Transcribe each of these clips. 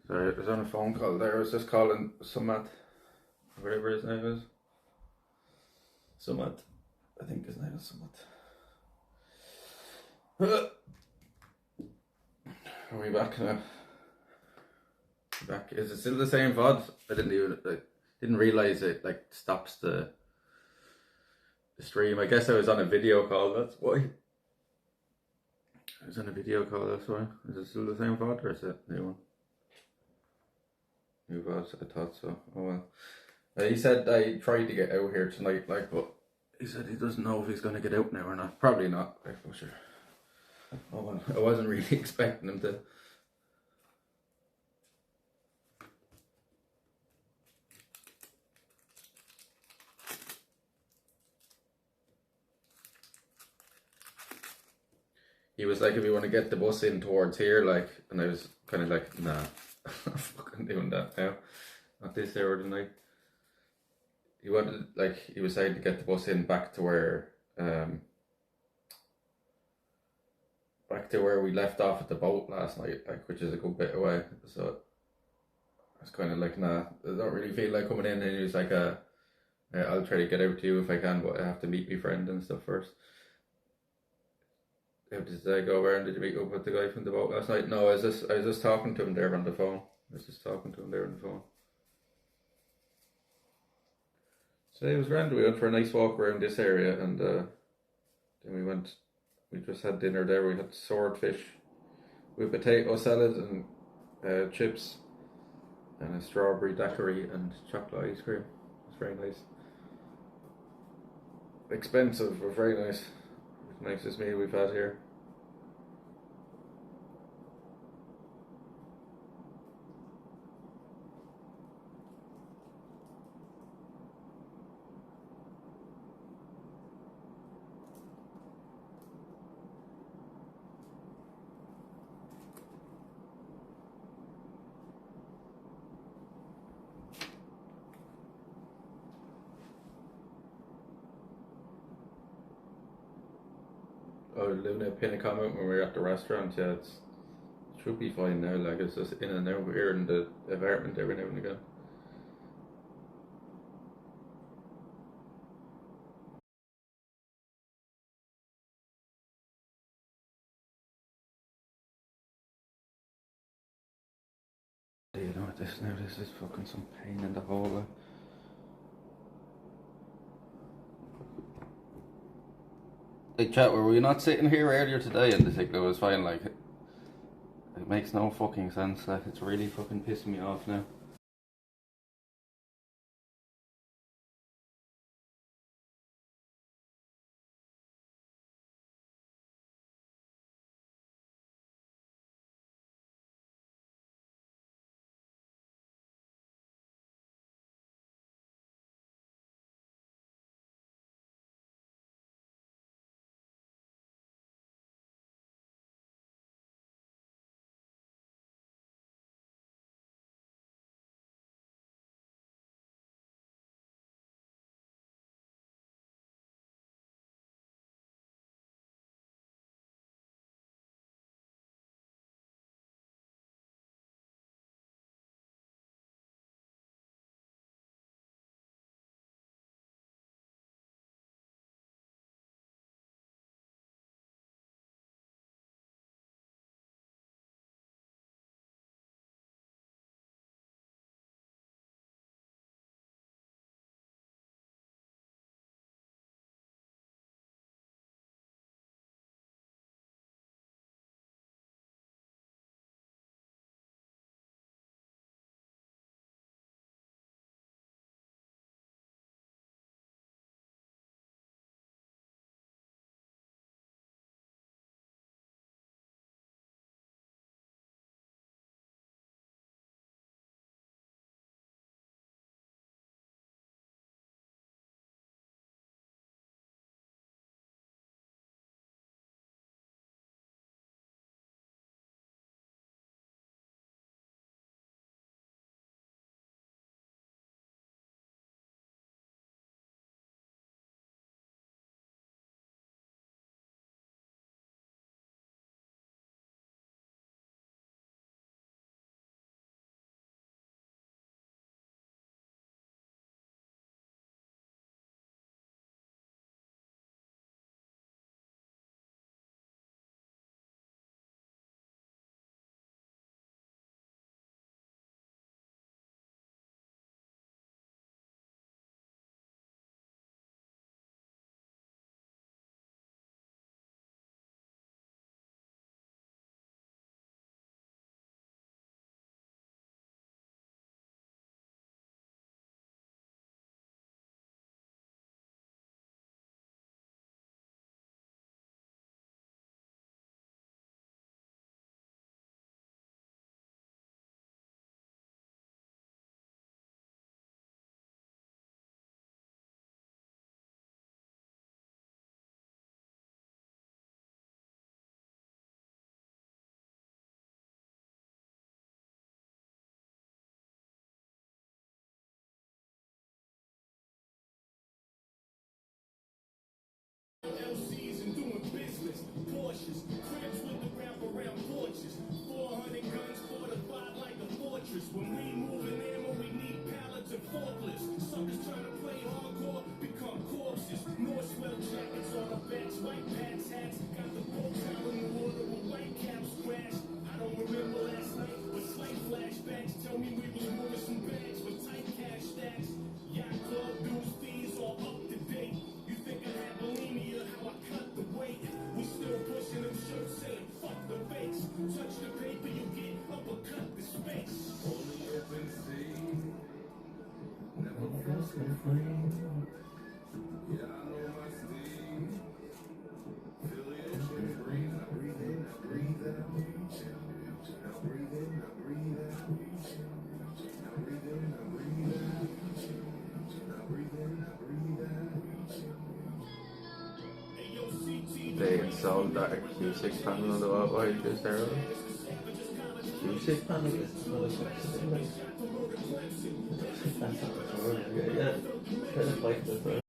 Sorry, I was on a phone call there. I was just calling Sumat, whatever his name is. Sumat. I think his name is Sumat. Are we back now? Back. Is it still the same VOD? I didn't realise it like stops the stream. I guess I was on a video call, that's why. I was on a video call, that's why. Is it still the same VOD or is it a new one? New VOD, I thought so. Oh well. He said I tried to get out here tonight, like, but he said he doesn't know if he's going to get out now or not. Probably not, like, for sure. Oh well, I wasn't really expecting him to. He was like, if you want to get the bus in towards here, like, and I was kind of like, nah, I'm not fucking doing that now. Not this hour tonight. He wanted, like, he was saying to get the bus in back to where we left off at the boat last night, like, which is a good bit away. So I was kind of like, nah, I don't really feel like coming in. And he was like, I'll try to get out to you if I can, but I have to meet my friend and stuff first. How did I go around? Did you meet up with the guy from the boat last night? No, I was just talking to him there on the phone. Today was grand. We went for a nice walk around this area, and then we just had dinner there. We had swordfish with potato salad and chips and a strawberry daiquiri and chocolate ice cream. It was very nice. Expensive, but very nice. Nicest meal we've had here. Oh, Luna pin a comment when we were at the restaurant. Yeah, it should be fine now. Like, it's just in and out here in the apartment every now and again. Do you know what this now? This is fucking some pain in the hole. Like, chat, were we not sitting here earlier today and the signal was fine? Like, it makes no fucking sense. Like, it's really fucking pissing me off now. They installed that Q6 panel on the wall behind this there. Q6 panel is yeah, kind of like this.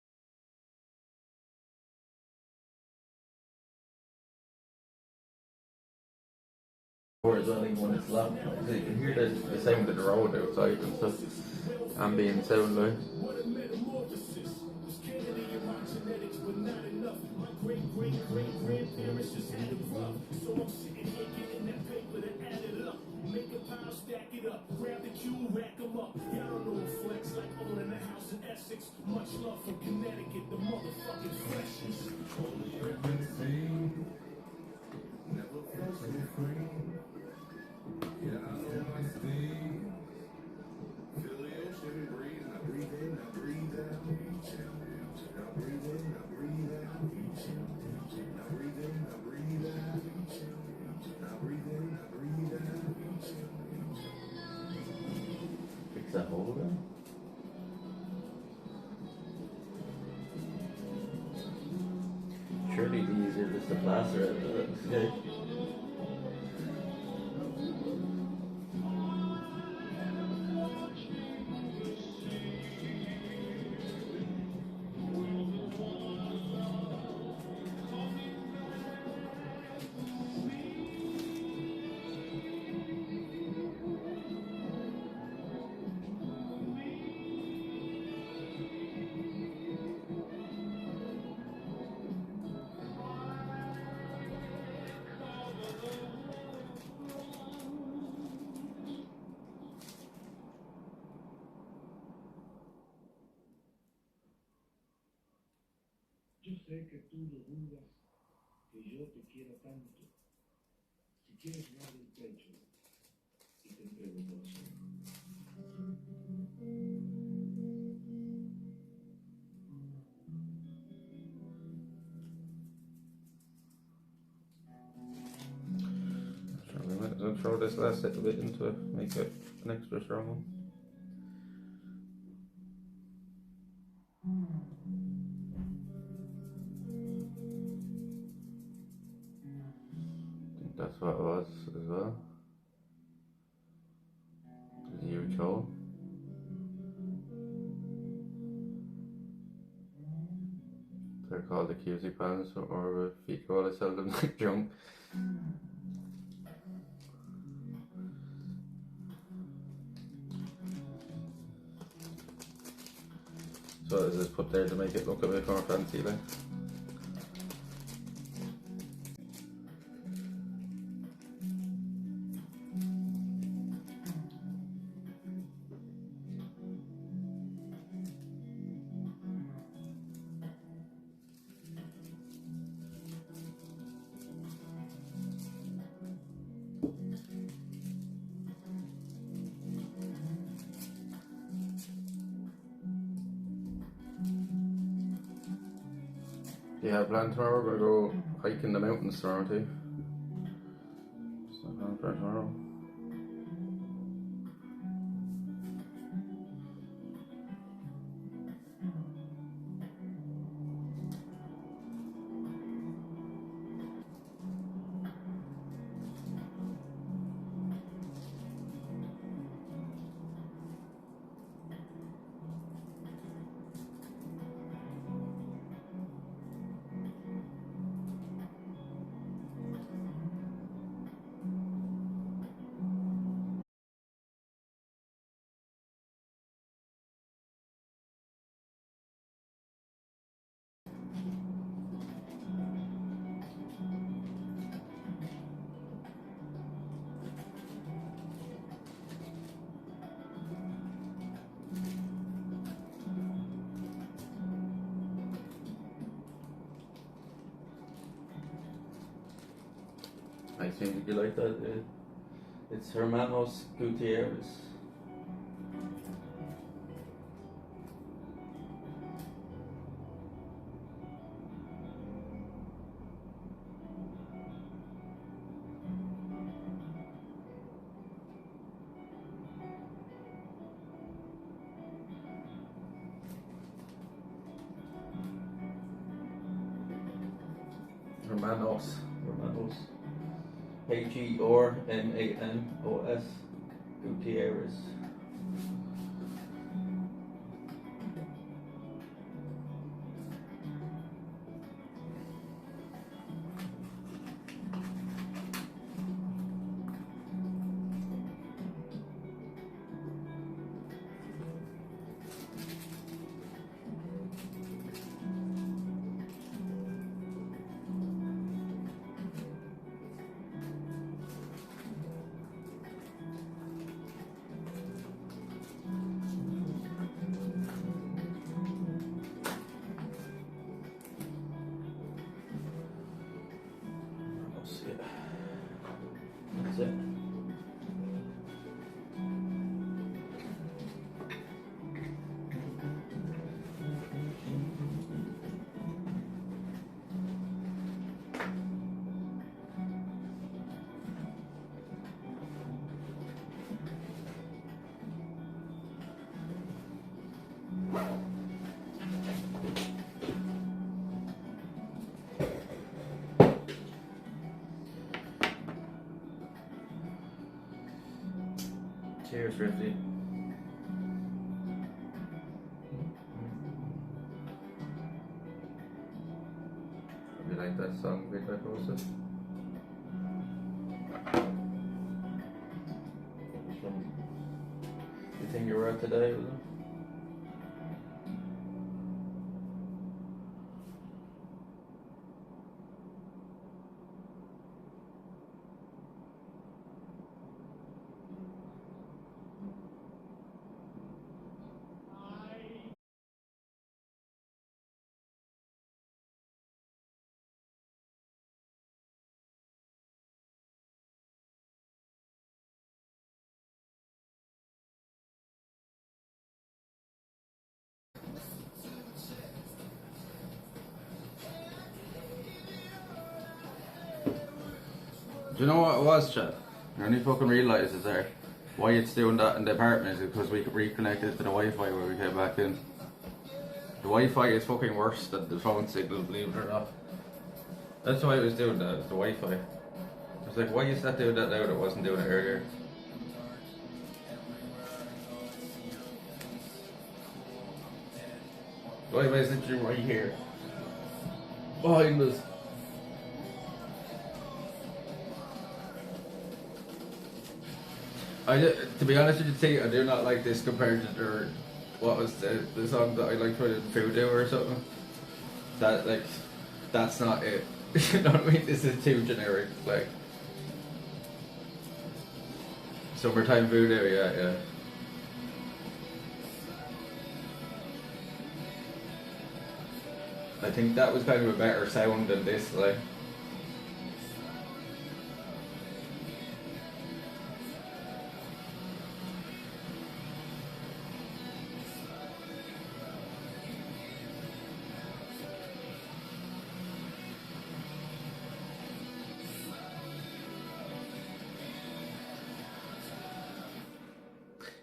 Or as well, even when it's loud, so you can hear the sound of the road outside and stuff. Ambient sound like. Make a pile, stack it up, grab the cue, rack them up. Y'all know flex like owning a house in Essex. Much love from Connecticut, the motherfucking freshest. Only everything, never felt so free. Yeah, I know my speed. Feel the ocean breeze, I breathe in, I breathe out. I breathe in, I breathe out. I breathe in, I breathe out. I breathe in, I breathe out. Fix that hole then. Surely the easier just to plaster it. Okay. Yo sé que tú lo dudas, que yo te quiera tanto. Si quieres más del pecho, y te entrego un corazón. I'll throw this last little bit into it, make it an extra strong one. I think that's what it was as well. There's a huge hole. They're called the QC panels, or feet roll, I sell them like junk. So this is put there to make it look a bit more fancy like. Do you have plans tomorrow? We're going to go hiking the mountains tomorrow too. So plan for tomorrow. I think you like that. It's Hermanos Gutierrez. Hermanos. Hermanos. Gutierrez. That's it. Cheers, Rifty. You like that song Big I posted? You think you were out today with them? Do you know what it was, chat? I only fucking realised is there why it's doing that in the apartment is because we reconnected to the Wi-Fi when we came back in. The Wi-Fi is fucking worse than the phone signal, believe it or not. That's why it was doing that, the Wi-Fi. I was like, why is that doing that now that it wasn't doing it earlier? The Wi-Fi is literally right here. Behind us. To be honest with you, I do not like this compared to what was the song that I liked for Voodoo or something. That like, that's not it. You know what I mean? This is too generic. Like, Summertime Voodoo, yeah. I think that was kind of a better sound than this, like.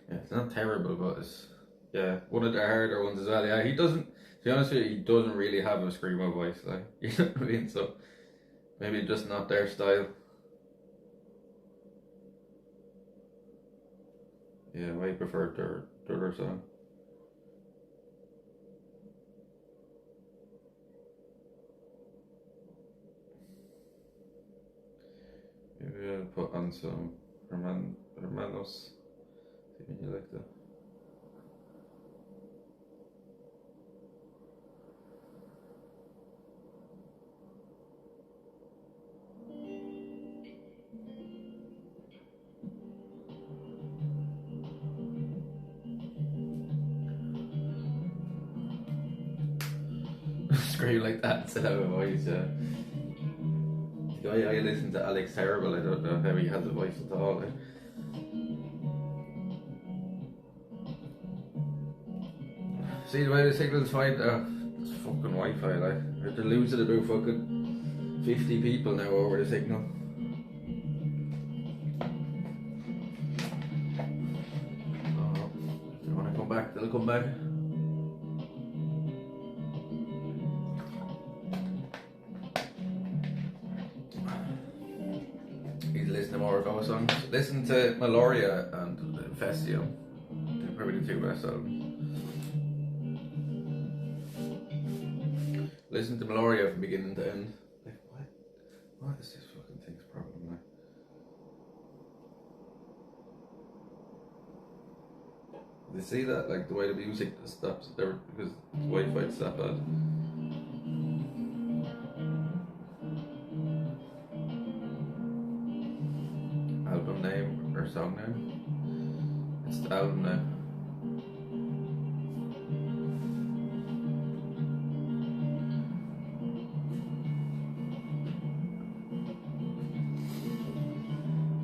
Yeah, it's not terrible, but it's one of the harder ones as well. Yeah, he doesn't. To be honest with you, he doesn't really have a screamo voice, like you know what I mean. So maybe just not their style. Yeah, I prefer their other song. Maybe I'll put on some Hermanos. See when you like that. Scream like that instead of a voice, yeah. I listen to Alex Terrible. I don't know how he has a voice at all. Like. See the way the signal's fine. It's fucking Wi-Fi. Like they're losing about fucking 50 people now over the signal. Oh, if they want to come back, they'll come back. He's listening to more of our songs. Listen to Meloria and Festio. They're probably the two best albums. Listen to Meloria from beginning to end. Like, what is this fucking thing's problem? Like? They see that, like the way the music stops there because the Wi-Fi's that bad. Album name or song name? It's the album name.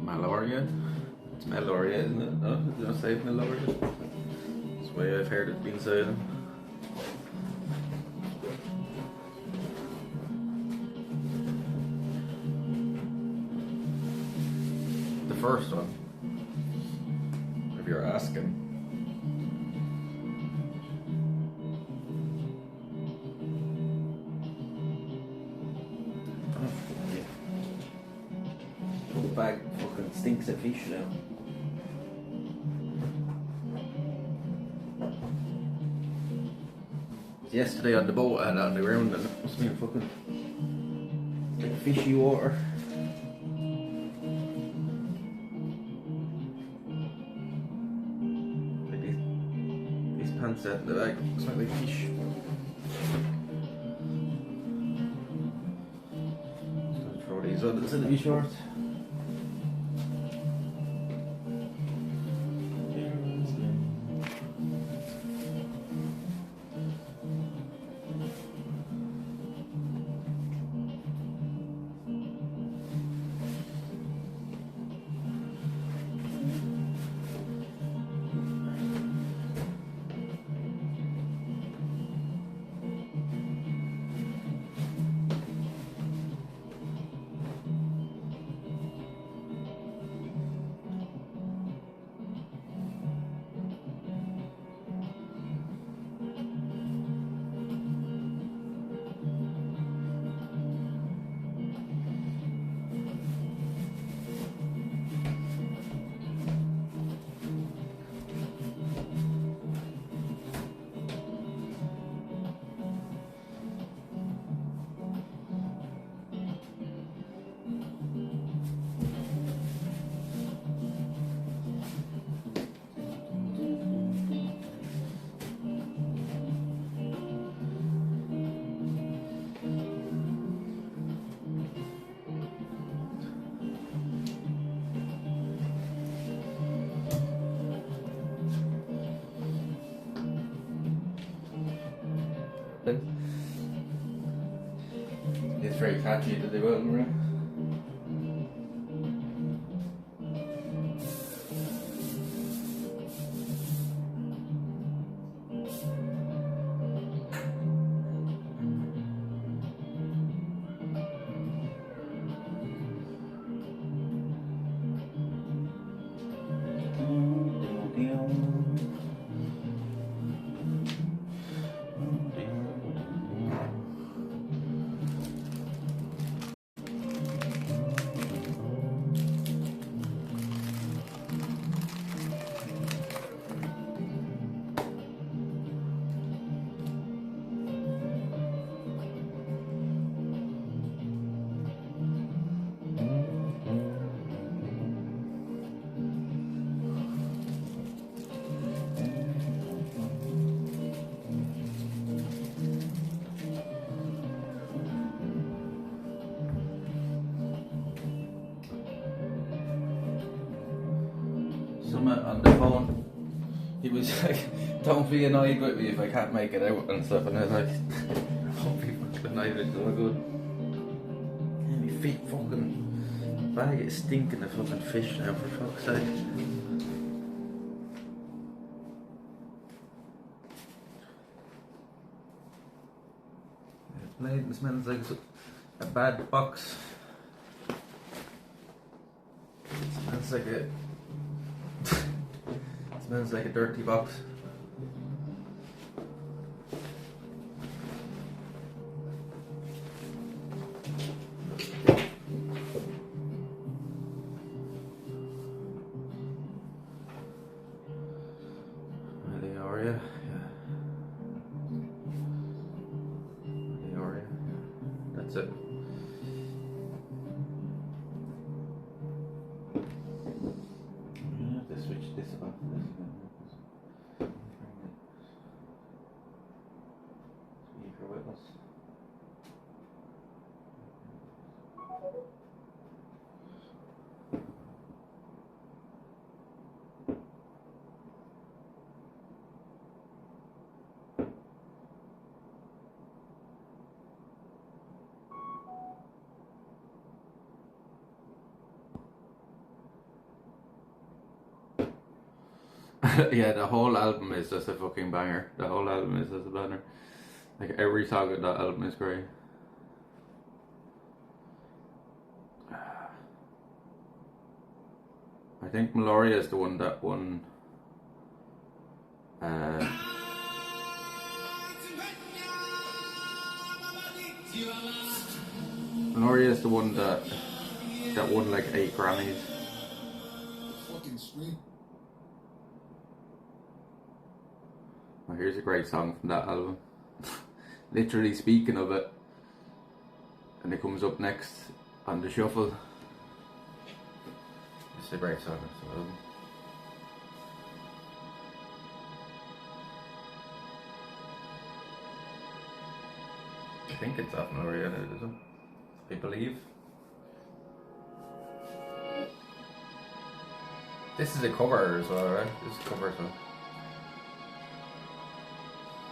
Meloria? It's Meloria, isn't it? No, did I say Meloria? That's the way I've heard it being said. The first one, if you're asking. Bag fucking stinks of fish now. Yesterday on the boat I had on the ground and it must have been fucking Like fishy water. like these pants out in the bag smell like fish. Just gonna throw these on the be short. It's very catchy to do it, right? On the phone, he was like, "Don't be annoyed with me if I can't make it out and stuff." And I was like, "Don't be fucking annoyed, it's all good." Can't be fucking bag of stinking of fucking fish now, for fuck's sake. It smells like a bad box. It smells like a it smells like a dirty box. They are, yeah. They are, yeah. That's it. I have to switch this off. Speaker with us. Yeah, the whole album is just a fucking banger. The whole album is just a banger. Like every song of that album is great. I think Meloria is the one that won. Meloria is the one that won like 8 Grammys. Fucking scream. Oh, here's a great song from that album. Literally speaking of it, and it comes up next on the shuffle. It's a great song. It's an album. I think it's off Meloria, isn't it? I believe. This is a cover as well, right? This is a cover as well.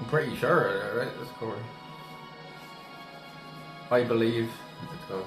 I'm pretty sure, right? This cover. I believe it's called.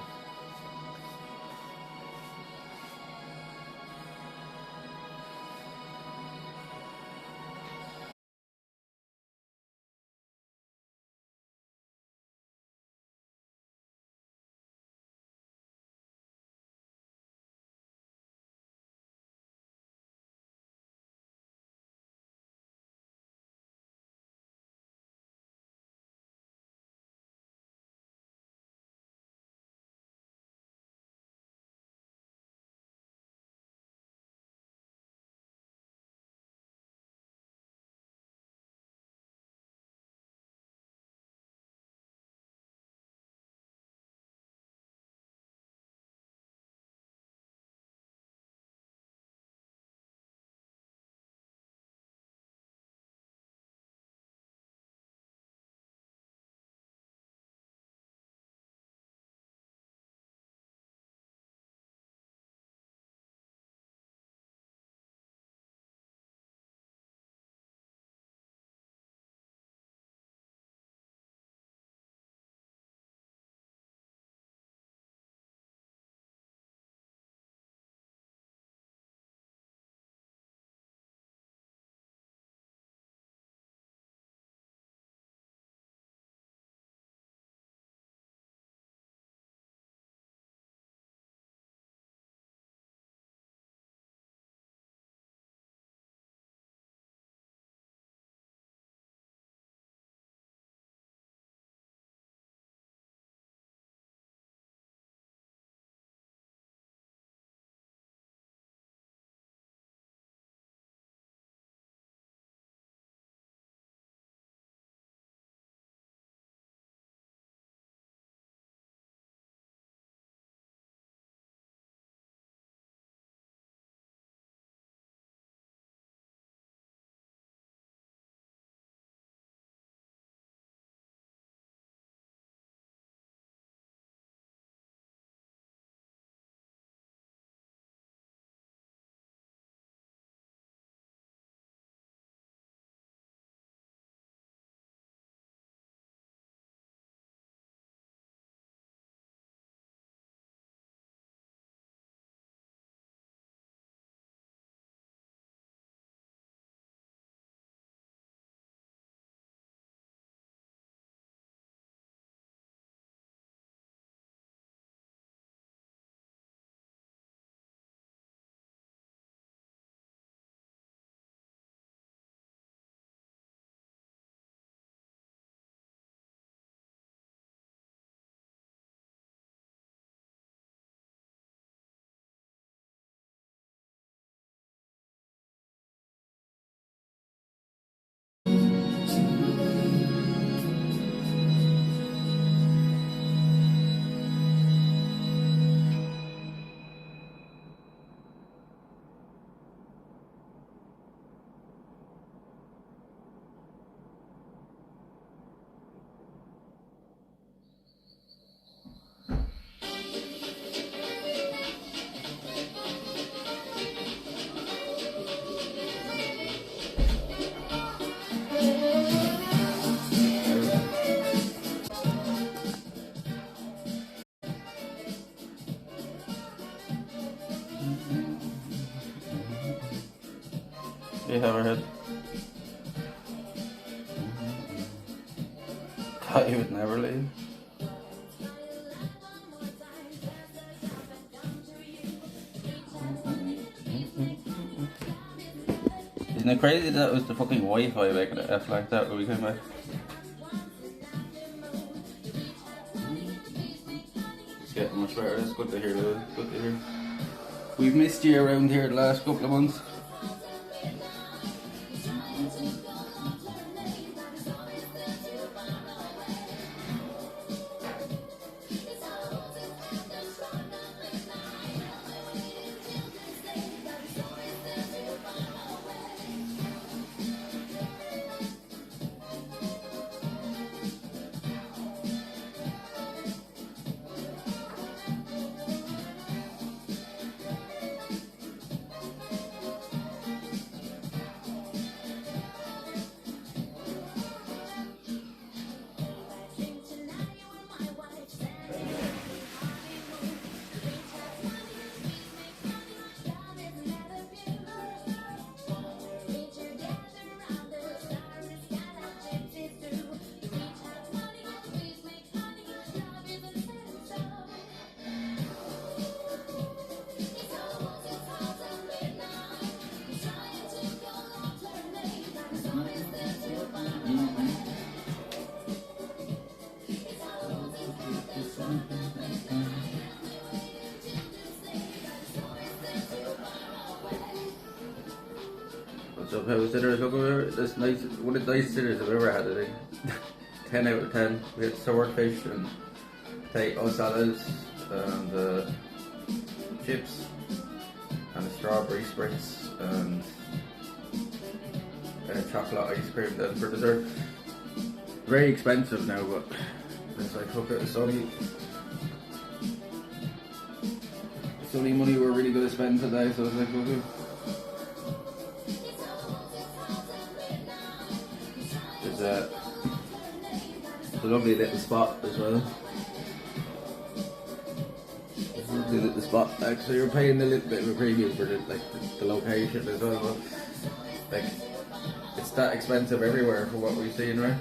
She have her head. Thought you would never leave. Isn't it crazy that was the fucking Wi-Fi making it F like that when we came back? It's getting much better. It's good to hear, Louis. Good to hear. We've missed you around here the last couple of months. What's up, house sitters? Look over this nice, one of the nicest dinners I've ever had, I think. 10 out of 10. We had swordfish and potato salads and chips and a strawberry spritz and chocolate ice cream then for dessert. Very expensive now, but it's like, look, it's only money we're really going to spend today, so it's like, okay. There's a lovely little spot as well. It's a lovely little spot. Actually, you're paying a little bit of a premium for the location as well. But, like, it's that expensive everywhere for what we've seen, right?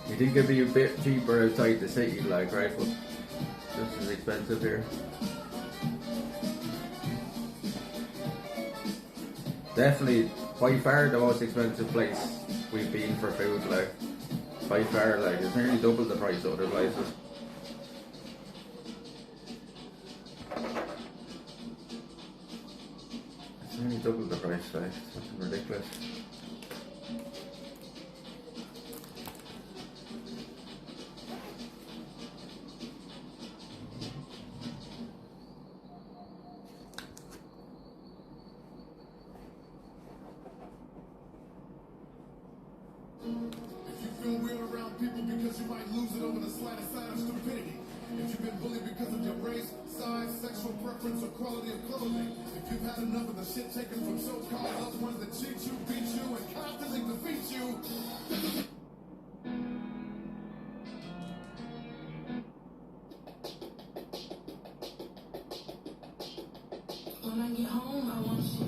You think it'd be a bit cheaper outside the city, like, right? But just as expensive here. Definitely, by far the most expensive place we've been for food, like, by far, like, it's nearly double the price of other places. It's nearly double the price, like, it's something ridiculous. People because you might lose it over the slightest sign of stupidity. If you've been bullied because of your race, size, sexual preference, or quality of clothing. If you've had enough of the shit taken from so-called loved ones that cheat you, beat you, and constantly defeat you. When I get home, I want you.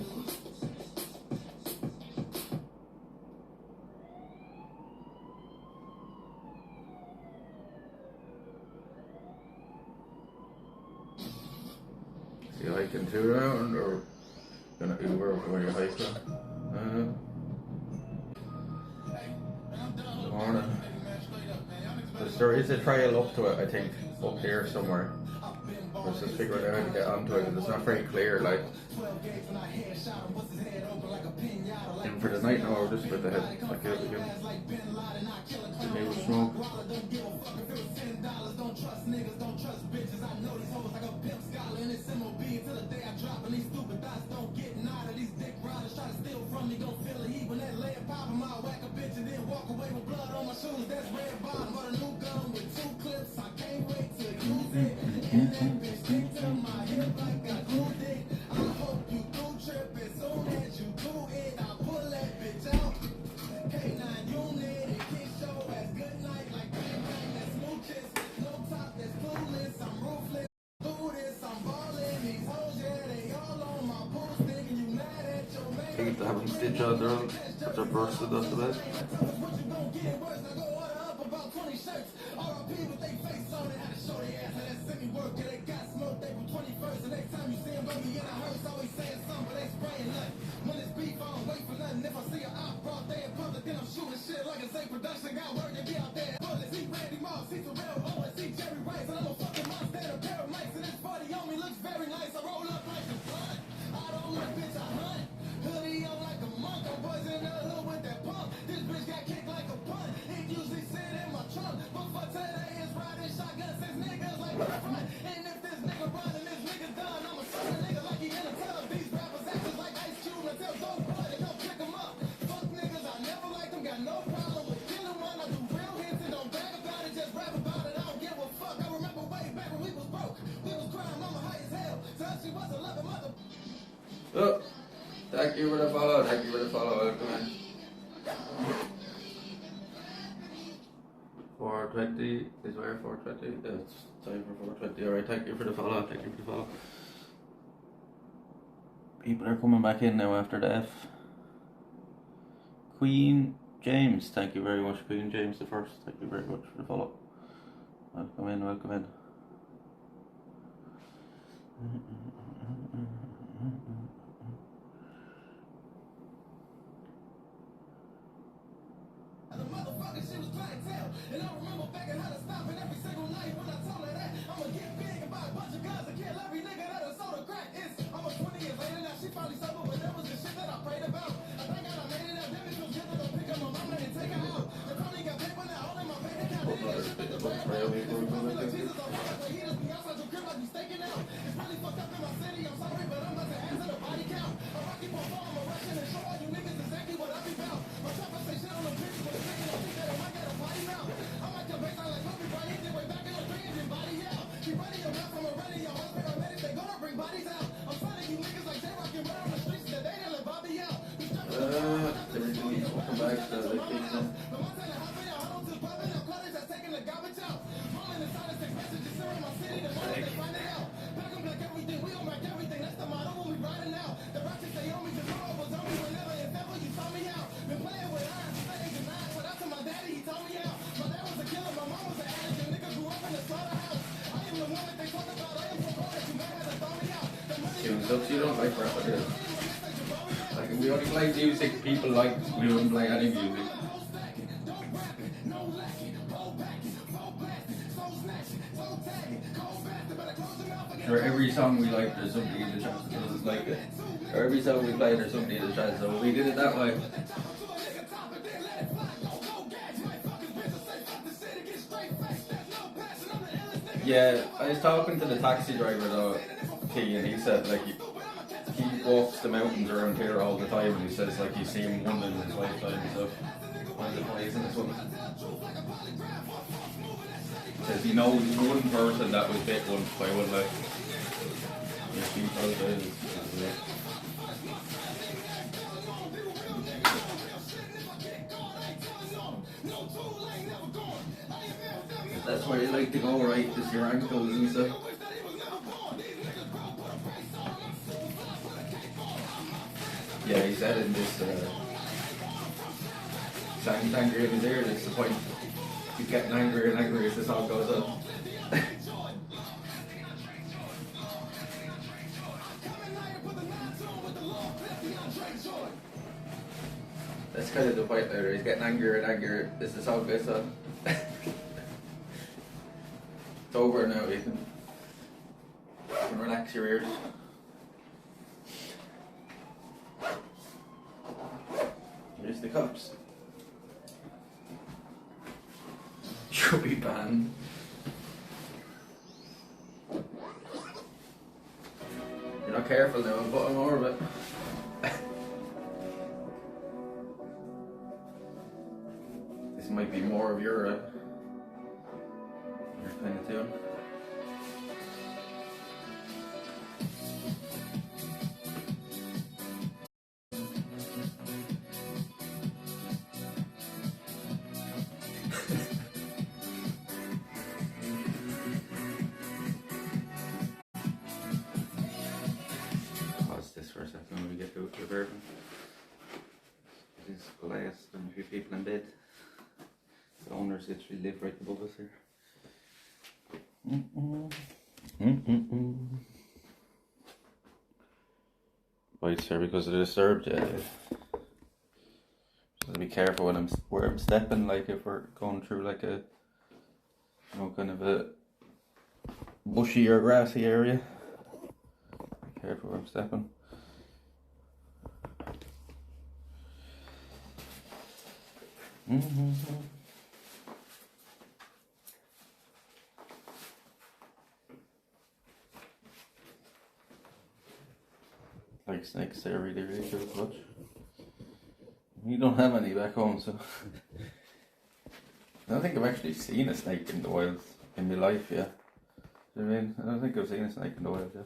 You hiking too around, or gonna Uber when you're hiking? Good morning. There is a trail up to it, I think, up here somewhere. Let's just figure out how to get onto it, because it's not very clear, like. In for the night, no, we're just about to head back out again. Maybe we'll smoke. teeth to have them stitch on their own, but they're bursted, that's the best. Oh, thank you for the follow, thank you for the follow, welcome in. 420 is where 420? Yeah, it's time for 420. Alright, thank you for the follow, thank you for the follow. People are coming back in now after the F. Queen James, thank you very much, Queen James the First. Thank you very much for the follow. Welcome in, welcome in. The motherfucker, she was clientele. And I remember begging her to stop it every single night when I told her that I'ma get big and buy a bunch of guns and kill every nigga that done sold a crack. It's almost 20 years later now, she finally sober, but that was the shit that I prayed about. I think I made it out, damn it feels good to go pick up my mama and take her out. The company got paper now, all in my bank account. Did that shit with the bread, like Jesus, I'm like the heaters be outside your crib like we staking out. It's really fucked up in my city, I'm sorry, but I'm about to add to the body count. A rocky perform, I'm a Russian and show all you niggas exactly what I be about. My trap, I say shit on the bitch, but it's taking on that I might get a body now. I might come back like Kobe Bryant, then way back in the ring and body out. Keep running your mouth from a running your house, paramedics, they gonna bring bodies out. I'm finding you niggas like J-Rock and run on the streets that they didn't let Bobby out. Everything needs to come back to the kitchen. Stuff you don't like rap, I do. Like, we only play music people like, we don't play any music. Sure, every song we like, there's somebody in the chat that doesn't like it. Or every song we play, there's somebody in the chat, so we did it that way. Yeah, I was talking to the taxi driver though, T, and he said like he walks the mountains around here all the time, and he says like he's seen one in his lifetime and stuff. One of the plays in this one. He says he knows one person that was bit once by one leg. That's where you like to go, right? Just your ankles and stuff. Yeah, he said in this sounds angry in his ear, that's the point. He's getting angrier and angrier as the song goes on. That's kind of the point there, he's getting angrier and angrier as the song goes on. It's over now, you can relax your ears. Here's the cops. You'll be banned. You're not careful now, I'm putting more of it. This might be more of your kind of tune. Pause this for a second when we get to the version. this glass. There's a few people in bed. The owners literally live right above us here. Right, sir, because of the disturbed. Just be careful when where I'm stepping. Like if we're going through like a, you know, kind of a bushy or grassy area. Be careful where I'm stepping. Like snakes, they're really, really good to watch. We don't have any back home, so I don't think I've actually seen a snake in the wild in my life, yeah. Do you know what I mean? I don't think I've seen a snake in the wild, yeah.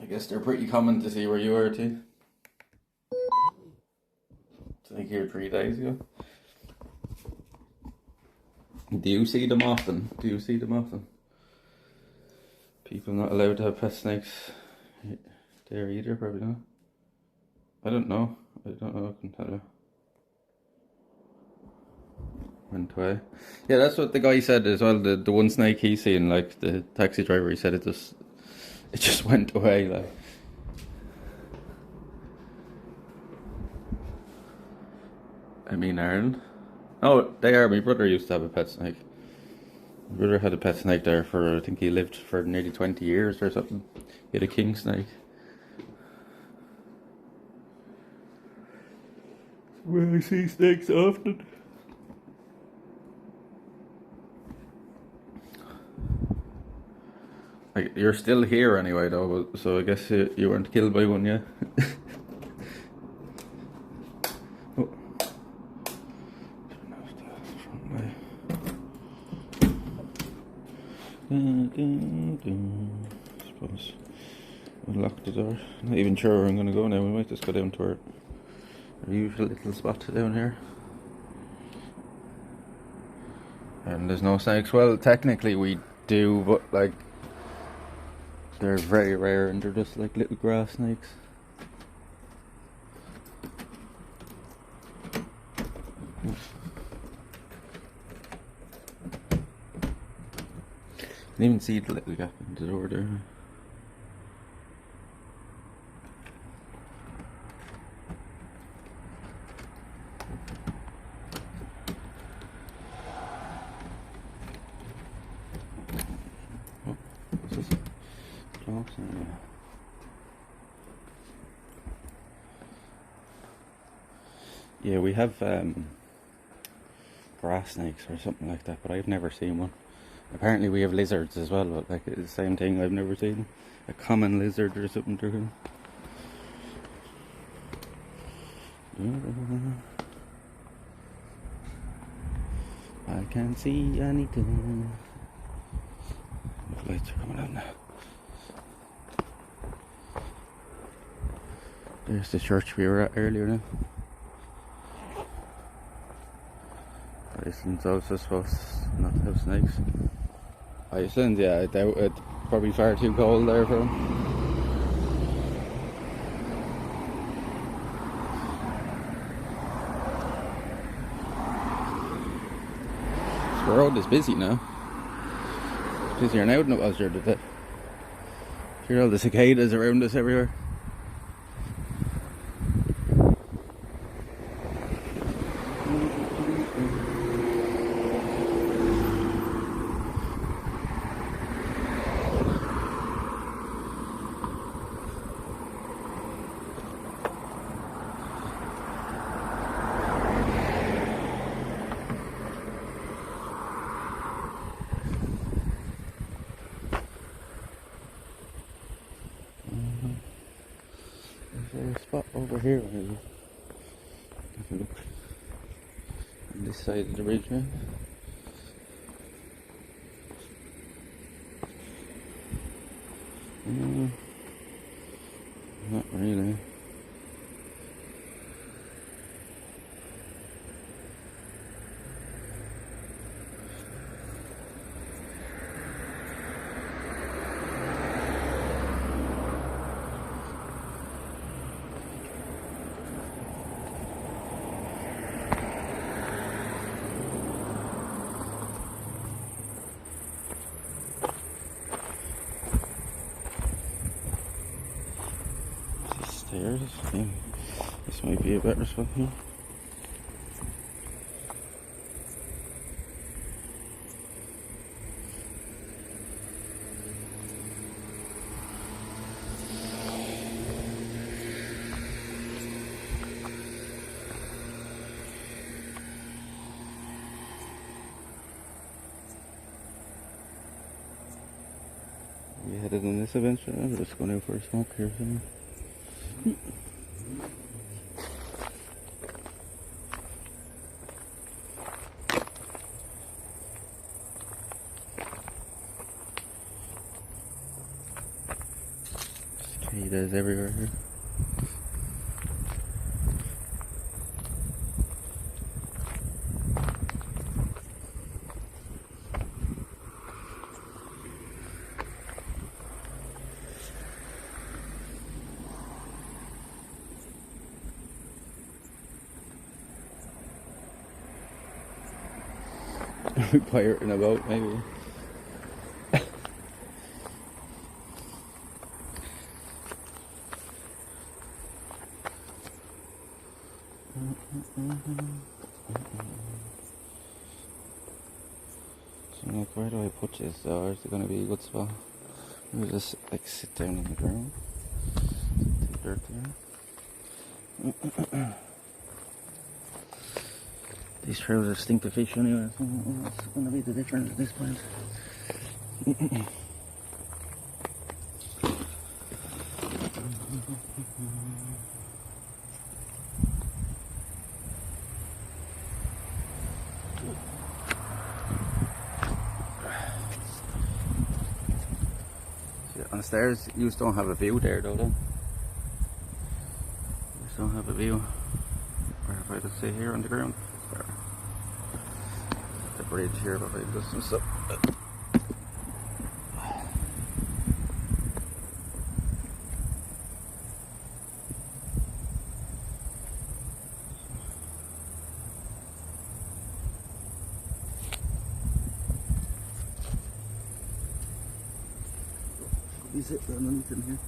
I guess they're pretty common to see where you are too. I think here 3 days ago. Do you see them often? People not allowed to have pet snakes there either, probably not. I don't know, I can tell you. Went away. Yeah, that's what the guy said as well, the one snake he's seen, like the taxi driver, he said it just went away, like. I mean, Ireland. Oh, they are. My brother used to have a pet snake. My brother had a pet snake there for, I think he lived for nearly 20 years or something. He had a king snake. Where I see snakes often. Like, you're still here anyway though, so I guess you weren't killed by one, yeah? Oh. Suppose we'll lock the door. Not even sure where I'm going to go now. We might just go down to our usual little spot down here. And there's no snakes. Well, technically we do, but like they're very rare and they're just like little grass snakes. You can even see the little gap in the door there. Oh, what's this? Close. Yeah, we have grass snakes or something like that, but I've never seen one. Apparently we have lizards as well, but like it's the same thing. I've never seen a common lizard or something through him. I can't see anything. The lights are coming out now. There's the church we were at earlier now. Iceland's also supposed not to have snakes. Iceland, yeah, I doubt it. Probably far too cold there for them. This road is busy now. It's busier now than it was during the day. Hear all the cicadas around us everywhere. There's a spot over here. Maybe. Have a look on this side of the bridge, man. Not really. stairs. Yeah. This might be a better spot here. We headed on this adventure. We're just going out for a smoke here somewhere. Cicadas everywhere here. Pirating about, maybe. So like, where do I put this? Or is it going to be a good spot? We'll just like sit down on the ground. Take dirt there. These trousers stink of fish anyway, so what's going to be the difference at this point? See, on the stairs, you just don't have a view there though, then. You just don't have a view. Or if I just stay here on the ground. The bridge here behind us and stuff. Is it underneath in here?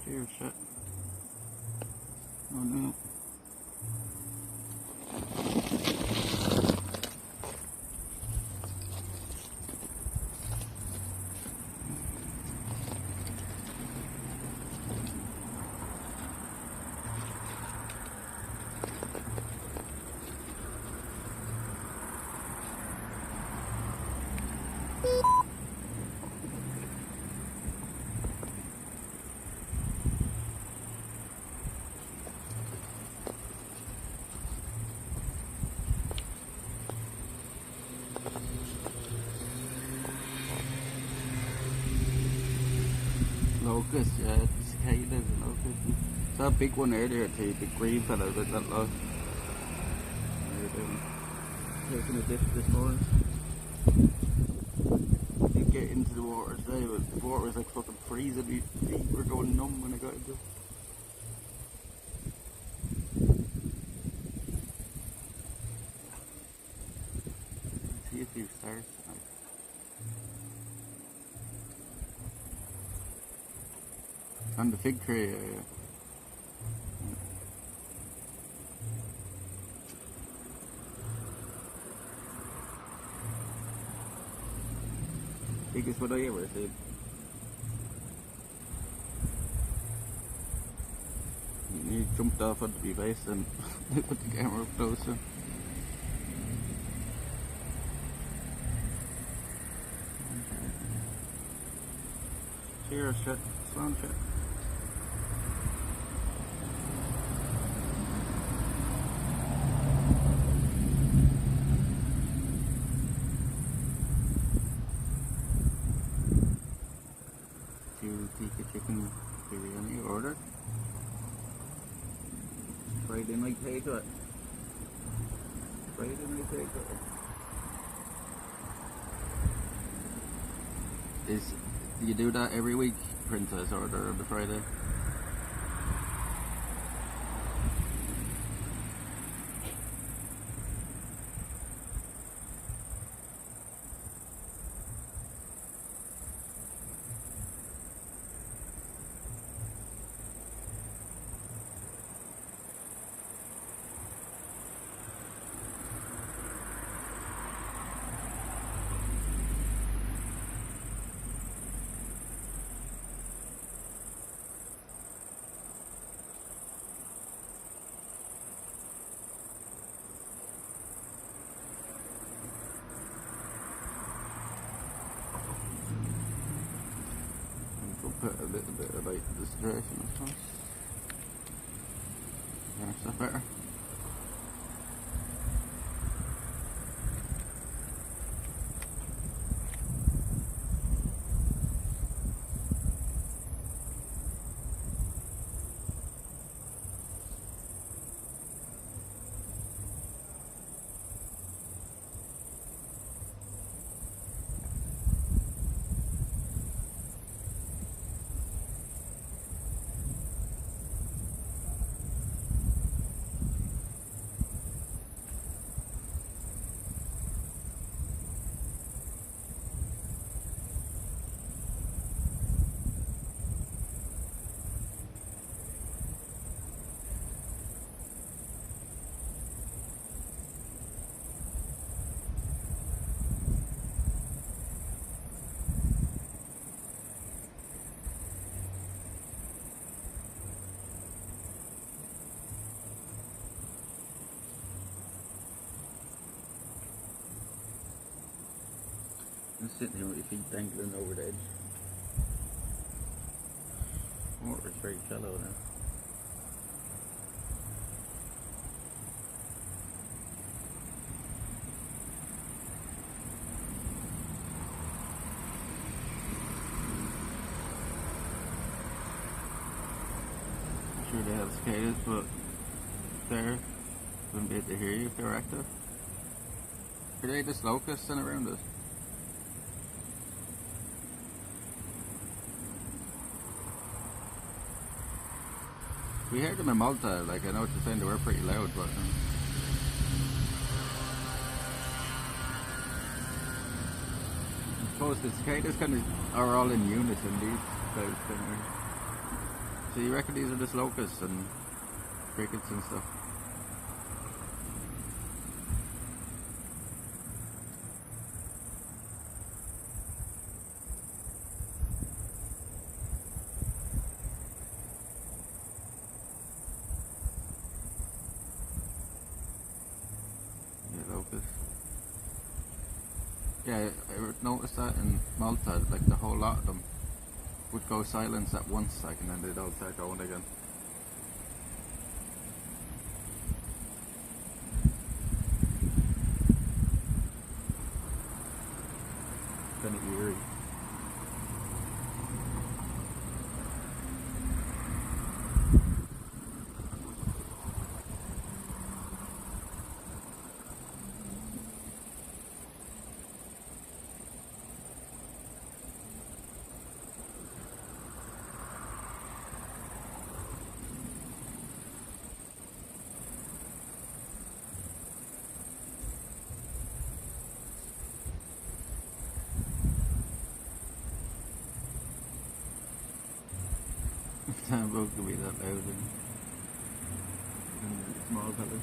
Cheers, shit. Oh no. Locust, yeah, cicadas and locusts. That big one earlier too, the green fella with that low. Taking a dip this morning. Didn't get into the water today, but the water was like fucking freezing. My feet were going numb when I got into it. See a few stars tonight. And the fig tree, yeah. biggest one I ever seen. He jumped off onto my face and put the camera up closer. Cheers, shit. Sloan shit. Tikka chicken biryani ordered. Friday night takeout. Friday night takeout. Do you do that every week? Princess order on the Friday? Put a little bit of like distraction across. Is that better? I'm sitting here with your feet dangling over the edge. Water is very shallow now. I'm sure they have cicadas, but there wouldn't be able to hear you if they were active. Are they just locusts and around us? We heard them in Malta, like I know what you're saying, they were pretty loud, but I suppose the cicadas kind of are all in unison, these clouds kind of. So you reckon these are just locusts and crickets and stuff? Yeah, I noticed that in Malta, like the whole lot of them would go silent at once, like, and then they'd all start going again. Kind of eerie. Both could be that loud in small colours.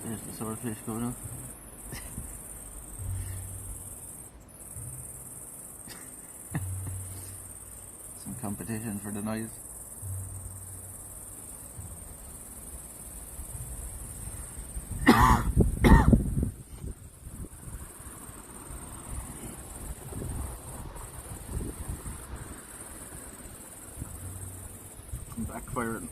There's the swordfish going up. Some competition for the noise. Backfiring.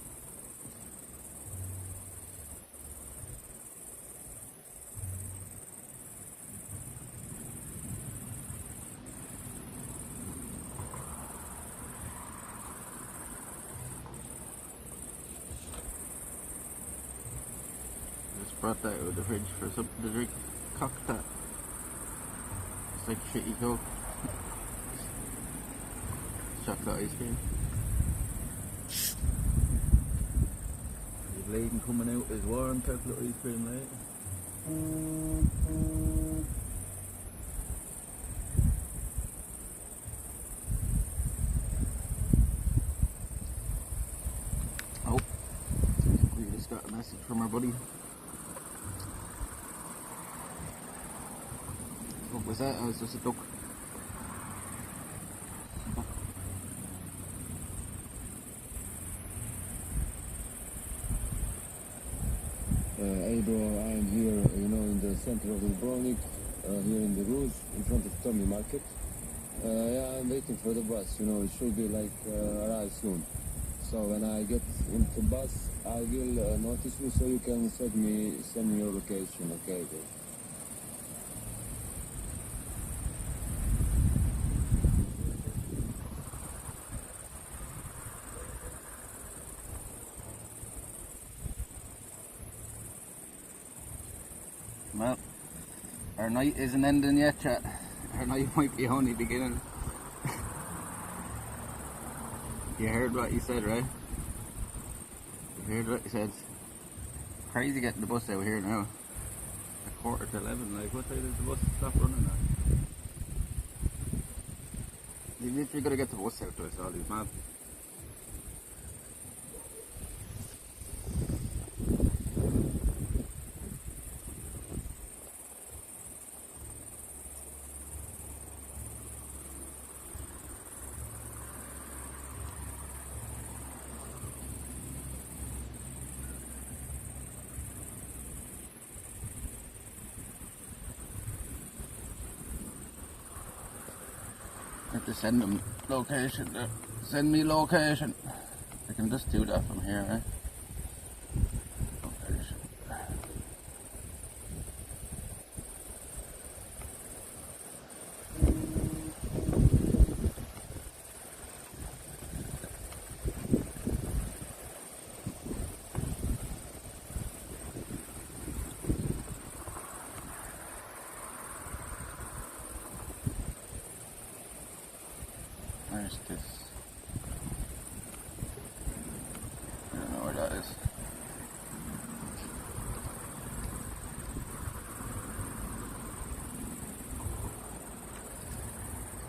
Just brought that out of the fridge for something to drink. Cocked that. It's like shitty Coke. Chocolate ice cream. The lane coming out is warm chocolate ice cream light. Oh, we just got a message from our buddy. What was that? Oh, it's just a duck. Hey bro, I'm here, in the center of Dubrovnik, here in the Rouge, in front of Tommy Market. Yeah, I'm waiting for the bus, it should be like arrive soon. So when I get into bus, I will notice me so you can send me your location, okay bro? Well, our night isn't ending yet, chat. Our night might be only beginning. You heard what he said, right? You heard what he said. Crazy getting the bus out here now. 11:15, like, what time does the bus stop running now? You literally gotta get the bus out to us, all these mad. Have to send them location. Send me location. I can just do that from here, right? Location. Where's this? I don't know where that is.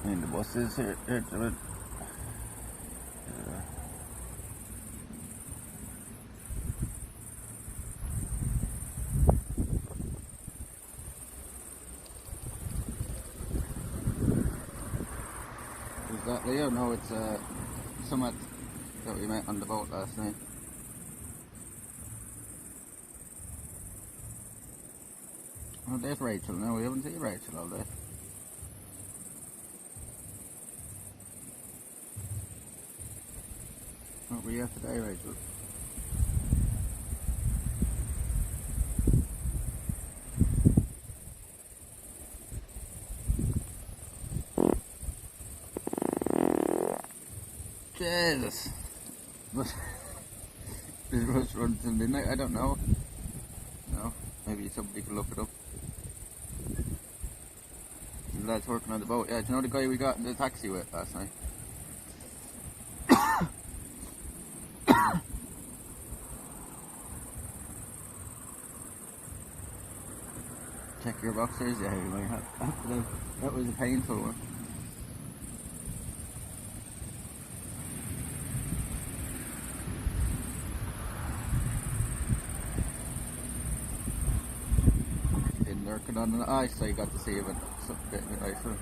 I mean, the bus is here to it. Is that Leo? No, it's someone that we met on the boat last night. Oh, there's Rachel. No, we haven't seen Rachel all day. What were you at today, Rachel? Jesus. But this bus runs till midnight, I don't know. No, maybe somebody can look it up. The lad's working on the boat. Yeah, do you know the guy we got in the taxi with last night? Check your boxers. Yeah, you might have to. That was a painful one. lurking on the ice, so I got to see him and something getting it nicer.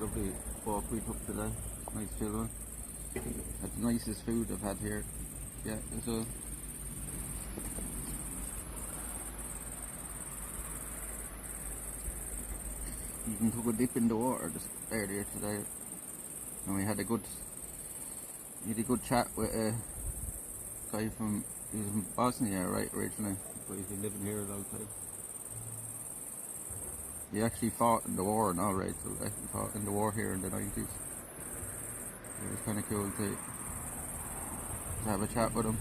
Lovely walk we took today. Nice chill one. Had the nicest food I've had here. Yeah, as well. Even took a dip in the water just earlier today, and we had a good chat with a guy from, he was from Bosnia, right, originally, but he's been living here a long time. He actually fought in the war and all, right, so he fought in the war here in the 90s. It was kind of cool to have a chat with him.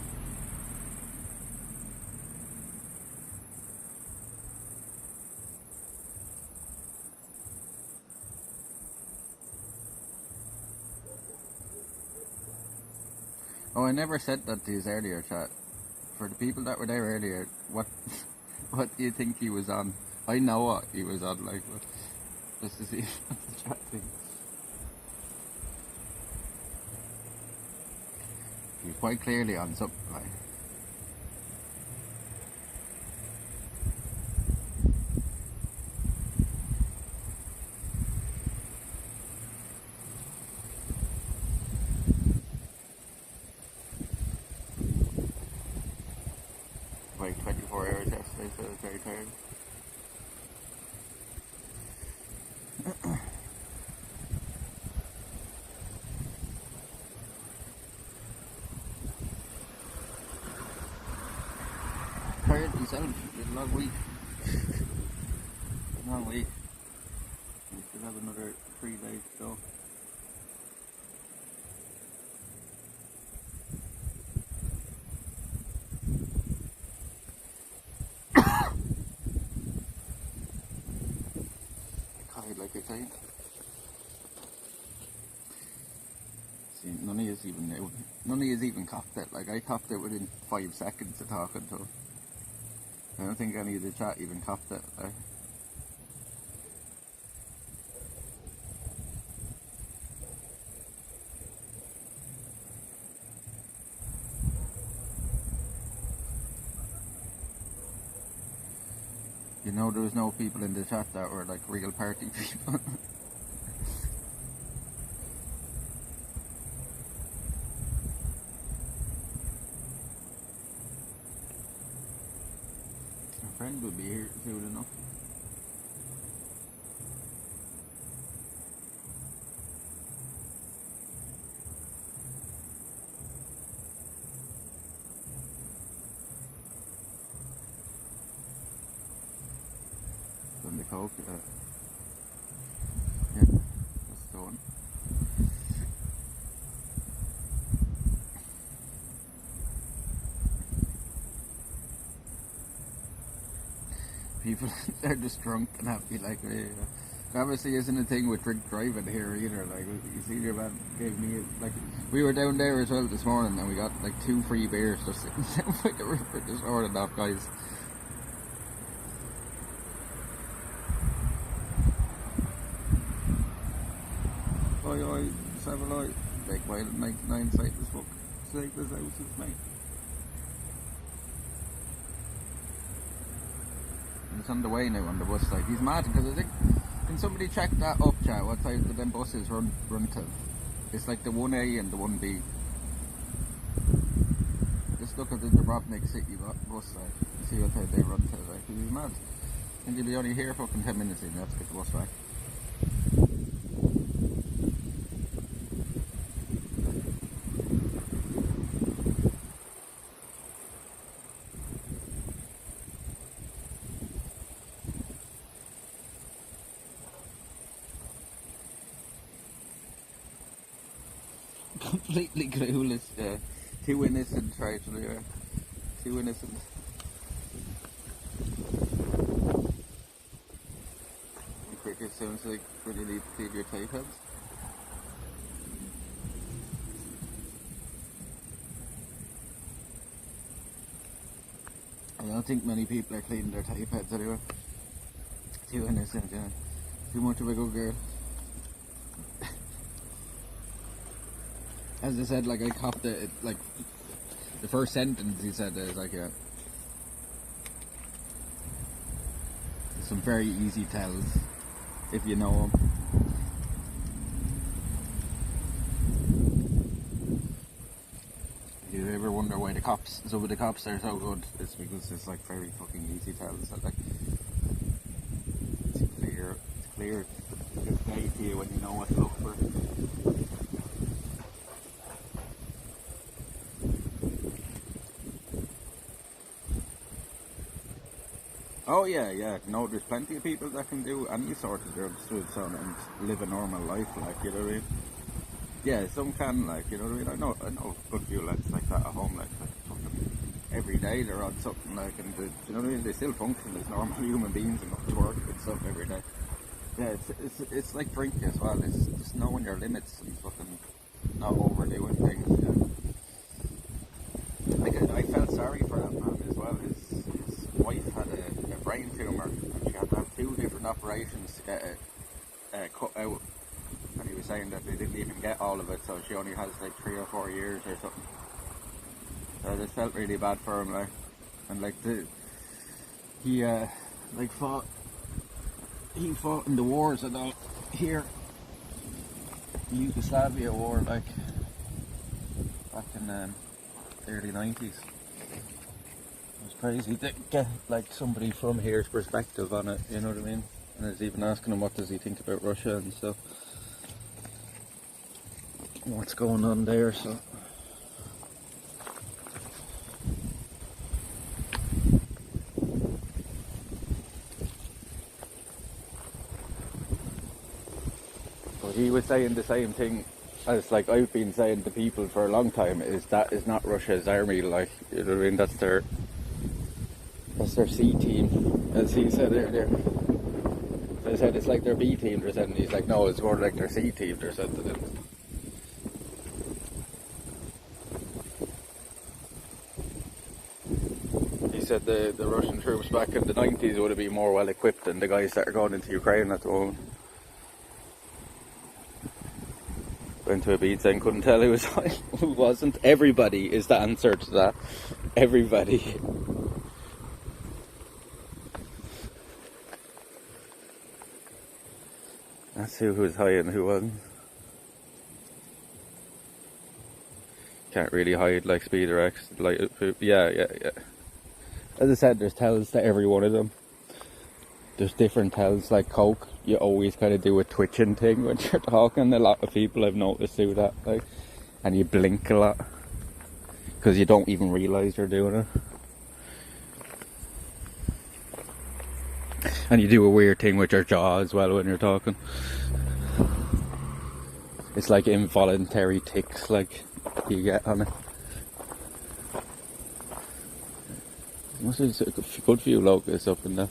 Oh, I never said that to his earlier chat. For the people that were there earlier, what what do you think he was on? I know what he was on, like, but just to see what the chat thinks. He was quite clearly on something, like. Like 24 hours yesterday, so I was very tired. Tired myself, it's a long week. Long week. We still have another 3 days to go. Like I say, see, none of yous even copped it. Like, I copped it within 5 seconds of talking to him. I don't think any of the chat even copped it. Like. You know, there was no people in the chat that were like real party people. A friend would be here soon enough. From the coke, yeah, that's the one. People, they're just drunk and happy like me. Obviously isn't a thing with drink driving here either. Like, you see, your man gave me, like, we were down there as well this morning and we got like 2 free beers just sitting down by the river just ordering off guys. Oi, just have a light. Big while at 99 sightless fuck. Sightless houses, mate. And it's on the way now on the bus, like, he's mad because I think, can somebody check that up, chat? What time do them buses run to? It's like the 1A and the 1B. Just look at the Dubrovnik city bus, like, see what time they run to, like, he's mad. And you'll be only here fucking 10 minutes and you have to get the bus back. Completely clueless, yeah. 2 innocent tragedy, yeah. 2 innocent. Cricket sounds like when you need to clean your tape heads. I don't think many people are cleaning their tape heads anyway. 2 innocent, yeah. Too much of a good girl. As I said, like, I copped it, like, the first sentence he said is like, yeah. some very easy tells if you know them. If you ever wonder why the cops, some of the cops are so good, it's because it's like very fucking easy tells. That, like, it's clear, it's made to you when you know what to look for. Oh yeah, no, there's plenty of people that can do any sort of drugs and live a normal life, like, you know what I mean? Yeah, some can, like, you know what I mean? I know a good few lads like that at home, like fucking every day they're on something, like, and you know what I mean? They still function as normal human beings and go to work and stuff every day. Yeah, it's like drinking as well. It's just knowing your limits and fucking not overdoing things. Yeah. Like, I felt sorry for that man as well. His wife had a brain tumour and she had to have 2 different operations to get it cut out. And he was saying that they didn't even get all of it, so she only has like 3 or 4 years or something. So I just felt really bad for him, like, and like he fought in the wars and all here, the Yugoslavia war, like back in the early 90s. It was crazy to get like somebody from here's perspective on it, you know what I mean? And I was even asking him what does he think about Russia and stuff, what's going on there. So he was saying the same thing as like I've been saying to people for a long time, is that is not Russia's army, like, you know what I mean? That's their C team, as he said earlier. So I said it's like their B team, they're saying, he's like, no, it's more like their C team, they're saying to them. He said the Russian troops back in the 90s would have been more well equipped than the guys that are going into Ukraine at the moment. Went to a beat and couldn't tell who was who wasn't. Everybody is the answer to that. Everybody. That's who was high and who wasn't. Can't really hide like Speeder X. Like, yeah. As I said, there's tells to every one of them. There's different tells, like coke. You always kind of do a twitching thing when you're talking. A lot of people I've noticed do that, like, and you blink a lot because you don't even realise you're doing it. And you do a weird thing with your jaw as well when you're talking. It's like involuntary tics, like, you get on it. Must be a good few locals up in there.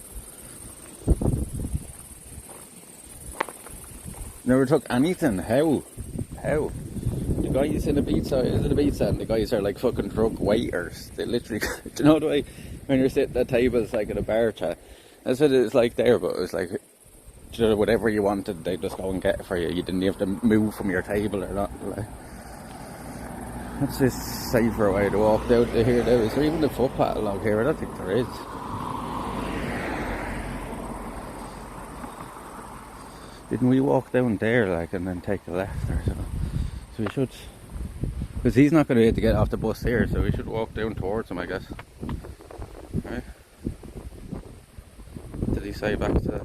Never took anything. How? The guys in the pizza, and the guys are like fucking drunk waiters. They literally, do you know the way when you're sitting at tables like in a bar chat? That's what it's like there, but it was like, you know, whatever you wanted, they just go and get it for you. You didn't have to move from your table or not. Like, that's just safer way to walk out to here. Is there even a footpath along here? I don't think there is. Didn't we walk down there, like, and then take a left or something? So we should, because he's not going to be able to get off the bus here, so we should walk down towards him, I guess. Right? Did he say back to that?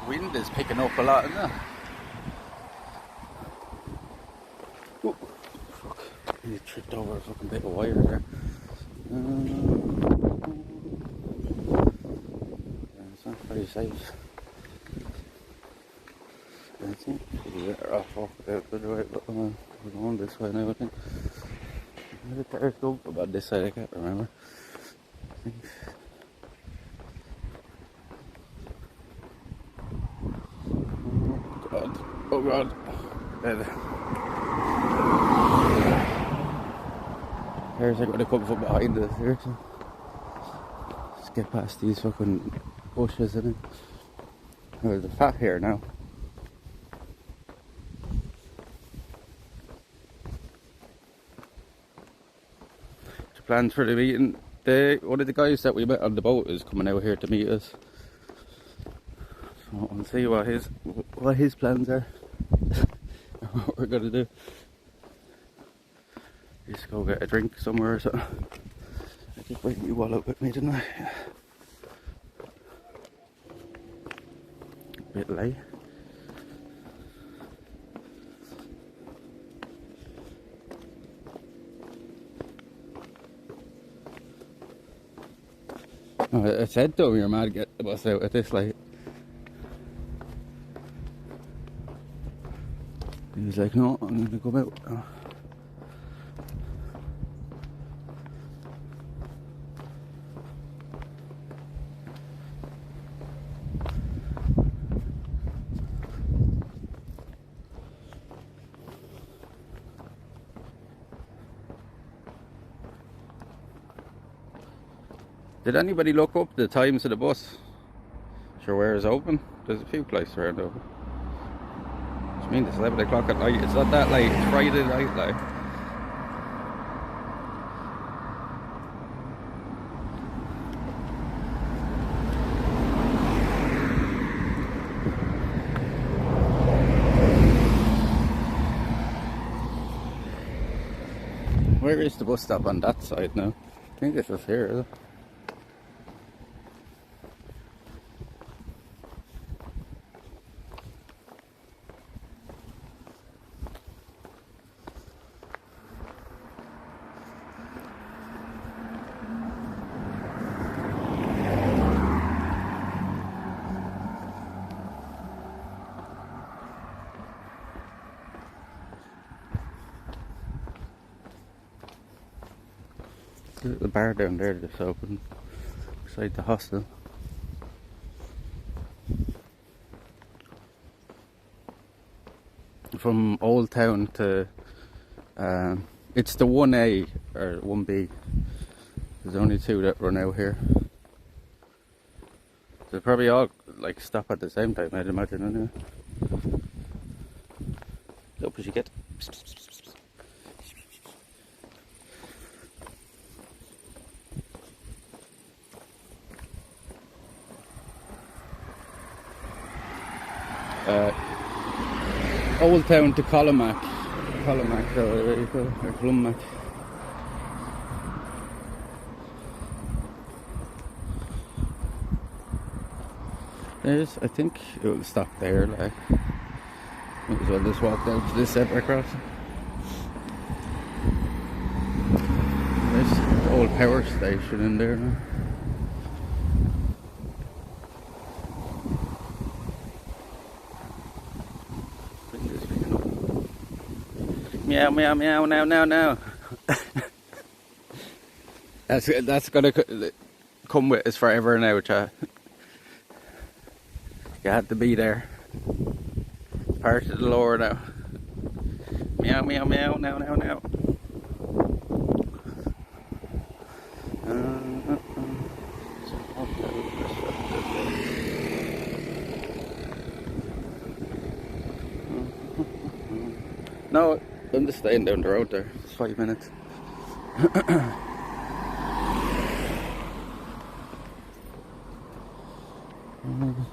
Wind is picking up a lot, isn't it? Oh, fuck. He tripped over a fucking bit of wire there. Yeah, it's not very safe. I think we're better off walking out the right, but we're going this way now, I think. Maybe there's go about this side, I can't remember. I think. Oh god. Oh god. Dead. There's like gonna come from behind us here, so let's get past these fucking bushes in it. There's a fat here now. Plans for the meeting. One of the guys that we met on the boat is coming out here to meet us. So we'll see what his plans are. What we're gonna do. Just go get a drink somewhere or something. I did bring my wallet with me, didn't I? A bit late. I said to him, you're mad to get the bus out at this light. He was like, no, I'm gonna come out. Oh. Did anybody look up the times of the bus? Sure, where is open? There's a few places around open. I mean, it's 11 o'clock at night. It's not that late. It's Friday night, like. Where is the bus stop on that side now? I think this is here, is it? The bar down there that's open beside the hostel. From Old Town to it's the 1A or 1B. There's only two that run out here. They'll probably all like stop at the same time, I'd imagine, anyway. Look what you get. Old Town to Komolac, or whatever you call it, or Komolac. There's, I think it will stop there, like, might as well just walk down to this zebra crossing. There's the old power station in there now. Meow, meow, meow, now. That's gonna come with us forever now, chat. You had to be there. Part of the lore now. Meow, meow, meow, now. No, I'm just staying down the road there. It's 5 minutes.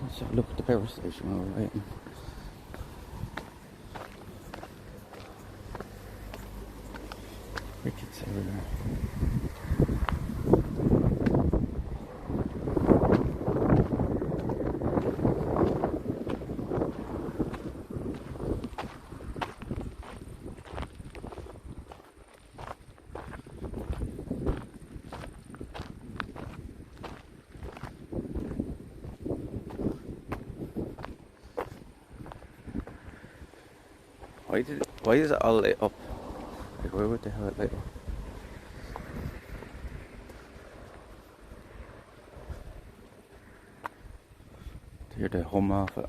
Let's have a look at the power station while we're waiting. Crickets everywhere. Why is it all lit up? Like, where would they have it lit up? To hear the hum off it.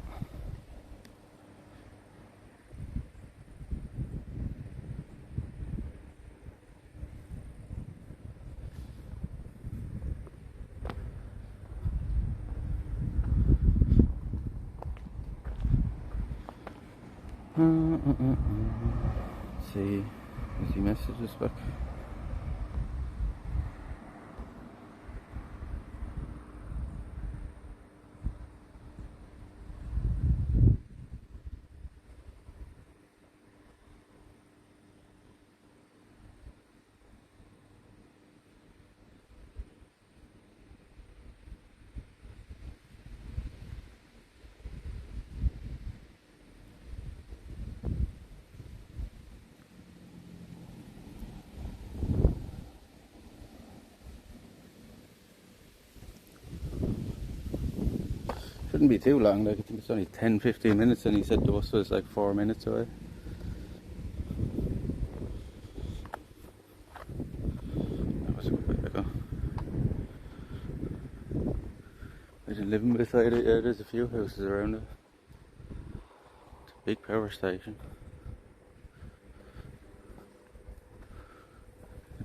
See, is he messages back? Shouldn't be too long, like I think it's only 10-15 minutes, and he said the bus was like 4 minutes away. That was a good bit ago. Imagine living beside it. Yeah, there's a few houses around it. It's a big power station.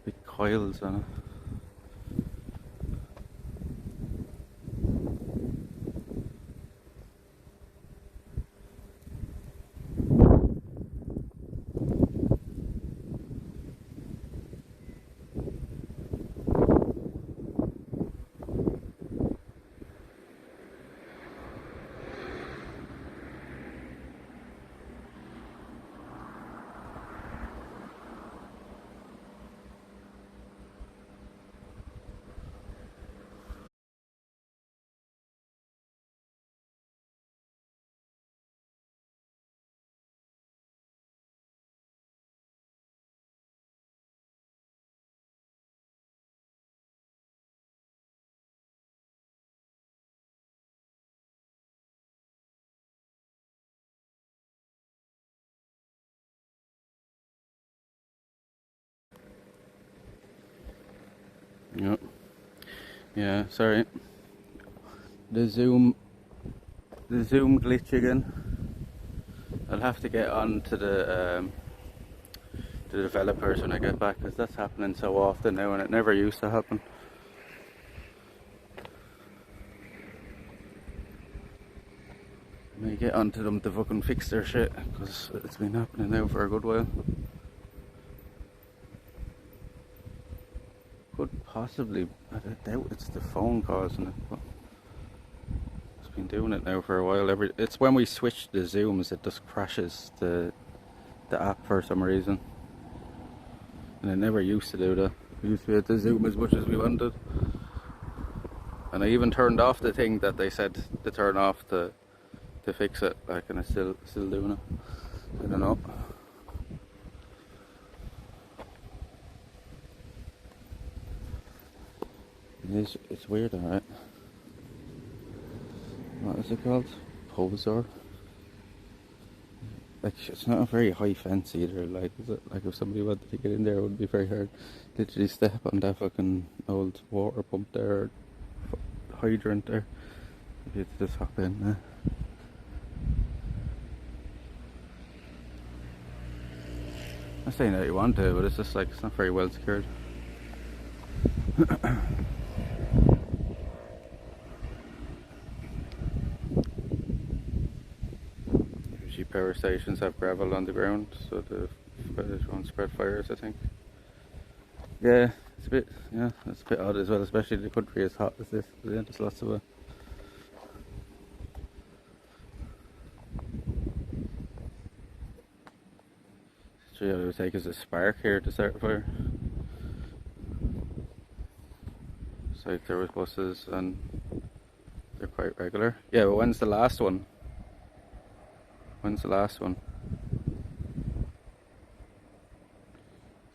Big coils on it. Yep. Yeah, sorry. The zoom glitch again. I'll have to get on to the developers when I get back, because that's happening so often now and it never used to happen. I may get onto them to fucking fix their shit, because it's been happening now for a good while. Could possibly, I doubt it's the phone causing it, but it's been doing it now for a while. It's when we switch the zooms, it just crashes the app for some reason. And it never used to do that. We used to be able to zoom as much as we wanted. And I even turned off the thing that they said to turn off to fix it, like, and it's still doing it. I don't know. It's weird, alright. What is it called? Poser. Like, it's not a very high fence either, like, is it? Like, if somebody wanted to get in there, it would be very hard. Literally step on that fucking old water pump there, hydrant there. You have to just hop in there. I'm saying that you want to, but it's just like, it's not very well secured. Usually power stations have gravel on the ground, so they won't spread fires, I think. Yeah, it's a bit odd as well, especially the country as hot as this. Yeah, there's lots of it. So yeah, it would take us a spark here to start a fire. So like there was buses and they're quite regular. Yeah, but when's the last one? When's the last one?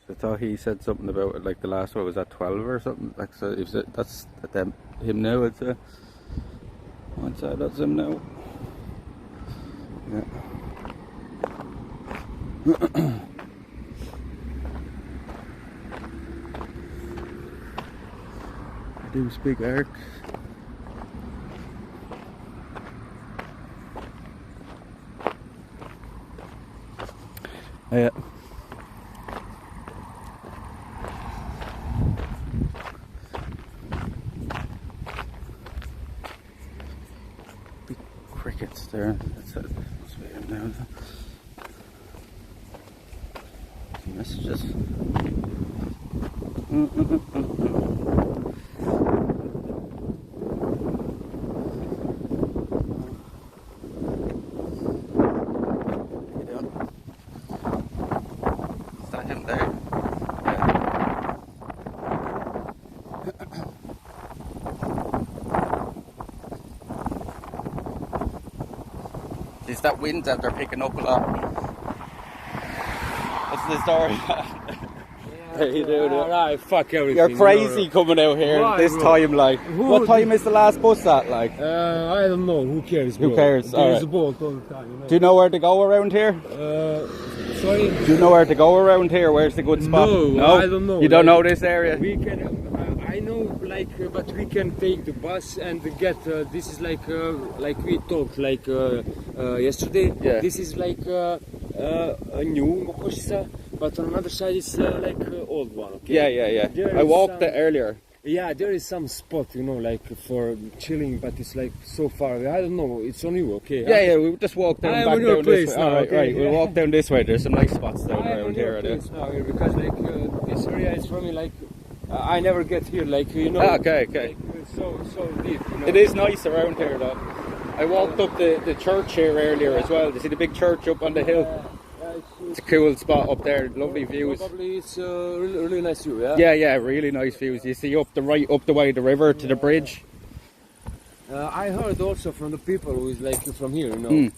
So I thought he said something about it, like the last one was at 12 or something. Like, so if that's him now, I'd say. I'd say that's him now. Yeah. Do speak Eric. Yeah. Big crickets there. That's it. Must be him now. Some messages. It's that wind that they're picking up a lot. What's the story? How you doing? Alright, fuck everything. You're crazy coming out here Why, this bro? time, like. What time is the last bus at, like? I don't know. Who cares, bro? Who cares? There's Alright. a boat all the time, you know. Do you know where to go around here? Sorry? Do you know where to go around here? Where's the good spot? No, I don't know. You don't Like, know this area? We can. I know, like, but we can take the bus and get. This is like we talked like yesterday. Yeah. This is like a new Mokoshisa, but on another side it's like old one. Okay. Yeah. There I is walked some- there earlier. Yeah, there is some spot, you know, like for chilling, but it's like so far away. I don't know. It's on you, okay? Yeah, we just walked down I'm back on your down this place way. now, Alright, okay, right. We'll yeah. walk down this way. There's some nice spots down I'm around on here. your place now here because like this area is for me like I never get here like you know. Okay. Like, so deep. You know? It is nice around here, though. I walked up the church here earlier as well. You see the big church up on the hill? It's a cool spot up there. Lovely views. Probably it's really nice view. Yeah. Yeah, really nice views. You see up the way the river to the bridge. I heard also from the people who is like from here, you know. Mm.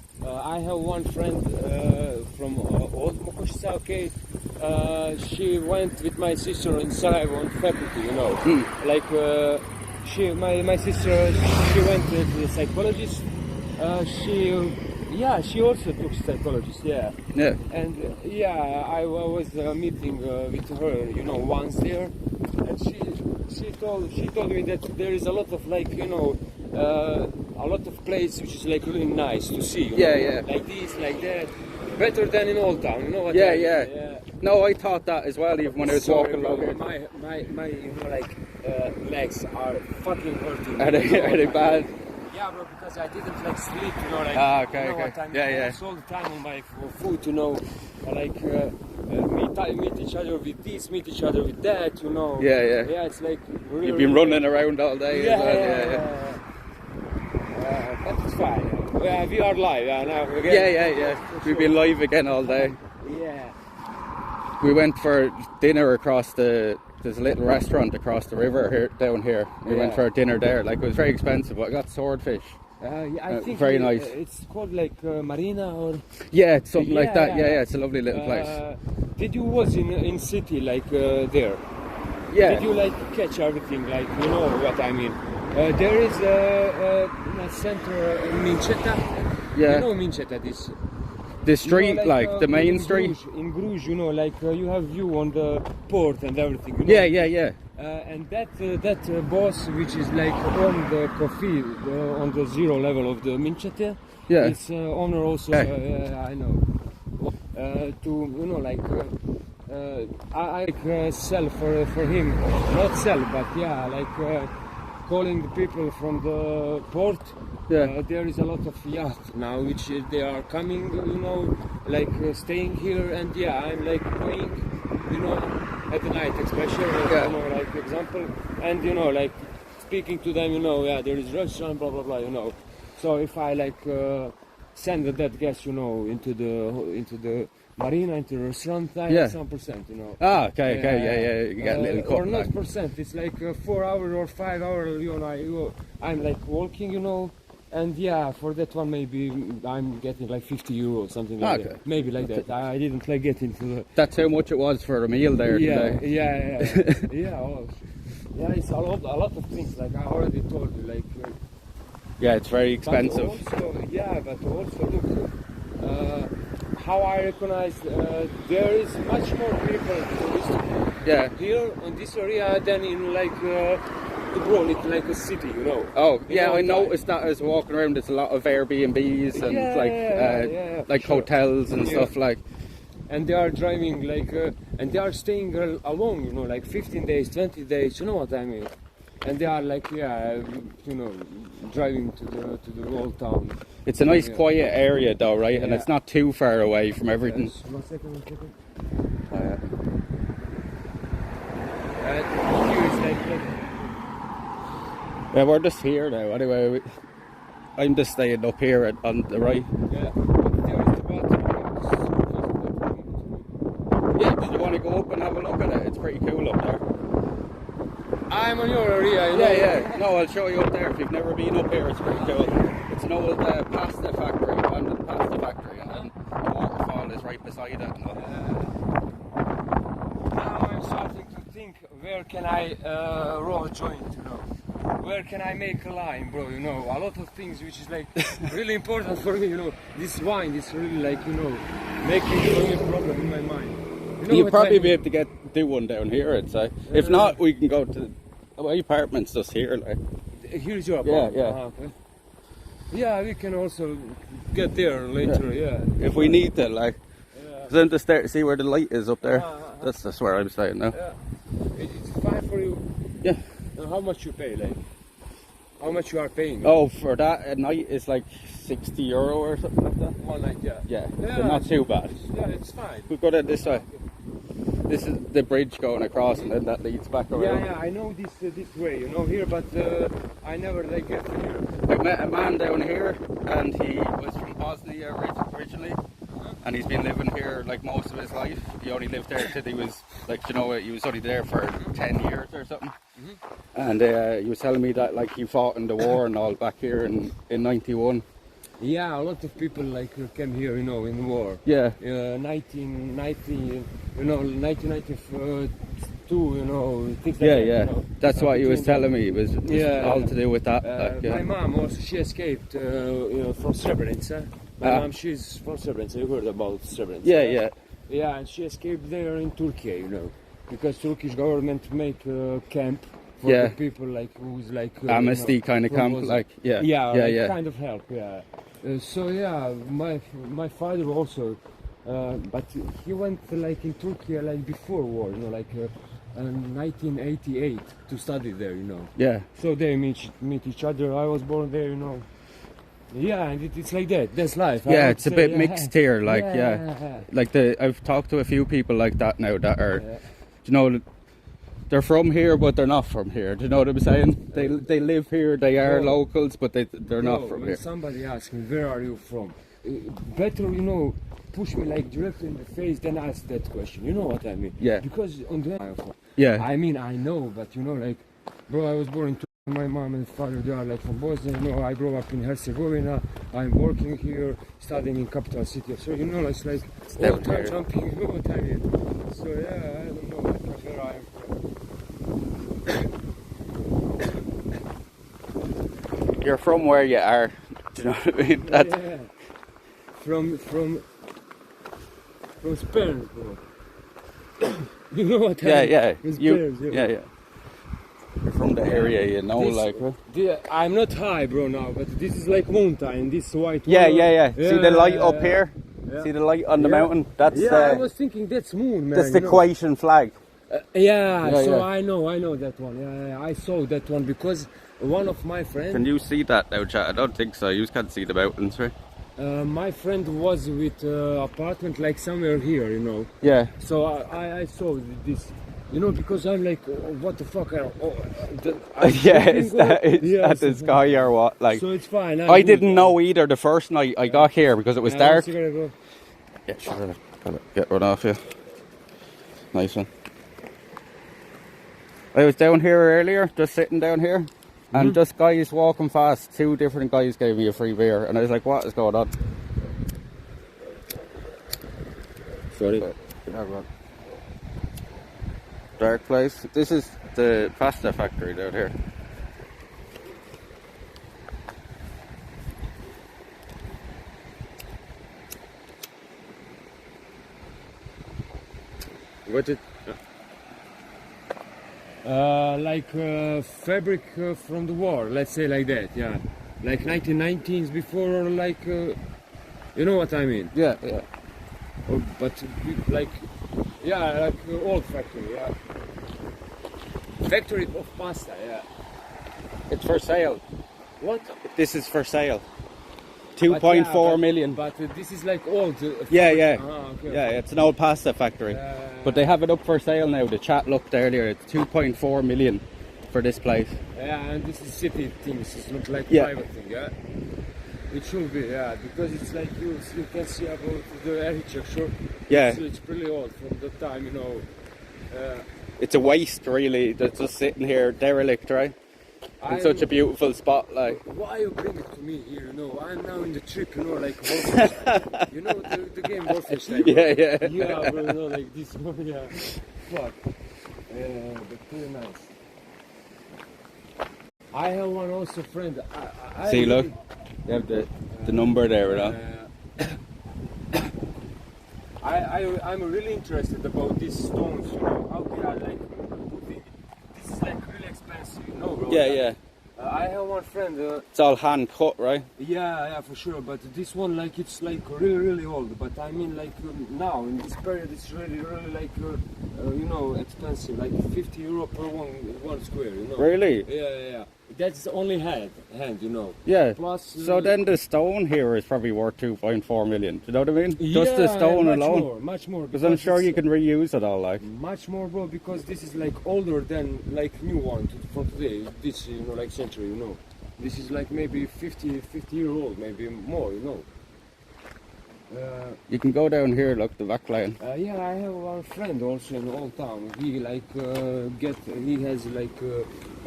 I have one friend from Old Mokoshisa, okay. She went with my sister in Sarajevo on faculty, you know. Mm. Like my sister, she went to the psychologist. She also took psychologist, yeah. Yeah. And I was meeting with her, you know, once there, and she told me that there is a lot of like, you know, a lot of place which is like really nice to see. You know? Yeah. Like this, like that, better than in Old Town. You know what? Yeah. I mean? No, I thought that as well, even when I was Sorry, walking bro, along here. my you know, like legs are fucking hurting. Are they bad? Yeah, bro, because I didn't like sleep, you know, like. Okay. You know what I mean? Yeah. It's all the time on my foot, you know, like meet each other with this, meet each other with that, you know. Yeah. Yeah, it's like. Really, You've been running around all day as well. But it's fine. Yeah, we are live now. Yeah. We've been live again all day. Yeah. We went for dinner across there's a little restaurant across the river here down here. We went for dinner there. Like, it was very expensive, but I got swordfish. I think very nice. It's called like Marina or. Yeah, it's something like that. Yeah. Yeah, it's a lovely little place. Did you was in city like there? Yeah. Did you like catch everything like you know what I mean? There is a center Mincheta. Yeah. You know Mincheta this. The street, you know, like the main in street. Bruges, in Bruges, you know, like you have view on the port and everything. You know? Yeah. And that boss, which is like on the coffee, on the zero level of the Minchete, Yeah. it's owner also. Yeah. I know. To you know, like I sell for him, not sell, but yeah, like calling the people from the port. Yeah. There is a lot of yachts now, which they are coming, you know, like staying here, and yeah, I'm like going, you know, at the night, especially, you know, like example, and you know, like speaking to them, you know, yeah, there is restaurant, blah blah blah, you know. So if I like send that guest, you know, into the marina, into the restaurant, I have some percent, you know. Ah, okay, yeah. You get a little cut or not back. percent. It's like 4 hours or 5 hours. You know, I'm like walking, you know, and yeah, for that one maybe I'm getting like 50 euros, something like that. Maybe like that. I didn't like get into the. That's how much it was for a meal there today. Yeah. It's a lot of things. Like I already told you, like. Yeah, it's very expensive. But also look, how I recognize there is much more people Yeah. here in this area than in like Dubrovnik, like a city, you know. Oh, You yeah, know, I noticed that as walking around. There's a lot of Airbnbs and like for sure. hotels and stuff like. And they are driving like, and they are staying alone, you know, like 15 days, 20 days, you know what I mean? And they are like, you know, driving to the old town. It's a nice quiet area though, right? And Yeah. it's not too far away from everything. Yes, one second. Oh, yeah. Here is like, Yeah, we're just here now. Anyway, I'm just staying up here on the right. yeah, but there is the bathroom. Yeah, did you want to go up and have a look at it? It's pretty cool up there. I'm on your area, you know. Yeah. No, I'll show you up there. If you've never been up here, it's pretty cool. It's an old pasta factory, abandoned pasta factory, and then the waterfall is right beside it. And all. Now I'm starting to think, where can I roll a joint, you know? Where can I make a line, bro, you know? A lot of things which is like really important for me, you know. This wine is really like, you know, making a problem in my mind. You know You'll what probably I be able to do one down here, I'd say. If not, we can go to my apartment's just here. Like. Here's your apartment. Yeah. Okay. Yeah, we can also get there later, yeah. If we need to, like. Then to start, see where the light is up there. That's where I'm staying now. Yeah. It's fine for you. Yeah. And how much you pay, like? How much you are paying? Oh, for that a night is like €60 or something like that. One night, yeah. Yeah, Yeah, so not too bad. Yeah, it's fine. We'll go down this way. This is the bridge going across, and then that leads back around. Yeah, I know this way, you know, here, but I never like get here. I met a man down here, and he was from Bosnia originally, and he's been living here like most of his life. He only lived there till he was like, you know, he was only there for 10 years or something. And he was telling me that like he fought in the war and all back here in '91. Yeah, a lot of people like came here, you know, in the war. Yeah. 1990, you know, 1992, you know, things like that. Yeah. You know, That's what he was telling me. It was Yeah. all to do with that. Like, yeah. My mom also, she escaped you know, from Srebrenica. My mom, she's from Srebrenica. You heard about Srebrenica? Yeah. Yeah, and she escaped there in Turkey, you know, because Turkish government make camp for Yeah. the people like who's like Amnesty you know, kind of camp, was- like yeah, kind of help, yeah. So yeah, my father also, but he went like in Turkey like before war, you know, like 1988 to study there, you know. Yeah. So they meet each other. I was born there, you know. Yeah, and it's like that. That's life. Yeah, I would it's a say, bit yeah. mixed here, like like I've talked to a few people like that now that are, you know, they're from here but they're not from here. Do you know what I'm saying? They live here, they are Bro. locals, but they're not from when here. somebody asks me, where are you from? Better, you know, push me like directly in the face than ask that question. You know what I mean? Yeah. Because on the Yeah. I mean, I know, but you know, like, bro, I was born in Turkey. My mom and father, they are like from Bosnia. You know, I grew up in Herzegovina. I'm working here, studying in capital city of Serbia. You know, it's like all down time here. jumping. You know what I mean? So yeah, I don't know like, where I am from. You're from where you are. Do you know what I mean? That's, Yeah. From Spain, bro. You know what I mean? yeah. From You, Spain, yeah. You're from the area, you know, This- like. I'm not high, bro, now, but this is like mountain. This white. Yeah. wall. See the light up yeah. here? Yeah. See the light on the Yeah. mountain? That's I was thinking that's moon, man. that's the you know. Croatian flag. Yeah, Yeah, so yeah. I know that one. Yeah, I saw that one because one of my friends, Can you see that now, chat? I don't think so. You can't see the mountains, right? my friend was with apartment like somewhere here, you know. Yeah. So I saw this, you know, because I'm like, oh, what the fuck? Yeah, it's at the sky or what? Like, So it's fine. I didn't know either the first night I got here because it was dark. Bro. Yeah, sure. Gotta get one off you. Nice one. I was down here earlier, just sitting down here, and just guys walking past. 2 different guys gave me a free beer, and I was like, "What is going on?" Sorry. Dark place. This is the pasta factory down here. What's it? Like fabric from the war, let's say like that, yeah. Like 1919s before, or like, you know what I mean? Yeah, yeah. Or, but like, yeah, like old factory, yeah. Factory of pasta, yeah. It's for sale. What? This is for sale. But 2.4 yeah, million. But this is like old. Yeah, yeah. Okay. Yeah, it's an old pasta factory. But they have it up for sale now. The chat looked earlier. It's 2.4 million for this place. Yeah, and this is city things. It's not like Yeah. private thing, yeah. It should be, yeah, because it's like you can see about the architecture. Yeah. It's pretty old from the time, you know. It's a waste, really. That's just sitting here, derelict, right? In such a beautiful spot, like. Why you bring it to me here? You know, I'm now in the trip. You know, like Wolfenstein. You know the game Wolfenstein. Yeah, yeah. Yeah, bro. You know, like this one. Yeah. Fuck. But pretty nice. I have one also friend. I See, look. You have the number there, you know. I'm really interested about these stones. You know, how they are like. This is like really expensive. You know, bro. Yeah, yeah. I have one friend. It's all hand cut, right? Yeah, for sure. But this one, like, it's like really old. But I mean, like now in this period, it's really like you know, expensive. Like 50 euro per one square. You know. Really? Yeah. That's only hand. You know. Yeah. Plus. So then the stone here is probably worth 2.4 million. Do you know what I mean? Just the yeah, stone much alone. Much more. Because I'm sure it's you can reuse it all, like. much more, bro. Because this is like older than like new one from today. This, you know, like century. You know. This is like maybe 50 year old, maybe more. You know. You can go down here, look, the back line. Yeah, I have one friend also in Old Town. He like he has like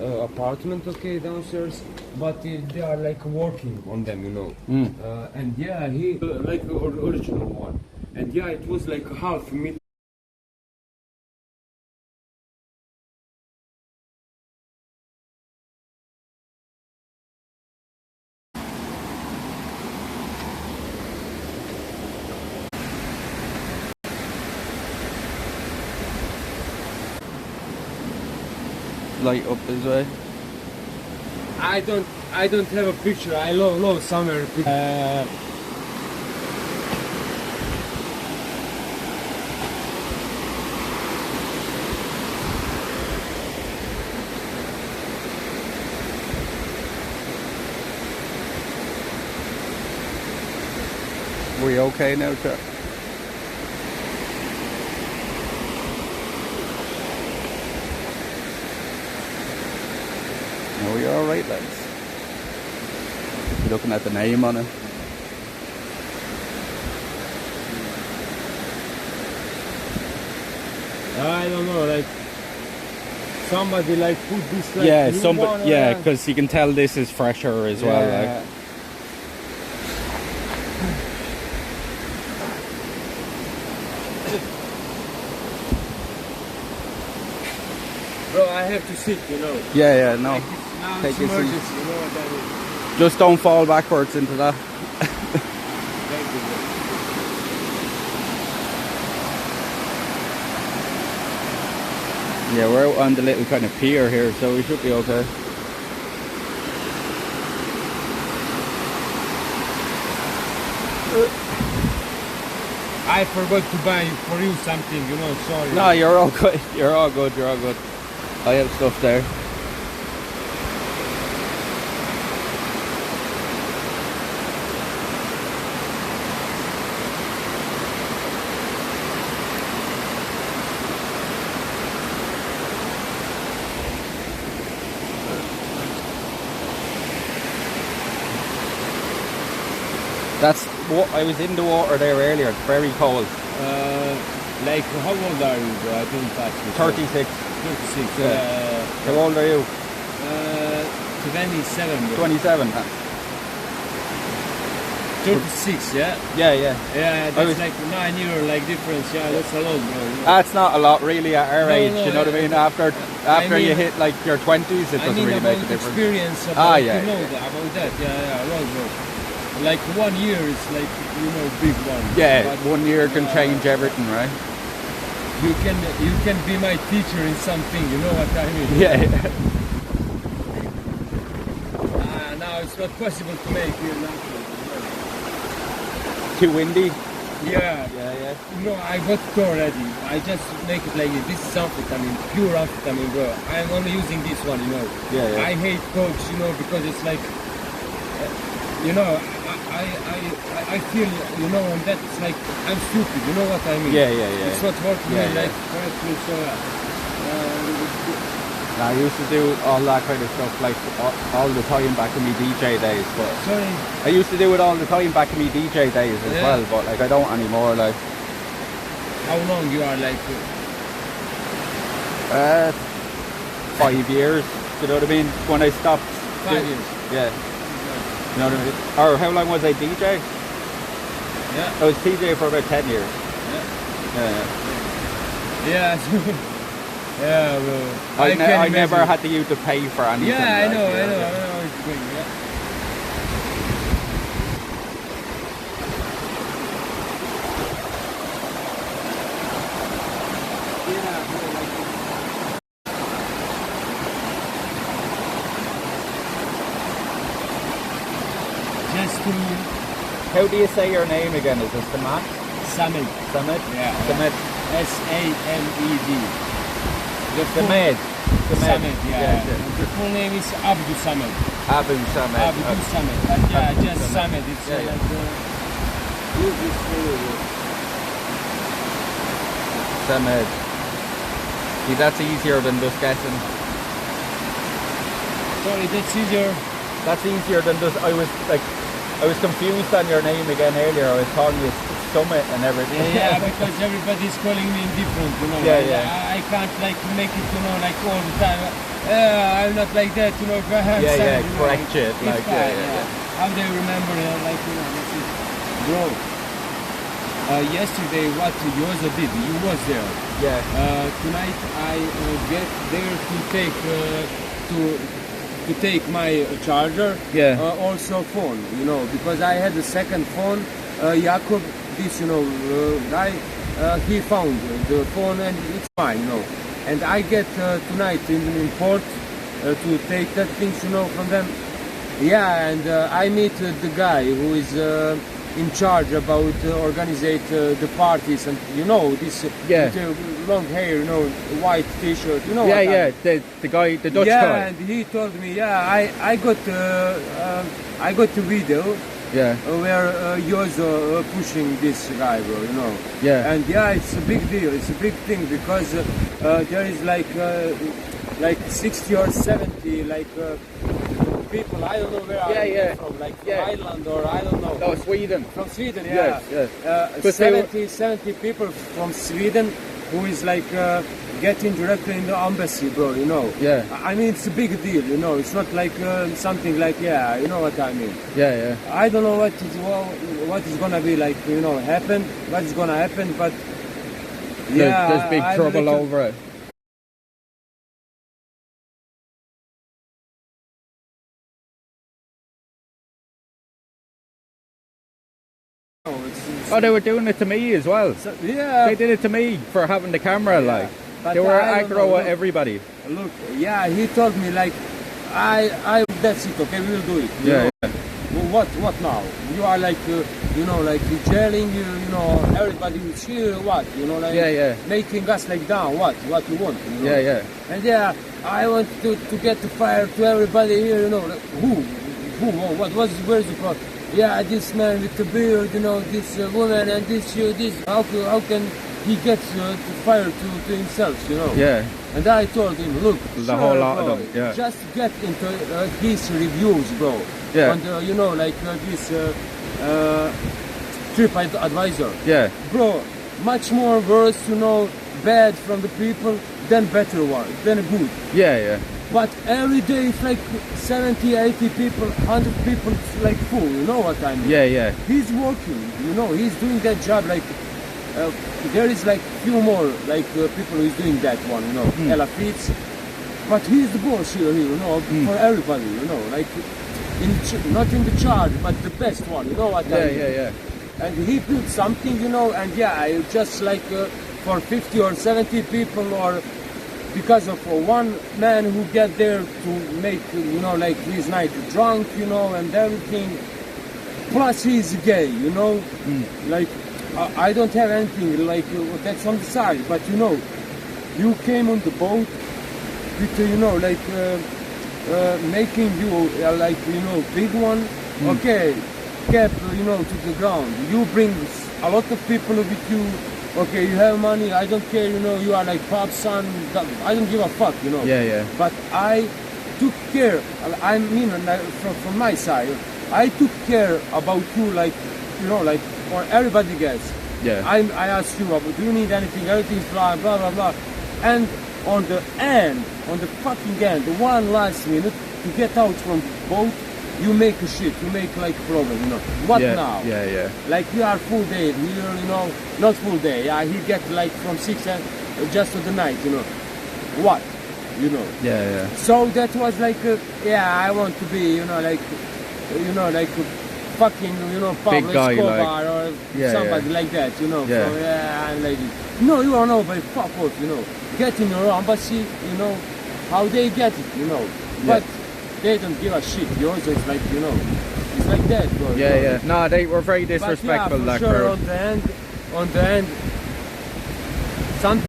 apartment, okay, downstairs, but they are like working on them, you know. And yeah, he like original one, and yeah, it was like half meter. Light up this way. I don't have a picture. I love summer. We okay now, Chuck? No, we're alright, lads. You're looking at the name on it. I don't know, like somebody like put this like Yeah, new one, yeah, because you can tell this is fresher as well. Like. Bro, I have to sit, you know. Yeah, no. Like now Take it's your seat. emergency, you know what I mean? Just don't fall backwards into that. Thank you, bro. Yeah, we're out on the little kind of pier here, so we should be okay. I forgot to buy for you something, you know, sorry. No, you're all good. You're all good. You're all good. I have stuff there. That's what I was in the water there earlier. It's very cold. Like, how old are you, bro? I didn't ask you. 36. 36. Yeah. How old are you? 27, bro. 27. 36, yeah? Yeah, yeah. Yeah, that's like 9 year like difference. Yeah, that's a lot, bro. That's not a lot really at our age. No, you know what I mean? After you hit like your 20s, it doesn't really make a difference. Experience about, yeah. you know, about that. Yeah, a lot, bro. Like 1 year is like, you know, big one. Yeah, but, 1 year can change everything, right? you can be my teacher in something. You know what I mean? Yeah. Now it's not possible to make here now. Too windy. Yeah. Yeah. No, I got it already. I just make it like this. This is amphetamine, pure amphetamine, bro. I'm only using this one, you know. Yeah. I hate coke, you know, because it's like, you know, I feel, you know, and that's like, I'm stupid, you know what I mean? Yeah. It's not working Yeah, like correctly, so I used to do all that kind of stuff like all the time back in my DJ days, but sorry. I used to do it all the time back in my DJ days as well, but like I don't anymore. Like, how long you are like? 5 years. You know what I mean? When I stopped. 5 years. Yeah. You know what I mean? Or how long was I DJ? Yeah. I was DJ for about 10 years. Yeah. Yeah, bro. I never had to use to pay for anything. Yeah, I like, know yeah. how it's going, yeah. Just to... How do you say your name again? Is it Samad? Samed. Samed? Yeah. Samed. S-A-M-E-D. Samed. Samed, yeah. The full name is Abdu Samed. Abu Samed. Abdu Samed. But yeah, Abdu just Samed. Samed. It's Yeah, Samed. See, that's easier than just guessing. sorry, that's easier. That's easier than just, I was confused on your name again earlier. I was calling you Summit and everything. Yeah, because everybody's calling me different, you know. Yeah. I can't like make it, you know, like all the time. I'm not like that, you know. Yeah, correct it. It's Like, fine, yeah. How they remember, like, you know, that's it. Bro, yesterday what Yoza did, you was there. Yeah. Tonight I get there to take my charger. Yeah. Also phone, you know, because I had a second phone. Jakob, this, you know, guy, he found the phone and it's fine, you know. And I get tonight in port to take that things, you know, from them. Yeah, and I meet the guy who is in charge about organize the parties, and you know this with, long hair, you know, white T-shirt, you know. Yeah. The guy, the Dutch guy. Yeah, and he told me, I got the video. Yeah. Where Yozo pushing this guy, bro, you know. Yeah. And yeah, it's a big deal. It's a big thing because there is like 60 or 70 like people. I don't know where are they from, like from Ireland or I don't know. No, Sweden. From Sweden, yeah. Yes. 70 people from Sweden who is like getting directly in the embassy, bro, you know. Yeah. I mean, it's a big deal, you know. It's not like something like, you know what I mean. Yeah. I don't know what is gonna be like, you know, what is gonna happen, but yeah, there's big trouble over it. Oh, they were doing it to me as well. So, yeah. They did it to me for having the camera, like. But They were I don't aggro know, at everybody. Look, yeah, he told me like, that's it, okay, we will do it. You know? Well, what now? You are like, you know, like jailing, you know, everybody is here, what? You know, like making us like down, what you want? You know? Yeah. And yeah, I want to get the fire to everybody here, you know, like, who, where's the problem? Yeah, this man with the beard, you know, this woman and this, how can he get the fire to himself, you know? Yeah. And I told him, look, the whole lot of them, yeah. Just get into his reviews, bro. Yeah. And you know, like this TripAdvisor. Yeah. Bro, much more worse, you know, bad from the people than better one, than good. Yeah. But every day it's like 70, 80 people, 100 people, it's like full, you know what I mean? Yeah. He's working, you know, he's doing that job like, there is like few more like people who's doing that one, you know, Ella Fitz. But he's the boss here, you know, for everybody, you know, like, not in the charge, but the best one, you know what I mean? Yeah. And he built something, you know, and yeah, I just like for 50 or 70 people, or because of one man who get there to make, you know, like his night drunk, you know, and everything. Plus he's gay, you know, like I don't have anything like that's on the side, but you know, you came on the boat with, you know, like making you like, you know, big one. Okay, kept, you know, to the ground. You bring a lot of people with you. Okay, you have money. I don't care. You know, you are like Pop's son. I don't give a fuck. You know. Yeah, yeah. But I took care. I mean, from my side, I took care about you, like, you know, like for everybody else. Yeah. I asked you, do you need anything? Everything's fine, blah blah blah. And on the end, on the fucking end, the one last minute to get out from the boat, you make a shit, you make like problem, you know. What now? Yeah, yeah. Like we are full day here, you know, not full day. Yeah, he get like from 6 just to the night, you know. What? You know. Yeah, yeah. So that was like, yeah, I want to be, you know, like fucking, you know, Pablo guy, Escobar like, or yeah, somebody yeah. like that, you know. Yeah. So, yeah, I'm like, no, you are nobody, fuck off, you know. Get in your embassy, you know, how they get it, you know. But they don't give a shit, you know, so it's like, you know, it's like that, bro. Yeah, yeah. No, they were very disrespectful, but yeah, that for sure, crowd. on the end, some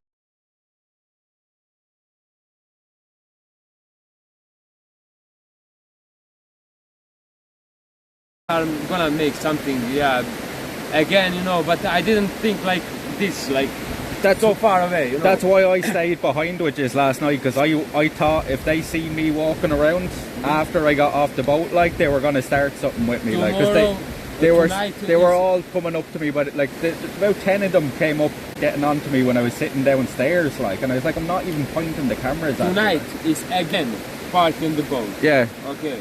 I'm gonna make something, yeah, again, you know, but I didn't think like this, like That's so far away, you know. That's why I stayed behind with you last night, because I thought if they see me walking around after I got off the boat, like, they were gonna start something with me, like, because they were all coming up to me, but like about 10 of them came up getting on to me when I was sitting downstairs, like, and I was like, I'm not even pointing the cameras at Tonight is again parked in the boat. Yeah. Okay.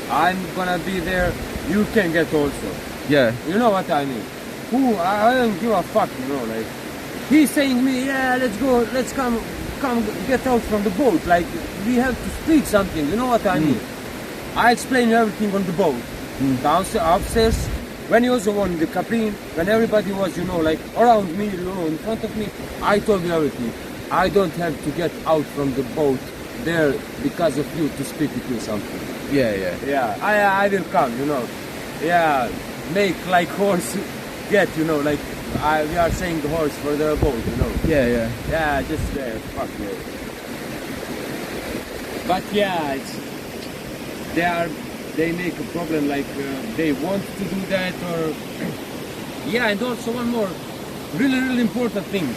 I'm gonna be there. You can get also. Yeah. You know what I mean? I don't give a fuck, you know, like he's saying me, yeah, let's go, let's come get out from the boat. Like we have to speak something, you know what I mean? I explained everything on the boat. Downstairs, upstairs, when he was on the cabin, when everybody was, you know, like around me, you know, in front of me, I told you everything. I don't have to get out from the boat there because of you to speak with you something. Yeah, yeah. Yeah, I will come, you know. Yeah, make like horse get, you know, like we are saying the horse for the boat, you know. Yeah, yeah. Yeah, just there, fuck me. But yeah, they make a problem, like they want to do that, or yeah, and also one more really important thing.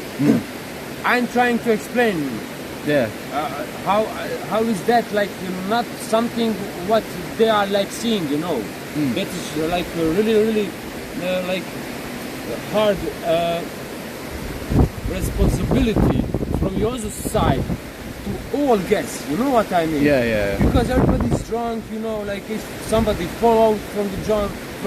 I'm trying to explain. Yeah. How is that like not something what they are like seeing, you know? That is like really like hard responsibility from your side to all guests. You know what I mean? Yeah, yeah. Because everybody's drunk, you know. Like if somebody fall out from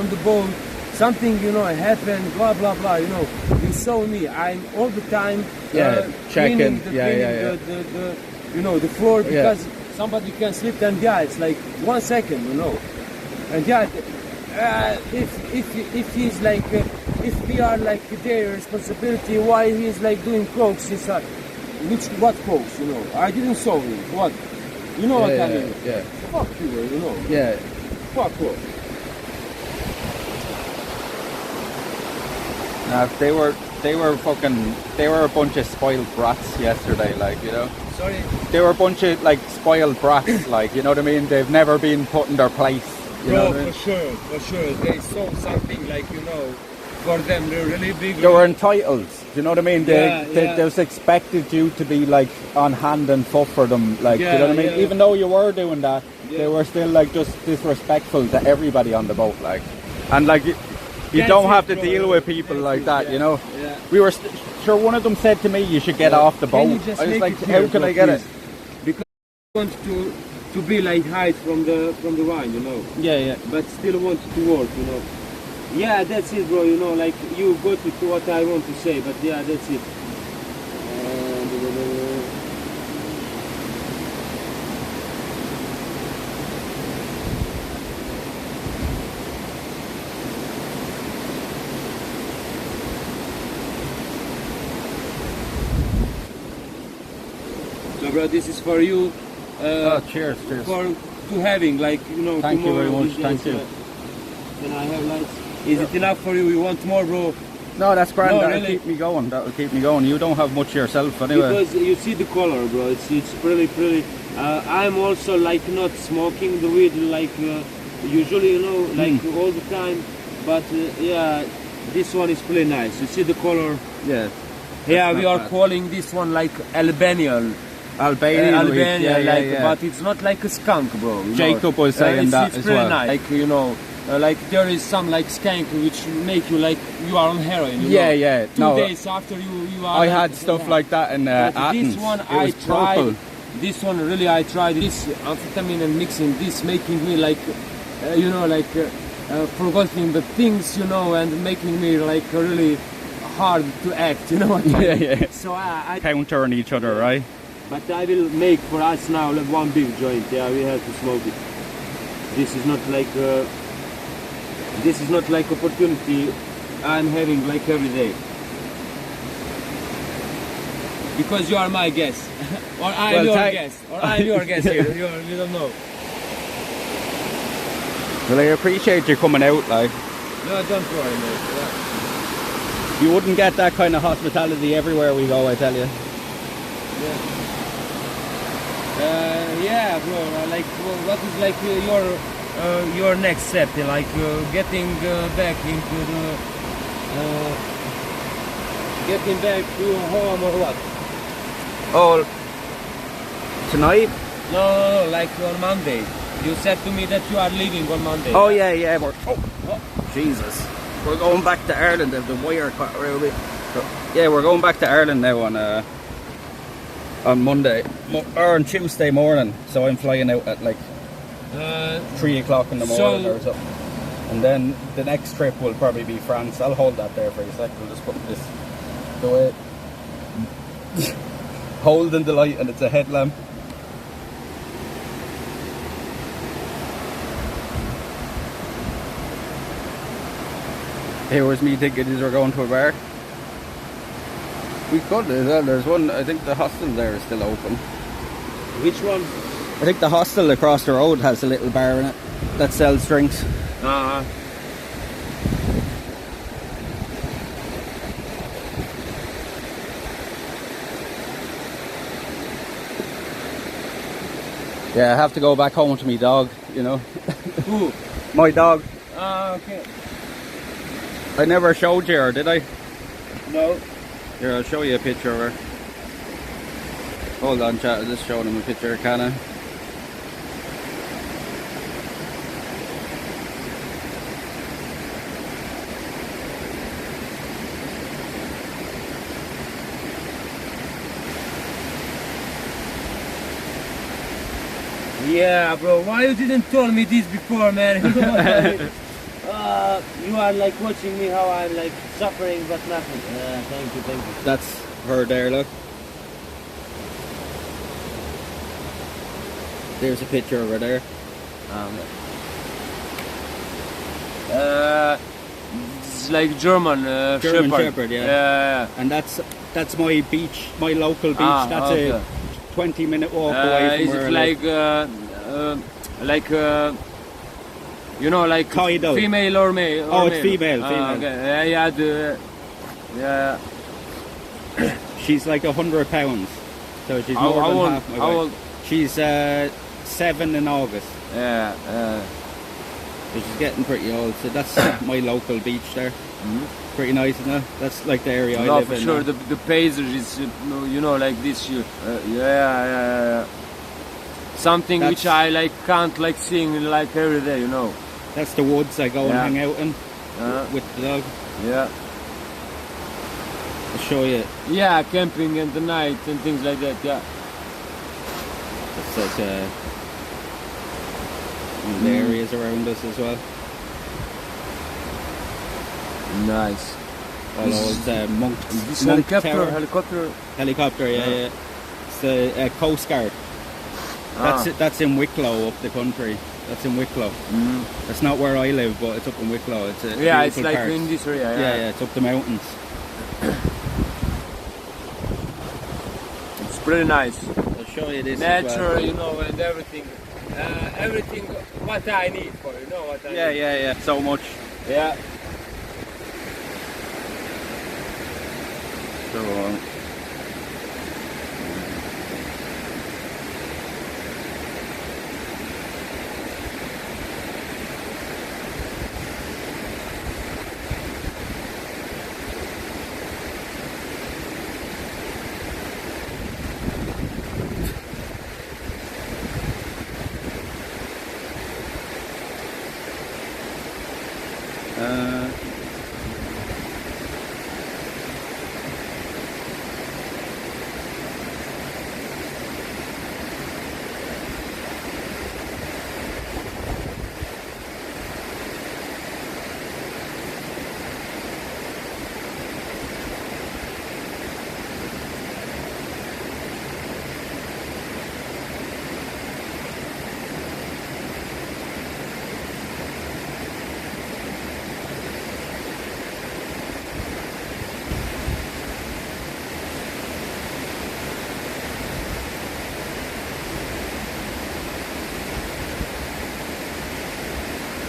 the boat, something, you know, happened, blah blah blah. You know, you saw me. I'm all the time checking. cleaning the you know, the floor, because somebody can slip, and yeah, it's like 1 second, you know. And yeah, if he's like if we are like their responsibility, why he's like doing cokes inside? What cokes, you know? I didn't saw him. What? You know what I mean? Yeah. Fuck you, you know. Yeah. Fuck off. They were a bunch of spoiled brats yesterday, like, you know. Sorry? They were a bunch of like spoiled brats, like, you know what I mean? They've never been put in their place. You know what I mean? For sure. They saw something like, you know, for them they're really big. They were entitled, you know what I mean? They just expected you to be like on hand and foot for them, like, you know what I mean? Even though you were doing that, they were still like just disrespectful to everybody on the boat, like. And like you don't have to deal with people like that, you know. Yeah. We were sure one of them said to me, you should get off the boat. I was like, how can I get it? Because I want to be like hide from the wine, you know. Yeah. But still want to work, you know. Yeah, that's it, bro, you know, like you got to what I want to say, but yeah, that's it. bro. This is for you. Cheers, cheers. To having, like, you know. Thank you very tomorrow much. Thank you. Can I have lights? Is it enough for you? You want more, bro? No, that's grand. No, That'll really. keep me going. That'll keep me going. You don't have much yourself anyway. Because you see the color, bro. It's pretty. I'm also like not smoking the weed like usually, you know, like all the time. But yeah, this one is pretty nice. You see the color? Yeah. Yeah, we not are bad. calling this one like Albanian. Albanian weed. Albania, Yeah, like, yeah. but it's not like a skunk, bro. you know. Jacob was saying it's, that it's as pretty well. Nice. Like, you know, like there is some like skank which make you like you are on heroin. You Yeah, know? yeah. 2 No, days after you are. I like, had stuff like that in But Athens. this one it I was tried. purple. This one really I tried. This amphetamine and mixing this making me like, you know, like forgetting the things, you know, and making me like really hard to act. You know what I mean? Yeah, yeah. So I Counter on each other, right? but I will make for us now like one big joint. Yeah, we have to smoke it. This is not like opportunity I'm having like every day. Because you are my guest, or I'm Well, your guest, or I'm your guest here. You don't know. Well, I appreciate you coming out. Like, No, don't worry, mate. Yeah. you wouldn't get that kind of hospitality everywhere we go, I tell you. Yeah, bro. Like, what is like your next step? Like getting back into the getting back to home or what? Oh, tonight? No, like on Monday. You said to me that you are leaving on Monday. Oh yeah. Oh, Jesus. We're going back to Ireland. They have the wire cut around it. Yeah, we're going back to Ireland now on Monday or on Tuesday morning. So I'm flying out at like 3 o'clock in the morning or something. And then the next trip will probably be France. I'll hold that there for a sec. We'll just put this the way. Holding the light, and it's a headlamp. Here was me thinking these were going to a bar. We could as well. There's one, I think the hostel there is still open. Which one? I think the hostel across the road has a little bar in it that sells drinks. Yeah, I have to go back home to my dog, you know. Who? My dog. Okay. I never showed you her, did I? No. Here, I'll show you a picture of her. Hold on, chat. I'm just showing him a picture of Canna. Yeah, bro. Why you didn't tell me this before, man? You are like watching me how I'm like suffering, but nothing. Thank you. That's her there, look. There's a picture of her there. It's like German Shepherd, yeah. Yeah. And that's my beach, my local beach. That's okay. a 20-minute walk away from is where it I live. like you know, like Tidal. female or male? Oh, it's female. Okay. Yeah. She's like 100 pounds, so she's How more than old- half my how weight. old? She's 7 in August. Yeah. So she's getting pretty old. So that's my local beach there. Pretty nice, isn't it? That's like the area I No, live for in. sure. The paysage is, you know, like this. Yeah. Something which I like can't like seeing like every day, you know. That's the woods I go and hang out in with the dog. Yeah. I'll show you. Yeah, camping in the night and things like that. Yeah. That's one of the areas around us as well. Nice. All those monk Helicopter. Helicopter, yeah. It's the Coast Guard. That's in Wicklow, up the country. That's in Wicklow. That's not where I live, but it's up in Wicklow. It's a it's beautiful like part. in this area. Yeah, it's up the mountains. It's pretty nice. I'll show you this. as nature, well. you know, and everything. Everything what I need for, you know what I Yeah, need. yeah. So much. Yeah. So,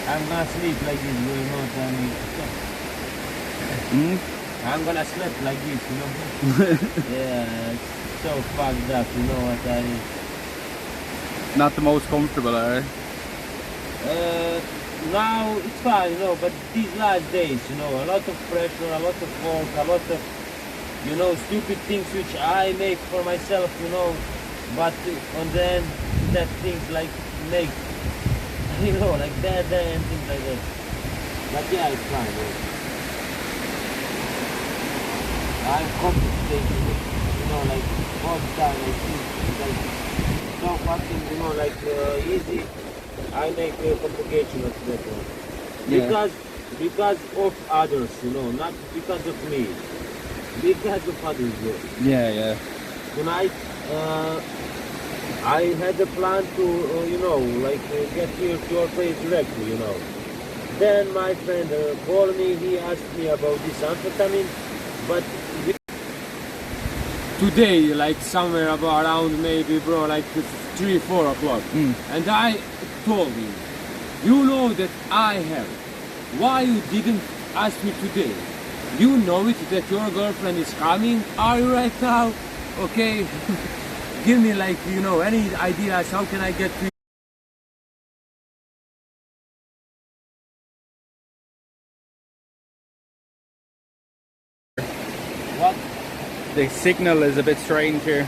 I'm gonna sleep like this, you know what I mean? I'm gonna sleep like this, you know? Yeah, it's so fucked up, you know what I mean? not the most comfortable, are they? Now it's fine, you know, but these last days, you know, a lot of pressure, a lot of work, a lot of, you know, stupid things which I make for myself, you know, but on the end, that things like make, you know, like that and things like that. But yeah, it's fine, you know. I'm compensating, you know, like all the time, like things like so fucking, you know, like easy. I make a complication of that one. Yeah. Because of others, you know, not because of me. Because of others, Yeah, yeah. Tonight, I had a plan to, you know, like get here to your place directly, you know. Then my friend called me, he asked me about this amphetamine, but Today, like somewhere about around maybe, bro, like 3-4 o'clock. And I told him, you know that I have. Why you didn't ask me today? You know it that your girlfriend is coming. Are you right now? Okay. Give me like, you know, any ideas how can I get to what? The signal is a bit strange here.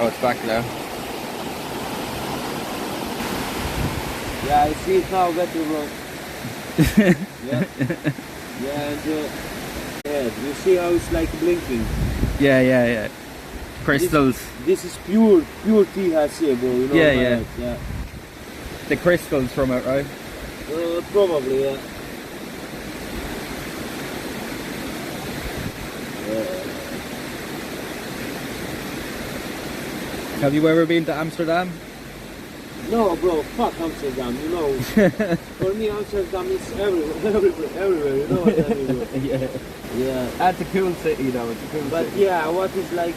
Oh, it's back now. Yeah, I see it now better, bro. Yeah. Yeah, and yeah, you see how it's like blinking. Yeah, yeah, yeah. Crystals. This is pure THC, bro. You know Yeah, about yeah. it, yeah. The crystals from it, right? Probably, yeah. Have you ever been to Amsterdam? No, bro, fuck Amsterdam, you know. For me, Amsterdam is everywhere, you know what I mean, bro? Yeah. Yeah. That's a cool city, though. It's a cool But city. yeah, what is like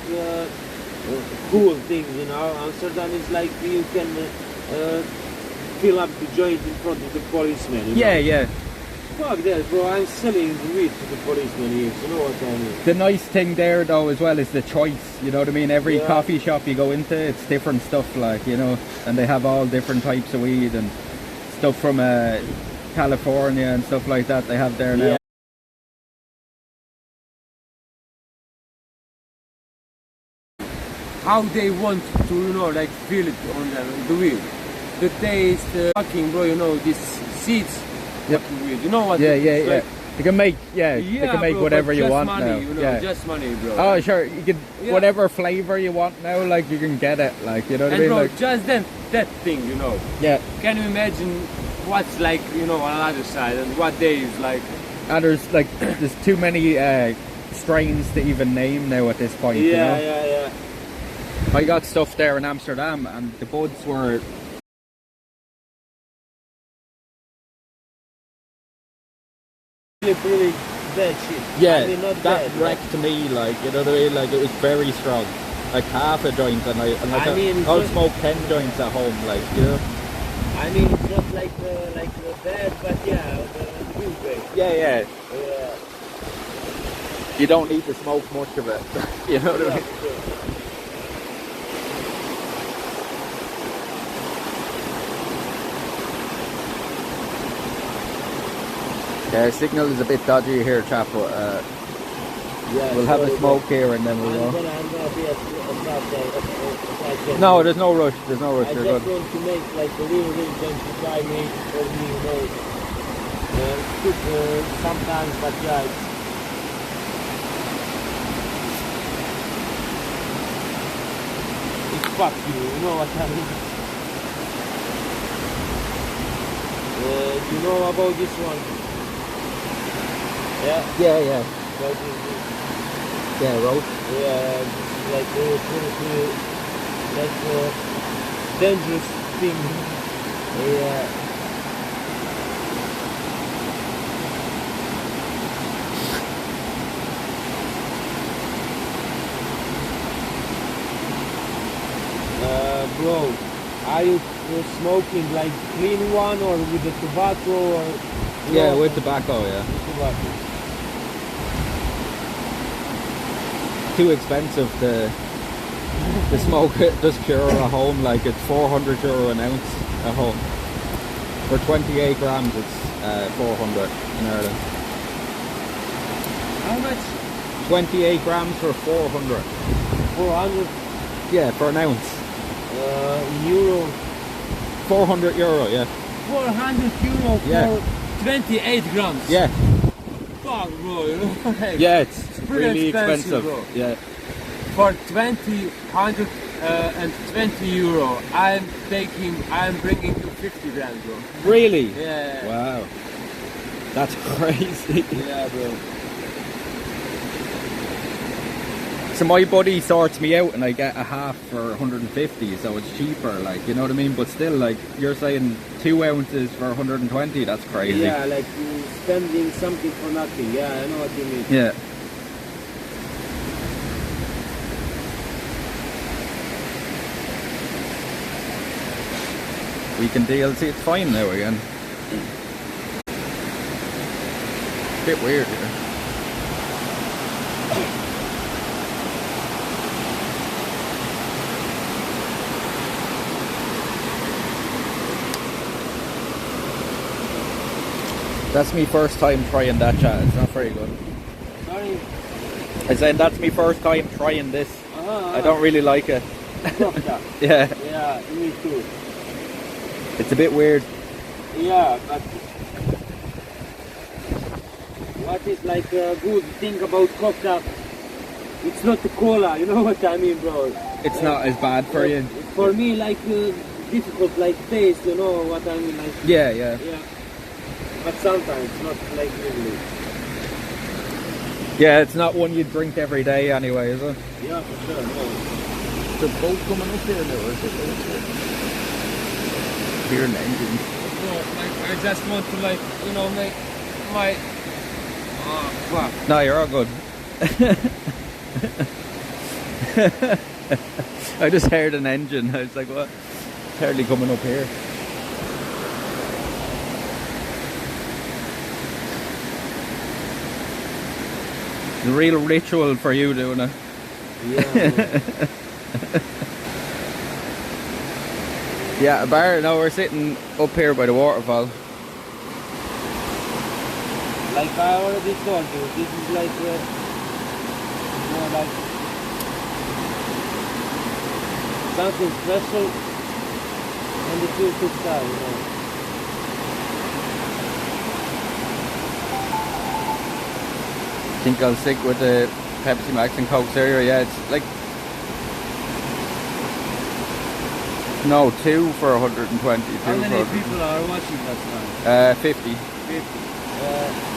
cool things, you know? Amsterdam is like you can fill up the joint in front of the policeman. You Yeah, know? yeah. Fuck that, bro. I'm selling weed to the policeman here. You know what I mean? The nice thing there, though, as well, is the choice. You know what I mean? Every Yeah. coffee shop you go into, it's different stuff, like, you know, and they have all different types of weed and stuff from California and stuff like that they have there now. Yeah. how they want to, you know, like feel it on the wheel. The taste, fucking, bro, you know, these seeds, Yep. fucking weird. You know what? Yeah, it's yeah, yeah. like? You can make, they can make bro, whatever but you just want money, now. You know, Yeah. just money, bro. Oh, sure. You can Yeah. whatever flavor you want now. Like you can get it. Like you know what I And mean? bro, Like just that thing, you know. yeah. Can you imagine what's like, you know, on the other side and what day is like? And there's too many strains to even name now at this point. you know? Yeah. I got stuff there in Amsterdam, and the buds were Really bad shit. I mean, not that bad. wrecked me. Like you know what I mean? Like it was very strong. like half a joint, and I mean, I'll just- smoke 10 joints at home, like, you know. I mean, it's not like the bad, but yeah, the good way. Yeah, yeah. Yeah. You don't need to smoke much of it. You know what I Yeah, mean? for sure. Yeah, signal is a bit dodgy here, chap, but Yeah, we'll have a sorry, smoke here and then we'll I'm go. gonna be at start if I can. No, there's no rush. There's no rush. I You're just good. want to make like a real 25 minutes for me, you know. It took sometimes, but yeah, it's fuck you know what I mean? You know about this one? Yeah, Yeah, yeah. about this. Yeah, road. Yeah, it's like pretty like dangerous thing. Yeah. Bro, are you smoking like clean one or with the tobacco or? Yeah, No, with tobacco, yeah. tobacco. Too expensive to smoke it, just pure at home. Like, it's €400 an ounce at home. For 28 grams, it's 400 in Ireland. How much? 28 grams for 400. 400 Yeah, for an ounce. euro. €400, yeah. 400 euro Yeah. for 28 grams. Yeah, Fuck, bro. You know? Like, yeah, it's pretty really expensive, expensive. bro. Yeah. For 120 euro, I'm bringing you 50 grams, bro. Really? Yeah. Wow. That's crazy. Yeah, bro. So my buddy sorts me out and I get a half for 150, so it's cheaper, like, you know what I mean? But still, like, you're saying 2 ounces for 120, that's crazy. Yeah, like spending something for nothing. Yeah, I know what you mean. Yeah. We can DLC, it's fine now again. Bit weird here. That's me first time trying that chat, it's not very good. Sorry. I said that's me first time trying this. I don't really like it. Yeah, Yeah, me too. it's a bit weird. Yeah, but what is like a good thing about cocktail? It's not the cola, you know what I mean, bro? It's not as bad for you. For me, like difficult, like taste, you know what I mean? Like Yeah, yeah. yeah. But sometimes, not like really. Yeah, it's not one you drink every day anyway, is it? Yeah, for sure. No. The boat coming up here now, is it? Hear an engine. No, like I just want to like make my. Fuck. No, you're all good. I just heard an engine. I was like, what? It's hardly coming up here. It's a real ritual for you doing it. Yeah. Yeah, a bar. Now we're sitting up here by the waterfall. Like I already told you, this is like like something special and the two style, you know. I think I'll stick with the Pepsi Max and Coke Zero. Yeah, it's like no 2 for 120. How many people are watching that now? 50. 50.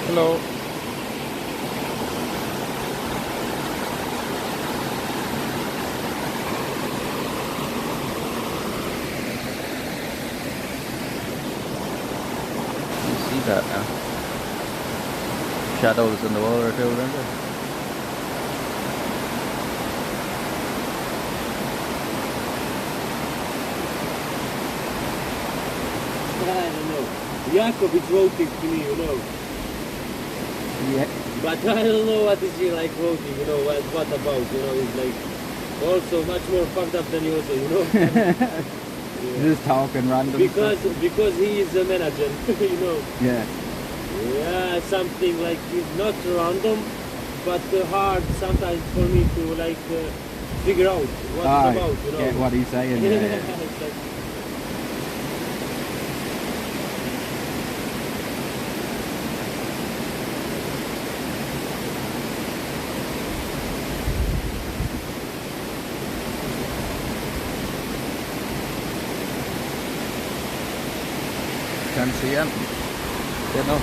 Hello. shadows in the water too, aren't there? I don't know. Jakob is voting to me, you know. Yeah. But I don't know what is he like voting, you know, what about, you know, he's like also much more fucked up than you also, you know. Just talking random because he is a manager, you know. Yeah. Yeah, something like it's not random, but hard sometimes for me to like figure out what it's about, you know. Get what he's saying. Yeah, Yeah. it's like, Can't see him. You know.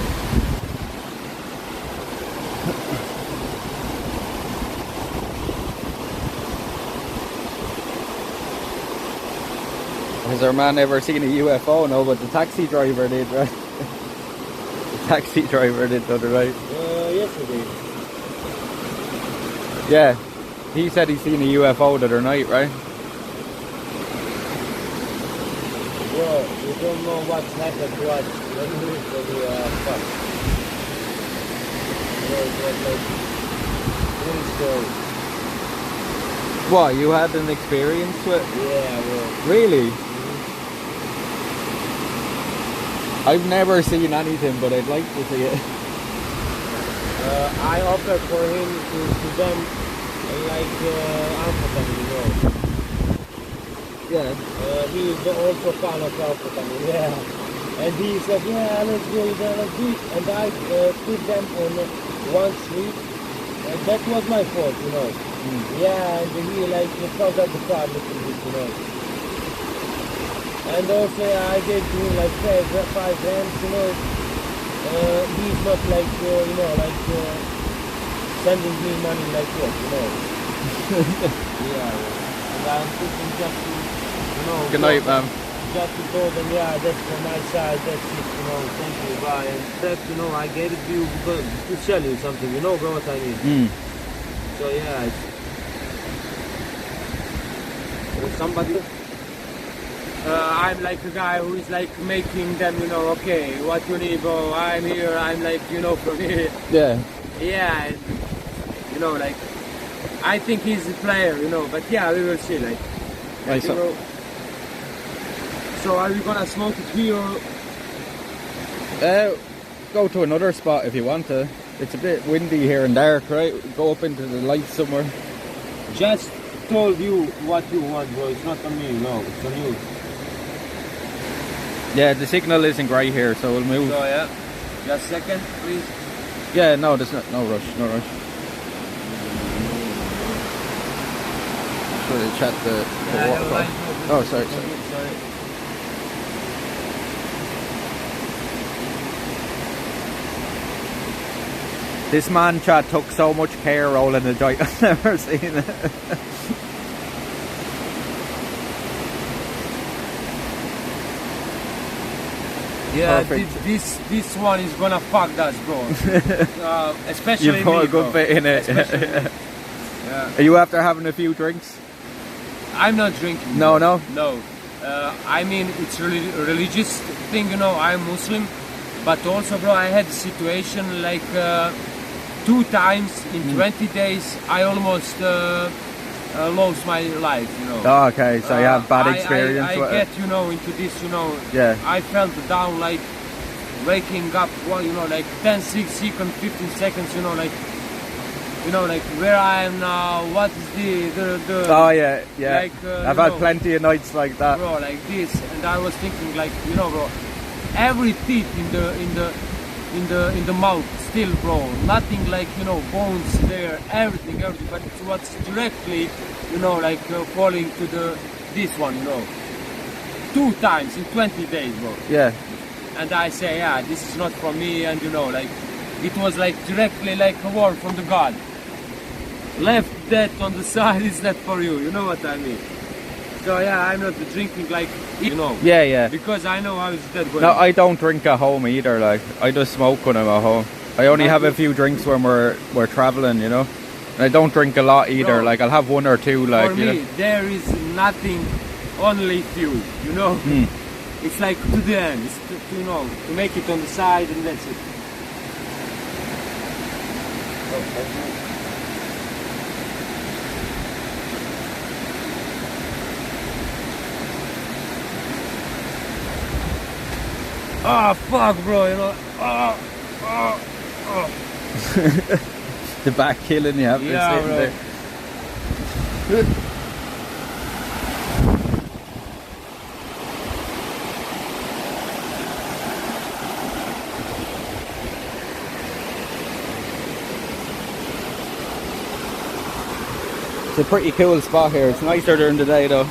Has our man ever seen a UFO? No, but the taxi driver did, right? The taxi driver did the other night. yesterday. Yeah, he said he seen a UFO the other night, right? Bro, you don't know what's happened to us when we live for the fuck. You know, it was like really scary. What, you had an experience with? Yeah, bro. Really? I've never seen anything, but I'd like to see it. I offered for him to them like amphetamine, you know. Yeah. He is also fan of amphetamine, yeah. And he said, yeah, let's do it, let's do it. And I put them on one street. And that was my fault, you know. Yeah, and he like fucked up the car a little bit, you know. And also I gave to him like 5 grams, you know. He's not like, you know, like sending me money like that, you know. Yeah, and I'm thinking just to, you know. Good night, man. Just to tell them, yeah, that's from my side, that's it, you know, thank you, bye. And that, you know, I gave it to you because to sell you something, you know, bro, what I mean. So yeah, somebody. I'm like a guy who is like making them, you know, okay, what you need, bro, I'm here, I'm like, you know, from here. Yeah. Yeah, and, you know, like, I think he's a player, you know, but yeah, we will see, like, Right, you know. So are we gonna smoke it here or? Go to another spot if you want to. It's a bit windy here and dark, right? Go up into the light somewhere. Just told you what you want, bro, it's not on me, no, it's on you. Yeah, the signal isn't great here, so we'll move. So yeah, just a second, please. Yeah, no, there's no rush, no rush. Sure to chat the waterfall. Oh, sorry. This man, Chad, took so much care rolling the joint. I've never seen it. Yeah, Perfect. this one is gonna fuck us, bro. Especially You put me, a good bro. bit in it. Yeah. Are you after having a few drinks? I'm not drinking. No, bro. no? No. I mean, it's really a religious thing, you know, I'm Muslim. But also, bro, I had a situation like 2 times in 20 days, I almost lost my life, you know. Oh, okay, so you have bad experience I with get, it? you know, into this, you know. Yeah. I felt down, like waking up, well, you know, like 10, 6 seconds, 15 seconds, you know, like where I am now, what is the Oh yeah, yeah. like, I've had plenty of nights like that. bro, like this, and I was thinking, like, you know, bro, every teeth in the mouth still, bro, nothing like, you know, bones there, everything, but it's what's directly, you know, like falling to this one, you know, 2 times in 20 days, bro. Yeah. And I say, yeah, this is not for me, and you know, like, it was like directly like a word from the God. Left that on the side is that for you, you know what I mean? So yeah, I'm not drinking like, you know. Yeah, yeah. Because I know how is that going. No, I don't drink at home either, like, I just smoke when I'm at home. I only have a few drinks when we're traveling, you know. And I don't drink a lot either. Bro, like I'll have one or two. Like for you me, know. there is nothing, only few. You know, it's like to the end. It's to, you know, to make it on the side, and that's it. Oh fuck, bro! You know. The back killing you after Yeah, sitting bro. there. It's a pretty cool spot here. It's nicer during the day though.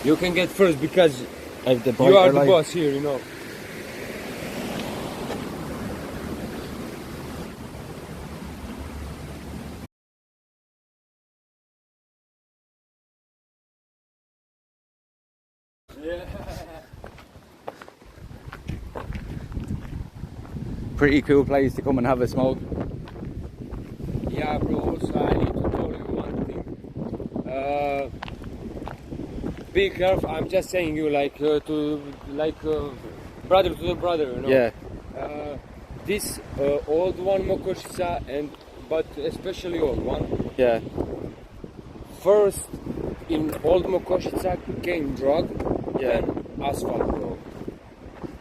You can get first because I have the you are brighter the light. boss here, you know. Pretty cool place to come and have a smoke. Yeah, bro. Also, I need to tell you one thing. Be careful. I'm just saying you, like brother to the brother, you know. Yeah. This old one Mokoshica, but especially old one. Yeah. First, in old Mokoshica came drug, Yeah. then asphalt, bro.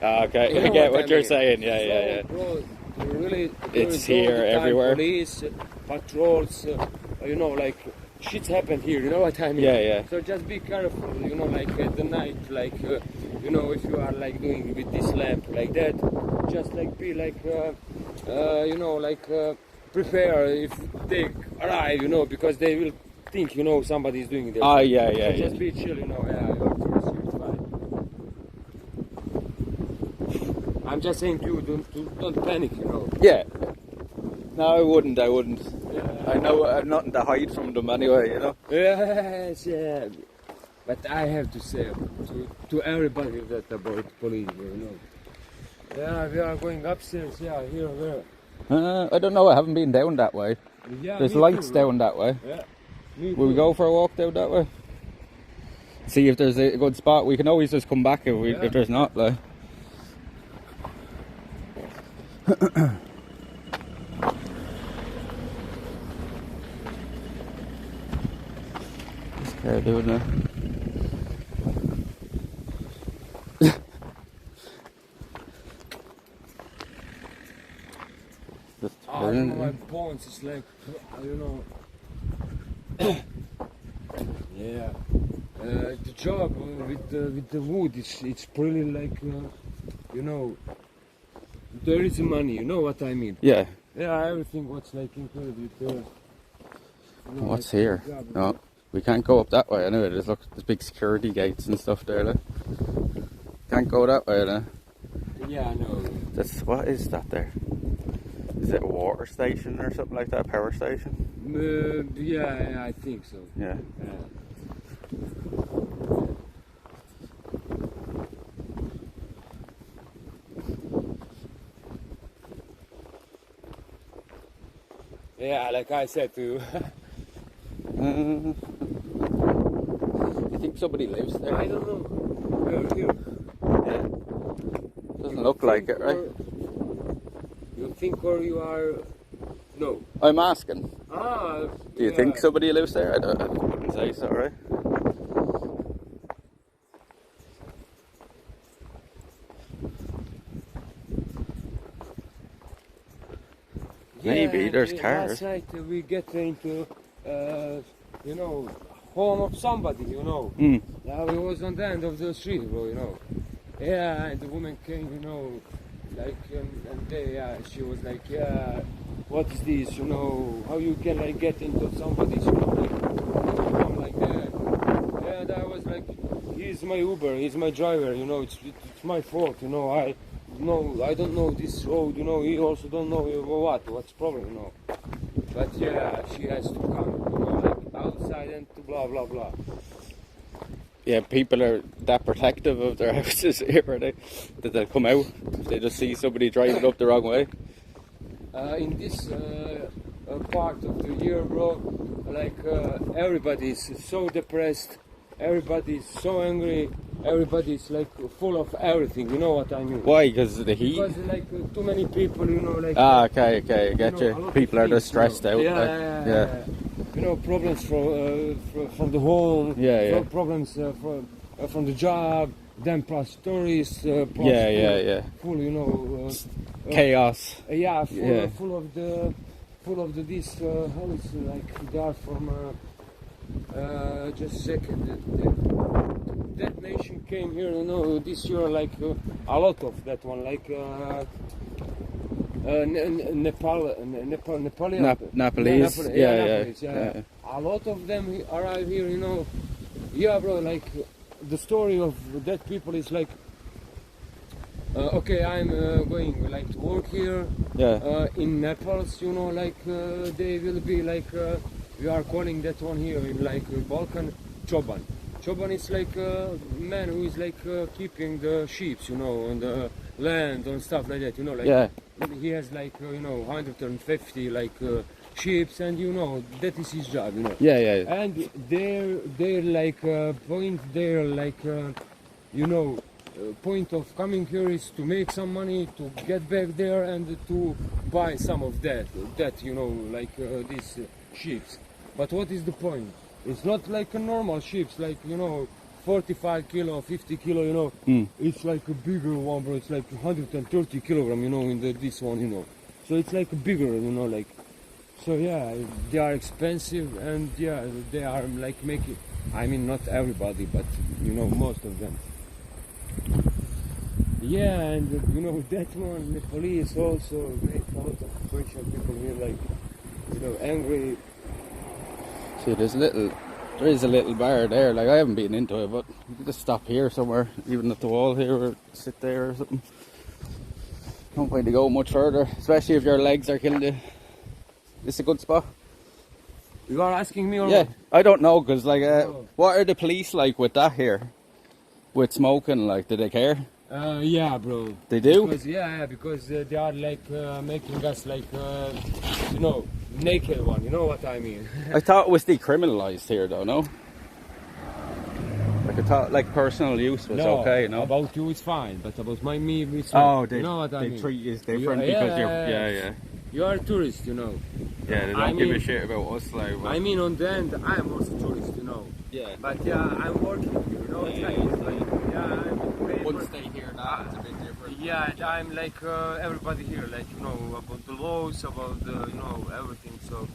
Okay, You know I get what I you're mean. saying. Yeah, So, yeah, yeah. Bro, really, It's there is all here, the time everywhere. Police, patrols, you know, like shit's happened here. You know what I mean? Yeah, yeah. So just be careful. You know, like at the night, like you know, if you are like doing with this lamp like that, just like be like, you know, like prepare if they arrive. You know, because they will think you know somebody is doing this. Ah, yeah, yeah, So yeah. just be chill. You know, yeah. You're tourist, it's fine. I'm just saying to you, don't panic, you know. Yeah. No, I wouldn't. I wouldn't. Yeah. I know I have nothing to hide from them anyway, you know. Yes, yeah. But I have to say to everybody that about police, you know. Yeah, we are going upstairs. Yeah, here, there. I don't know. I haven't been down that way. Yeah, There's me lights too, down that way. Yeah. Me Will we too. go for a walk down that way? See if there's a good spot. We can always just come back if Yeah. if there's not. Like. This car doing that. Just Oh, turning. my bones is like, you know. Yeah. The job with the wood, it's really like, you know, there is money. You know what I mean? Yeah. Yeah, everything what's like included with you know, What's like, here? yeah, No, we can't go up that way. Anyway, there's big security gates and stuff there. Like. Can't go that way. Like. Yeah, I know. That's what is that there? Is it a water station or something like that? Power station? Yeah, I think so. Yeah. Yeah, like I said to you. You think somebody lives there? I don't know. Here. Yeah. Doesn't look like it, right? You think or you are? No. I'm asking. Ah. Do you think somebody lives there? I wouldn't say so, right? Maybe there's cars. Last night we get into, you know, home of somebody, you know. Mm. Yeah, we was on the end of the street, bro, you know. Yeah, and the woman came, you know, like, and they, yeah, she was like, yeah, what is this, you know, how you can like get into somebody's, you know, like, come like that. And I was like, he's my Uber, he's my driver, you know, it's my fault, you know, I don't know this road, you know, he also don't know what's the problem, you know. But yeah, she has to come, you know, like, outside and blah blah blah. Yeah, people are that protective of their houses here, are they? That they'll come out if they just see somebody driving up the wrong way. In this part of the year, bro, like everybody's so depressed, everybody's so angry, everybody's like full of everything. You know what I mean? Why? Because of the heat? Because like too many people, you know, like. Okay, I get you. Know, you. People are just stressed out. Yeah, like, yeah. You know, problems from the home. Yeah. Problems from the job. Then plus stories. Plus full, you know. Chaos. Full of the this how is like they are from just a second that nation came here, you know, this year, like a lot of that one, like Nepalese. Nepalese, yeah. A lot of them arrive here, you know. Yeah, bro, like the story of that people is like okay, I'm going like to work here in Nepal, you know, like they will be like we are calling that one here in like Balkan Choban. Choban is like a man who is like keeping the sheep, you know, on the land and stuff like that, you know, like he has like you know 150 like sheep, and you know that is his job, you know. And they're like point there like you know. Point of coming here is to make some money, to get back there and to buy some of that you know, like these sheep. But what is the point? It's not like a normal sheep, like, you know, 45 kilo, 50 kilo, you know. It's like a bigger one, bro. It's like 130 kilogram, you know, in this one, you know. So it's like bigger, you know, like. So yeah, they are expensive, and yeah, they are like making. I mean, not everybody, but you know, most of them. Yeah, and you know that one, the police also make a lot of Croatian people here, like, you know, angry. See, there is a little bar there. Like, I haven't been into it, but you can just stop here somewhere, even at the wall here, or sit there or something. Don't point to go much further, especially if your legs are killing you. This is a good spot. You are asking me, or yeah? What? I don't know, cause like, what are the police like with that here? With smoking, like, do they care? Yeah, bro. They do? Because they are like making us like, you know, naked one. You know what I mean? I thought it was decriminalised here, though. No. Like I thought, like personal use was okay. No. About you it's fine, but about me it's not. They, you know what I mean? They treat you different because you're You are a tourist, you know. Yeah, they don't give a shit about us, like. I mean, on the end, I am also a tourist, you know. Yeah. But yeah, I'm working, you know. I'm one stay here now, it's a bit different. Yeah, I'm like everybody here, like, you know, about the laws, about the, you know, everything. So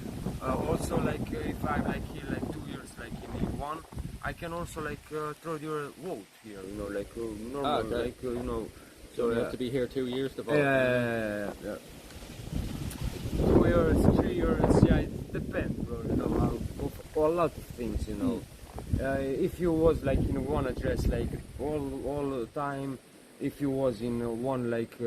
also like if I'm like here like 2 years, like in one, I can also like throw your vote here, you know, like normal, like you know. So you have to be here 2 years to vote. Yeah. 2 years, 3 years, yeah, it depends, bro. You know, a lot of things, you know. If you was like in one address, like all the time, if you was in one like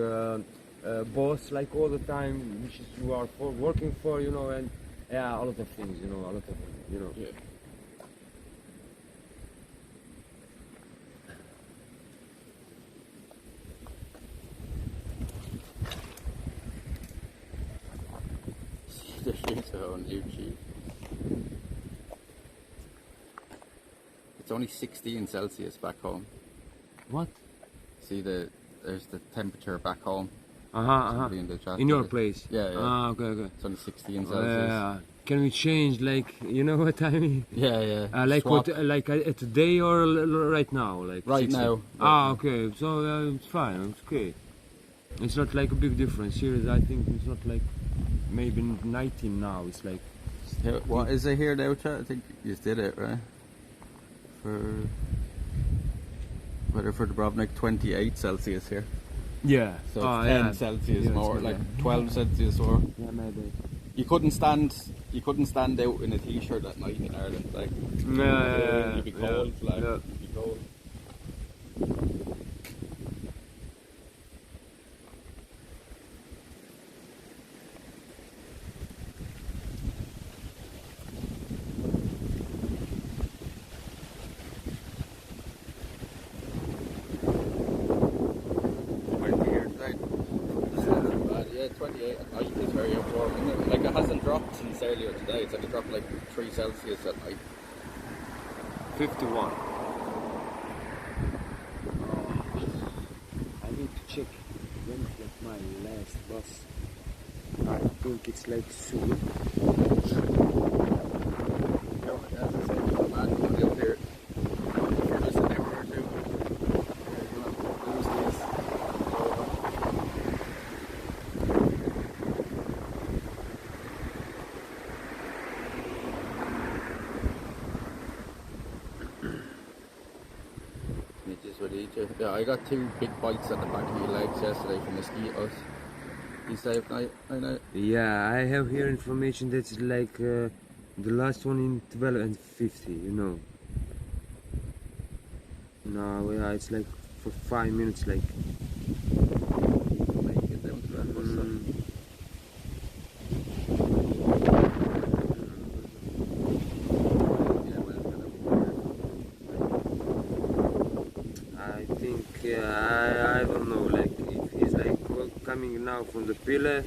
boss, like all the time, which is you are working for, you know, and yeah, a lot of things, you know, a lot of, you know. Yeah. The shit on YouTube. It's only 16 Celsius back home. What? See there's the temperature back home. In your place? Yeah. Okay. It's only 16 Celsius. Yeah. Can we change, like, you know what I mean? Yeah. Like Swap. what? Like today or right now? Like right 16? Now. Okay. So it's fine. It's okay. It's not like a big difference here. I think it's not like maybe 19 now. It's like. What is it here now, chat? I think you just did it, right? For Dubrovnik, 28 Celsius here. Yeah. So it's 10 Celsius more, like 12 Celsius more. Yeah, maybe. You couldn't stand out in a t-shirt at night in Ireland, like. You'd be cold, like. You'd be cold. Yeah, 28 at night is very informing. Like it hasn't dropped since earlier today. It's only dropped like 3 Celsius at night. 51. I need to check when is like my last bus. I think it's like soon. As I said, you're mad to be up here. If you're missing an hour or two, you're gonna lose this. It is what it is. Yeah, I got 2 big bites at the back of my legs yesterday from mosquitoes. You saved I know. Yeah, I have here information that's like the last one in 12 and 50, you know. No, yeah, it's like for 5 minutes, like. Make it down to that bus stop. Yeah, well, it's gonna I think, I don't know, like if he's like coming now from the pillar,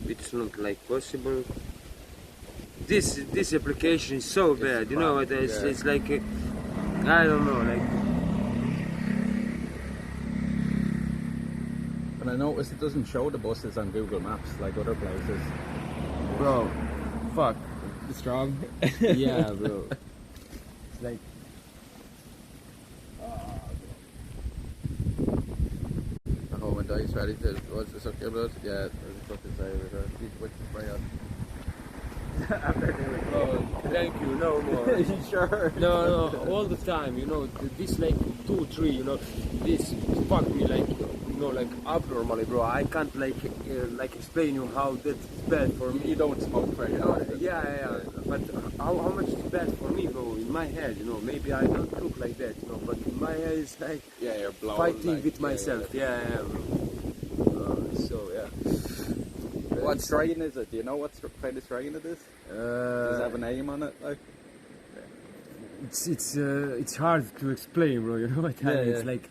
it's not like possible. This application is so bad, you know what? It's like, I don't know, like. And I noticed it doesn't show the buses on Google Maps like other places. Bro, fuck. Strong. Yeah, bro. It's like. The home and dice ready to what's the suck your blood? Yeah, there's a fucking saver. With the spray on. Oh, thank you, no more. Sure. No, all the time, you know, this like 2, 3, you know, this fuck me like, you know, like abnormally, bro. I can't like explain you how that's bad for me. You don't smoke very often. Yeah, but how much is bad for me, bro? In my head, you know, maybe I don't look like that, you know, but in my head it's like you're blown, fighting like, with myself. Yeah, bro. So yeah. What strain is it? Do you know what kind of strain it is? Does it have a name on it? Like, it's hard to explain, bro. You know what I mean? It's like,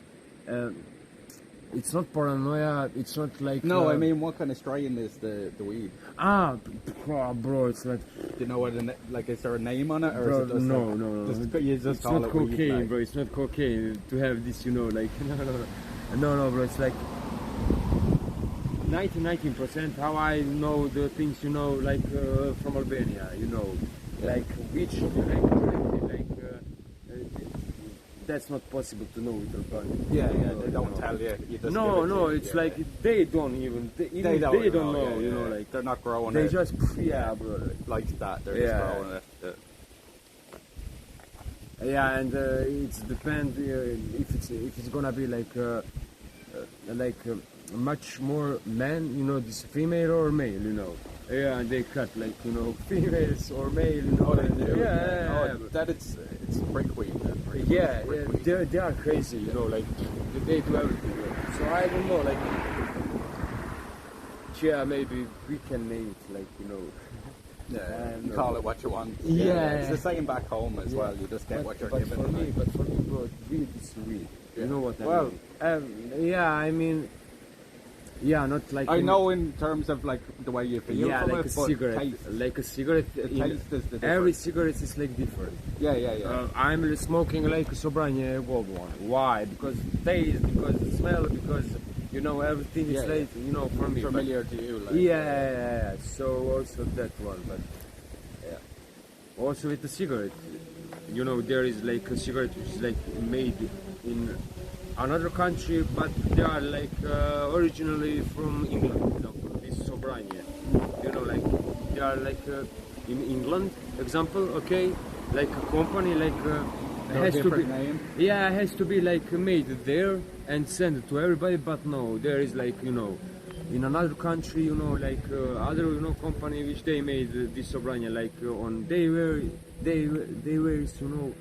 it's not paranoia. It's not like. No, I mean, what kind of strain is the weed? Bro, it's like. Do you know what? Like, is there a name on it, or Bro, is it just no, like, no. You just it's call not it weed, cocaine, like? bro. It's not cocaine to have this, you know, like no, bro. It's like 19% how I know the things, you know, like from Albania, you know, like which that's not possible to know with Albania. Yeah, they don't tell you. You just No, it's like they don't even they don't know, you know, like they're not growing they it. just bro, like that. They're just growing it. Yeah, and it depends if it's gonna be like much more man, you know, this female or male, you know. Yeah, and they cut like, you know, females or male, you know. That it's brickweed. Yeah, they are crazy, you know, like they do everything. Like. So I don't know, like, yeah, maybe we can name it, like, you know. Yeah, you call it what you want. Yeah, it's the same back home as well. You just get what you're given. But for me, bro, weed is weed. Yeah. You know what I mean? I mean, yeah, not like. I know in terms of like the way you feel from like it, a cigarette. taste. Like a cigarette. The taste is the difference. Every cigarette is like different. Yeah. I'm smoking like a Sobranie gold one. Why? Because taste, because smell, because you know everything is like you know for me. Familiar to you, like. Yeah. So also that one, but also with the cigarette, you know there is like a cigarette which is like made in another country, but they are like originally from England. You know, this Sobranie. You know, like they are like in England, example. Okay, like a company, like has to be name. Yeah, it has to be like made there and sent to everybody. But no, there is like you know, in another country, you know, like other you know company which they made this Sobranie like on they were you know.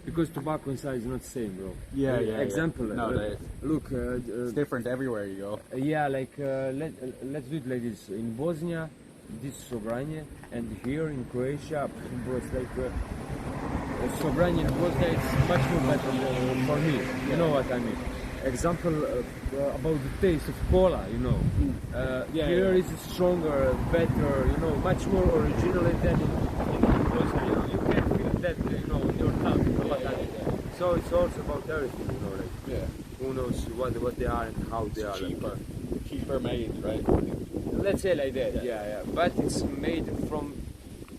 Because tobacco inside is not the same, bro. Yeah. Example. No, look. It's different everywhere you go. Yeah, like let's do it like this. In Bosnia, this is Sobranie, and here in Croatia, bro, it's like Sobranie in Bosnia. It's much more better for me. You know what I mean? example about the taste of cola, you know. Here is stronger, better, you know, much more original than in Croatia. You can feel that, you know, in your tongue. You know what I mean? So it's also about everything, you know, like who knows what they are and how they are. Cheaper made, right? Let's say like that, yeah. But it's made from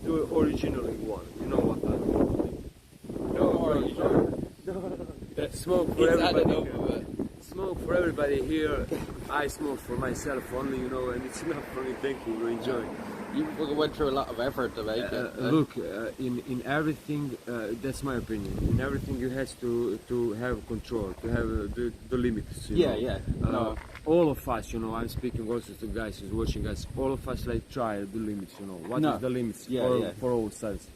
the original one. You know what I mean? No. Smoke for everybody. Smoke for everybody here. I smoke for myself only, you know, and it's enough for me. Thank you. We enjoy. You went through a lot of effort to make it. Look, in everything, that's my opinion. In everything, you have to have control, to have the limits. You know? All of us, you know, I'm speaking also to guys who's watching us. All of us like try the limits. You know, what is the limits for all sides.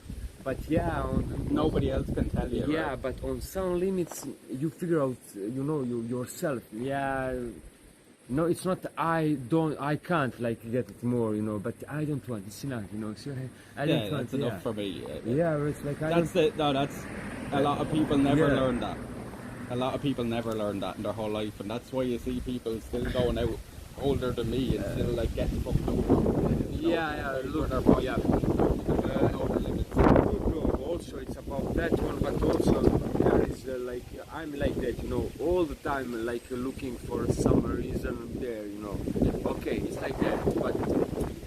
But nobody else can tell you. Yeah, right? but on some limits, you figure out, you know, yourself. Yeah. No, it's not. I can't like get it more, you know. But I don't want. It's enough, you know. So I don't want. That's enough for me. Yeah, it's like that's a lot of people never learn that. A lot of people never learn that in their whole life, and that's why you see people still going out older than me and still like getting fucked up. Also, it's about that one, but also there is like I'm like that, you know, all the time, like looking for some reason there, you know. Okay, it's like that, but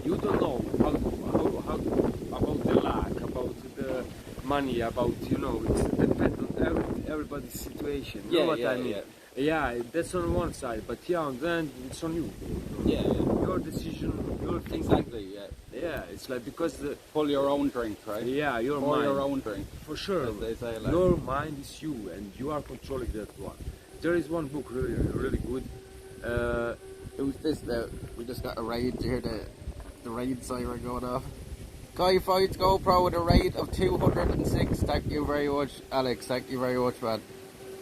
you don't know how about the luck, about the money, about, you know, it's depends on everybody's situation. You know what I mean? Yeah, that's on one side, but then it's on you. Your decision, your thing. Exactly. Yeah, it's like because pull your own drink, right? Yeah, your Pour mind. your own drink. For sure. They say, like, your mind is you, and you are controlling that one. There is one book really good. Who's this? We just got a raid. Did you hear the raid siren going off? Guy finds GoPro with a rate of 206. Thank you very much, Alex. Thank you very much, man.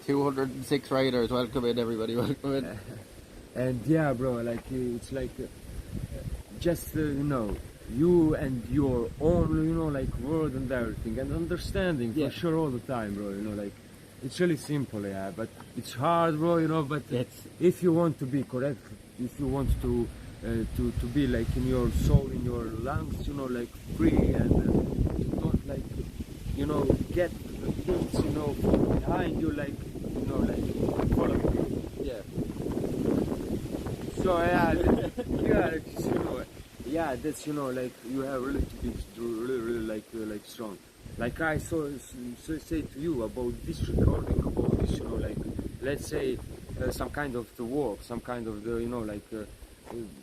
206 raiders. Welcome in, everybody. Welcome in. And yeah, bro, like it's like just you know, you and your own, you know, like word and everything, and understanding for sure all the time, bro. You know, like it's really simple, but it's hard, bro. You know, but if you want to be correct, if you want to be like in your soul, in your lungs, you know, like free, and don't like, you know, get the things, you know, from behind you, like, you know, like follow you. Yeah. So just, you know, that's, you know, like you have really to be really like strong. Like I so say to you about this recording, about this, you know, like let's say some kind of the work, some kind of the, you know, like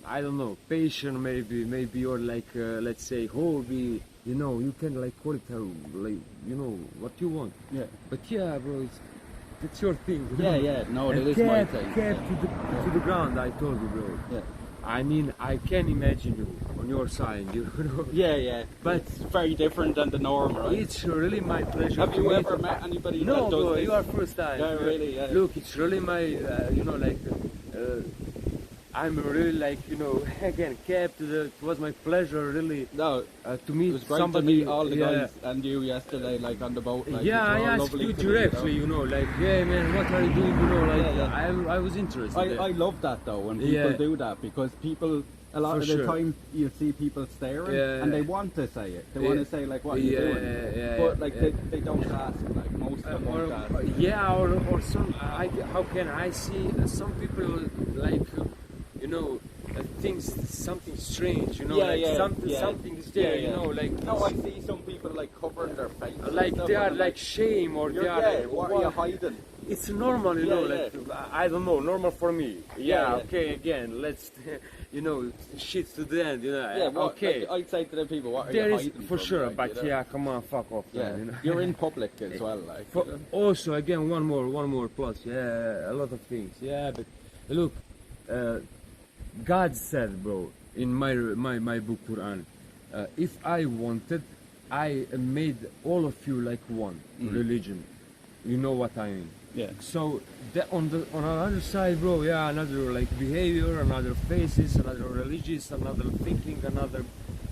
I don't know, passion maybe, or like let's say hobby, you know, you can like call it like, you know, what you want. Yeah. But yeah, bro, it's your thing. No, it is my thing. Kept to the ground, I told you, bro. Yeah. I mean, I can imagine you on your side, you know. Yeah. But it's very different than the norm, right? It's really my pleasure. Have you ever met anybody that does bro, this? you are first time. Yeah, really, yeah. Look, it's really my, you know, like, I'm really like, you know, again, kept. It was my pleasure, really, to meet it was great somebody. To meet all the guys and you yesterday, like on the boat. Like, I asked you directly, you know, like, hey man, what are you doing? You know, like, I was interested. I love that though when people do that, because people, a lot of the time you see people staring and they want to say it. They want to say like, what are you doing? But like they don't ask. Like most of them won't ask. Or some. How can I see some people like, you know, things, something strange, you know, something is there, you know, like. No, I see some people like covering their face. Like they are like shame, or they are like, what are you hiding? It's normal, you know, like, I don't know, normal for me. Okay, again, let's, you know, shit to the end, you know. Okay. Like, I'd say to the people, what are there you is hiding for from, sure, like, but you know? come on, fuck off, man, you know. You're in public as well, like. Also, again, one more plus, a lot of things, but look, God said, bro, in my book Quran, if I wanted, I made all of you like one religion. You know what I mean? Yeah. So on another side, bro, another like behavior, another faces, another religious, another thinking, another,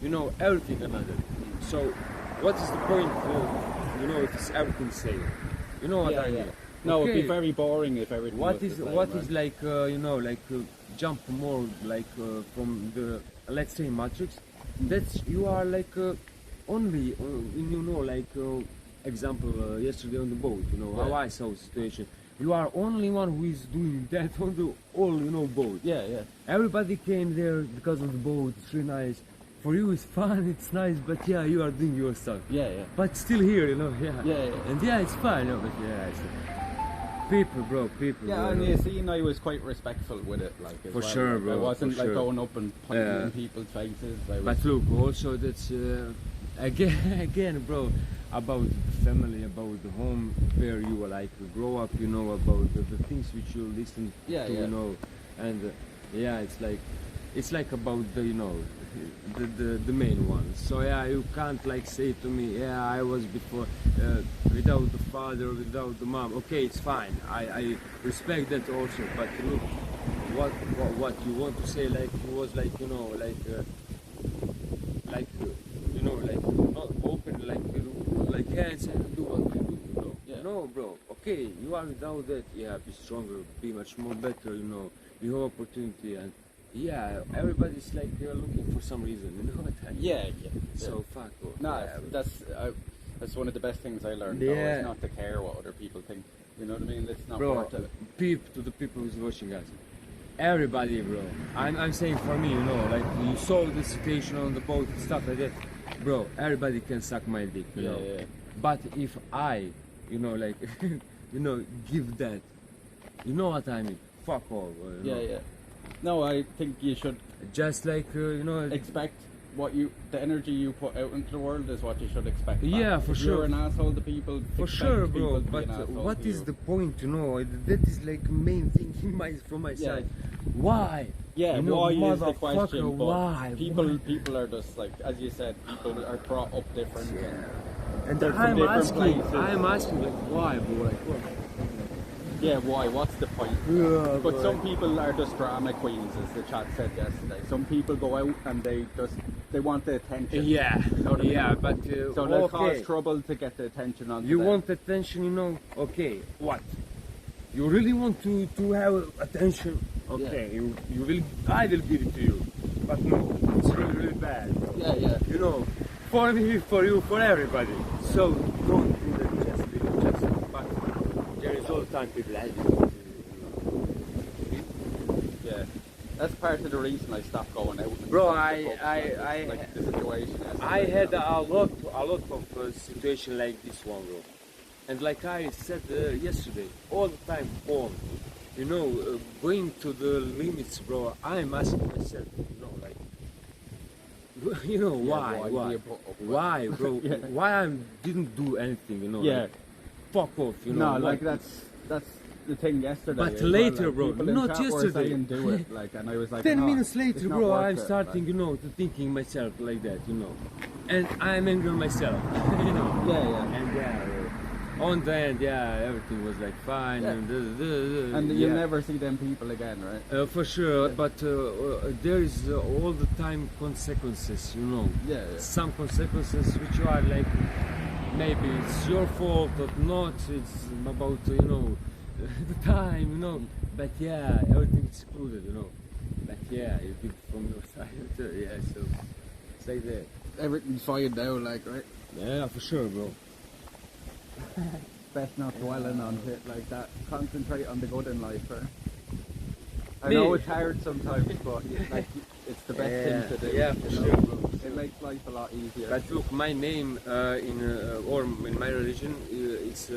you know, everything another. So what is the point? You know, if it's everything same. You know what I mean? No, it'd be Okay. very boring if everything What was is the same, what right? is like you know, like jump more like from the, let's say, matrix. That's you are like only you know, like example yesterday on the boat, you know, how Yeah. I saw the situation. You are only one who is doing that on the all, you know, boat. Yeah, yeah. Everybody came there because of the boat. It's really nice. For you, it's fun. It's nice, but yeah, you are doing your stuff. Yeah, yeah. But still here, you know, yeah. Yeah, yeah. And yeah, it's fine, you know, but yeah, it's people, bro, people. Yeah, bro, and you know. you see, I was quite respectful with it, like as For well. sure, Like, bro, I wasn't for like sure. going up and pointing Yeah. in people's faces. I was, But look, also that's again, bro, about the family, about the home where you like grow up, you know, about the things which you listen Yeah, to, yeah. you know, and yeah, it's like about the, you know, the main ones. So yeah, you can't like say to me, yeah, I was before without the father, without the mom. Okay, it's fine. I respect that also. But look, what you want to say, like it was like, you know, you know, like not open, like hands and do what you do, you know. Yeah. No, bro. Okay, you are without that. Yeah, be stronger, be much more better. You know, you have opportunity, and yeah, everybody's like looking for some reason. You know what I mean? yeah, yeah. So fuck. Bro. No, Yeah, that's one of the best things I learned. Though, Yeah. is not to care what other people think. You know what I mean? It's not bro, worth it. peep to the people who's watching us. Everybody, bro. I'm saying for me, you know, like you saw the situation on the boat and stuff like that, bro. Everybody can suck my dick, you Yeah, know. yeah. But if I, you know, like, you know, give that, you know what I mean? Fuck off. You Yeah, know. yeah. No, I think you should Just like, you know. expect the energy you put out into the world is what you should expect. Back. Yeah, for If sure. You're an asshole to people. For expect sure, people bro. to be But an asshole what to is you. the point, you know? That is like main thing from my Yeah. side. Why? Yeah, you know, why is the motherfucker, question? But why? people are just like, as you said, people are brought up different. And They're from I'm different places. asking, like, why, bro? Like, what? Yeah, why? What's the point? Yeah, But bro. some people are just drama queens, as the chat said yesterday. Some people go out and they want the attention. Yeah, You know what I mean? yeah, but So they'll okay. cause trouble to get the attention on. You want attention, you know? Okay, what? You really want to have attention? Okay, you will. I will give it to you, but no, it's really, really bad. Yeah, yeah. You know, for me, for you, for everybody. So don't do that. Just do it. Just. But there is all the time people like it. Yeah. That's part of the reason I stopped going out. and Bro, stuff to pubs, I like the situation. yesterday. I had a lot of situation like this one, bro. And like I said yesterday, all the time on, you know, going to the limits, bro. I'm asking myself, you know, like, you know, Yeah, why, do you put up with- why, bro? Yeah. Why I didn't do anything, you know? Yeah. Like, fuck off, you know? No, like what- that's the thing yesterday. But as well, later, like, bro, people in not chat were yesterday. saying do it, like, and I was like, 10 no, minutes it's later, not bro, worth I'm it, starting, like. you know, to thinking myself like that, you know. And I'm angry on myself, you know. Yeah, yeah. And yeah, on the end, yeah, everything was like fine. Yeah. And yeah. you'll never see them people again, right? For sure, but there is all the time consequences, you know. Yeah, yeah. Some consequences which are like, maybe it's your fault or not, it's about, you know, the time, you know. But yeah, everything is excluded, you know. But yeah, you give from your side, yeah, so it's like that. Everything's fine now, like, right? Yeah, for sure, bro. Best not dwelling on shit like that. Concentrate on the good in life, right? I Me- know it's hard sometimes, but like, it's the best thing to do. Yeah, for you know? sure, bro. It makes life a lot easier. But look, my name or in my religion, it's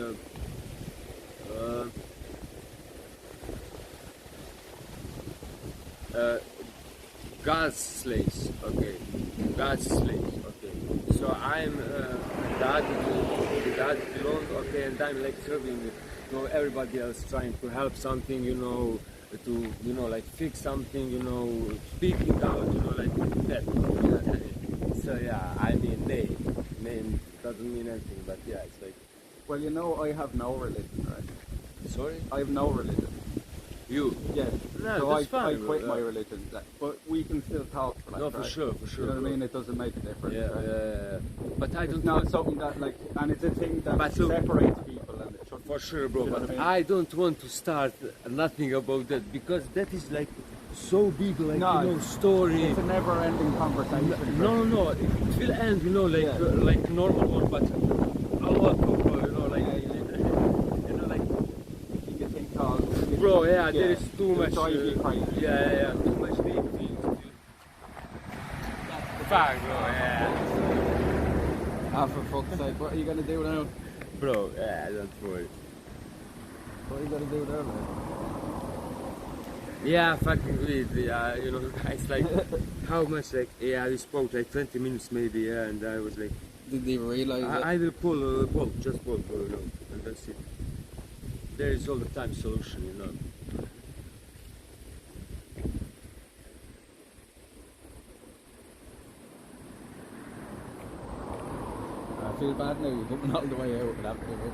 God's slaves. Okay, God's slaves. Okay, so I'm God belongs. Okay, and I'm like serving, you know, everybody else, trying to help something, you know, to, you know, like fix something, you know, speaking out, you know, like that. So yeah, I mean, name doesn't mean anything, but yeah, it's like. Well, you know, I have no religion, right? Sorry? I have no religion. You? Yeah. No, so that's I fine, quit bro, my yeah. religion, like, but we can still talk. Like, No, for right? sure, for sure. You know what I bro. mean? It doesn't make a difference. Yeah, right? but I don't It's not want. something that, like, and it's a thing that But look- separates people, and it should for sure, bro. But I don't want to start nothing about that because that is like so big, like story. It's a never-ending conversation. No, it will end, like normal one, but a lot, bro. You can think of, Bro, yeah, there is too much. Crazy. Yeah, too much big things. Fuck, bro, yeah. Ah, for fuck's sake, what are you gonna do now? Bro, yeah, don't worry. What are you gonna do now, man? Yeah, fucking weird. Yeah, guys, like, how much, like, yeah, we spoke like 20 minutes maybe, yeah, and I was like, Didn't even realise it. I will pull, just pull, and that's it. There is all the time solution, I feel bad now, you're coming all the way out.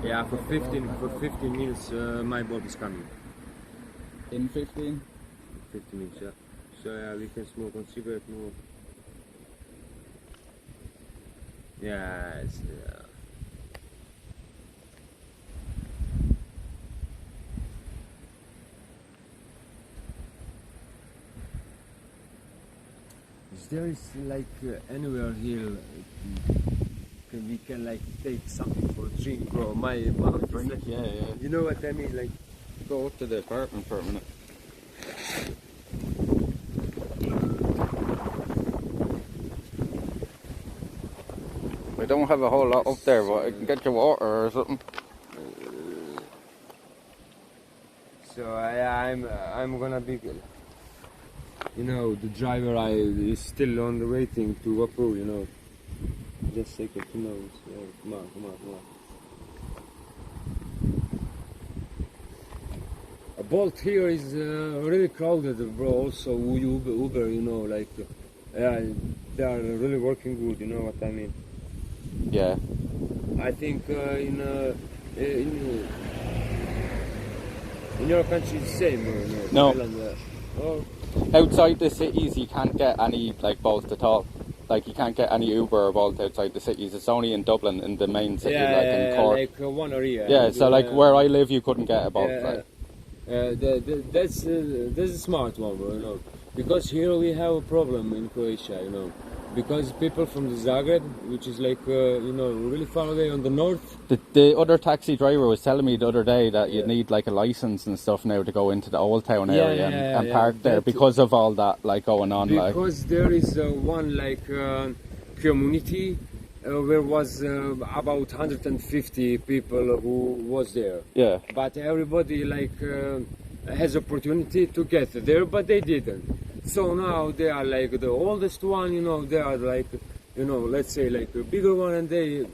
Yeah, for 15 minutes, my boat is coming. In 15? 15 minutes, yeah. So yeah, we can smoke on cigarette more. Yeah, Is there like anywhere here we can like take something for a drink, bro? My mouth is like, Yeah. you know what I mean? Like, Go up to the apartment for a minute. We don't have a whole lot up there, but I can get you water or something. so I'm gonna be, the driver is still on the waiting to approve, Just a second, so, come on. A Bolt here is really crowded, bro. Also Uber, yeah, they are really working good. You know what I mean? Yeah. I think in your country it's the same. No. Thailand, oh, Outside the cities, you can't get any like Bolt at all. Like you can't get any Uber or Bolt outside the cities. It's only in Dublin, in the main city, in Cork. like one area. Yeah, so like where I live, you couldn't get a Bolt. Like. That's a smart one, bro. Because here we have a problem in Croatia, because people from the Zagreb, which is like really far away on the north. The other taxi driver was telling me the other day that you need like a license and stuff now to go into the Old Town area and park there because of all that like going on. Because there is one like community where was about 150 people who was there. Yeah. But everybody like has opportunity to get there, but they didn't. So now they are like the oldest one, they are like, let's say like a bigger one, and they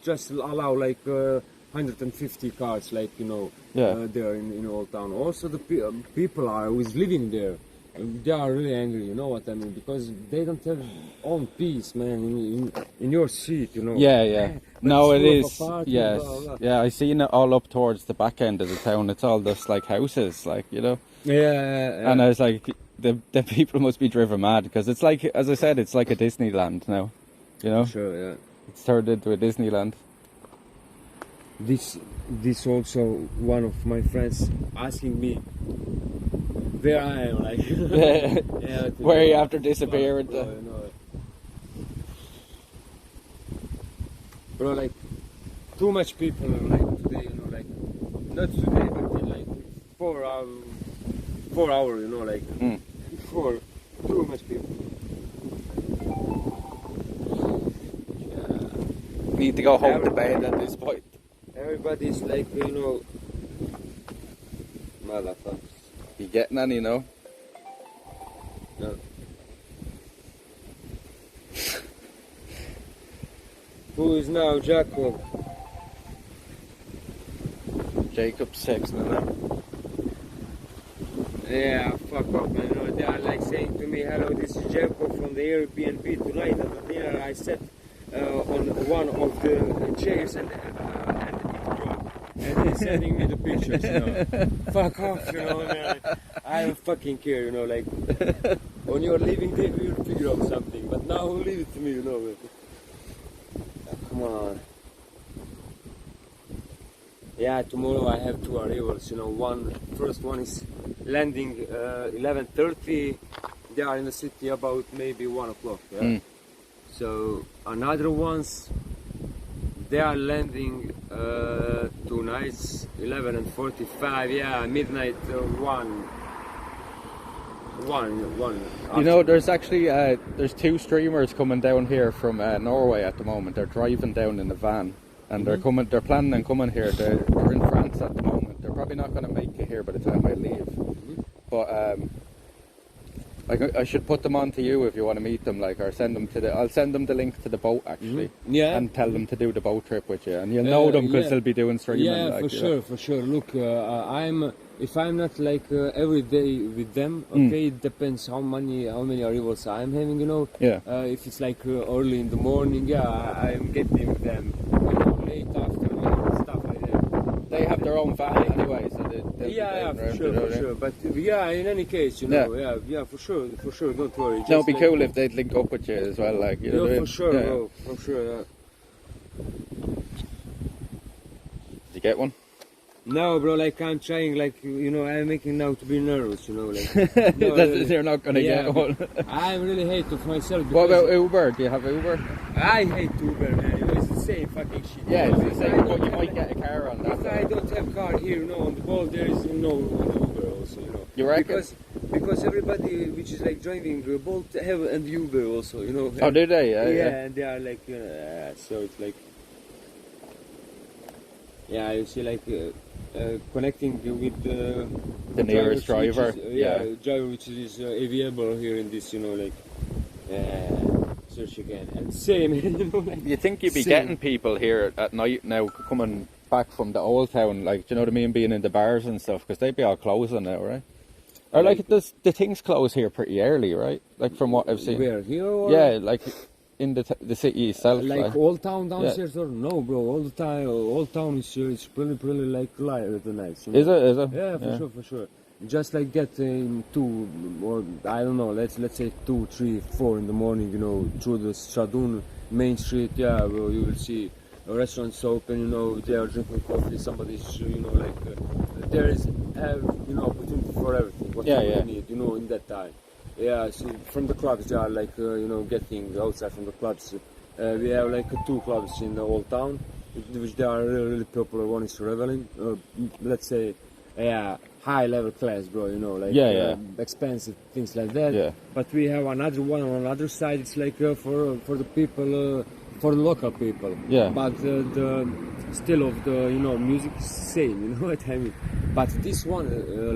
just allow like 150 cars, like, there in Old Town. Also the people are who is living there, they are really angry, you know what I mean, because they don't have own peace, man, in your seat, Yeah. No, it is. Yes. Blah, blah. Yeah, I seen it all up towards the back end of the town. It's all just like houses, like, Yeah. And I was like, the people must be driven mad because it's like, as I said, it's like a Disneyland now, Sure, yeah. It's turned into a Disneyland. This also one of my friends asking me where I am, like Where you after disappearing. Bro, like too much people like today, like not today, but in like 4 hours, for too much people. Need to go home to bed at this point. Everybody's like, motherfuckers. You getting any, No. Who is now Jacob? Jacob's texting now. Yeah, fuck off, man. They are like saying to me, hello, this is Jacob from the Airbnb tonight at dinner. I sat on one of the chairs and they're sending me the pictures, Fuck off, man. I don't fucking care, like, on your leaving day we'll figure out something, but now leave it to me, Come on. Yeah, tomorrow I have two arrivals. You know, first one is landing 11:30. They are in the city about maybe 1 o'clock. Yeah? So another ones, they are landing tonight 11:45. Yeah, midnight 1. You know, there's actually there's two streamers coming down here from Norway at the moment. They're driving down in a van, and they're coming. They're planning on coming here. They're in France at the moment. They're probably not going to make it here by the time I leave. But I should put them on to you if you want to meet them. Like, or send them to the. I'll send them the link to the boat actually. Yeah. And tell them to do the boat trip with you, and you'll know them because they'll be doing streaming. Yeah, like, for sure. Look, if I'm not like every day with them, okay, it depends how many arrivals I'm having, you know. Yeah. If it's like early in the morning, yeah, I'm getting with them, you know, late afternoon, stuff like that. They have their own van anyway, so they'll Yeah, be for down sure, around, for sure. But yeah, in any case, you know, yeah, for sure, don't worry. No, it'd be like, cool if they'd link up with you as well, like, you know what I mean? for sure, Yeah. bro, for sure. Yeah. Did you get one? No, bro, like I'm trying, like, you know, I'm making now to be nervous, you know, like. No, They're not going to get one. I really hate of myself. What because about Uber? Do you have Uber? I hate Uber, man. You know, it's the same fucking shit. Yeah, you know, it's the if same, I but don't you have- might get a car on that. If I don't have car here, you know, on the ball, there is no on the Uber also, you know. You reckon? Because everybody which is like driving Bolt have and Uber also, you know. Oh, do they? Yeah, and they are like, you know, so it's like, yeah, you see, like connecting with The nearest driver. driver which is available here in this, you know, like search again and same, you know, like. You think you'd be same. getting people here at night now coming back from the old town, like, do you know what I mean, being in the bars and stuff, because they'd be all closing now, right? Or like the things close here pretty early, right? Like from what I've seen. Where here? Or? Yeah, like in the city itself. Like Old Town downstairs, or no, bro? All the time, Old Town is pretty like light at the night. You know? Is it? Yeah, for sure. Just like get 2 or I don't know. Let's say 2, 3, 4 in the morning. You know, through the Stradun main street. Yeah, well, you will see restaurants open. You know, they are drinking coffee. Somebody's, you know, like there is opportunity for everything. Whatever you need, you know, in that time. Yeah, so from the clubs they are like, you know, getting outside from the clubs. We have like 2 clubs in the old town, which they are really popular. One is Revelin, let's say, high level class, bro, you know, like expensive things like that. Yeah. But we have another one on the other side. It's like for the people, for the local people. Yeah. But the still of the, you know, music is same, you know what I mean. But this one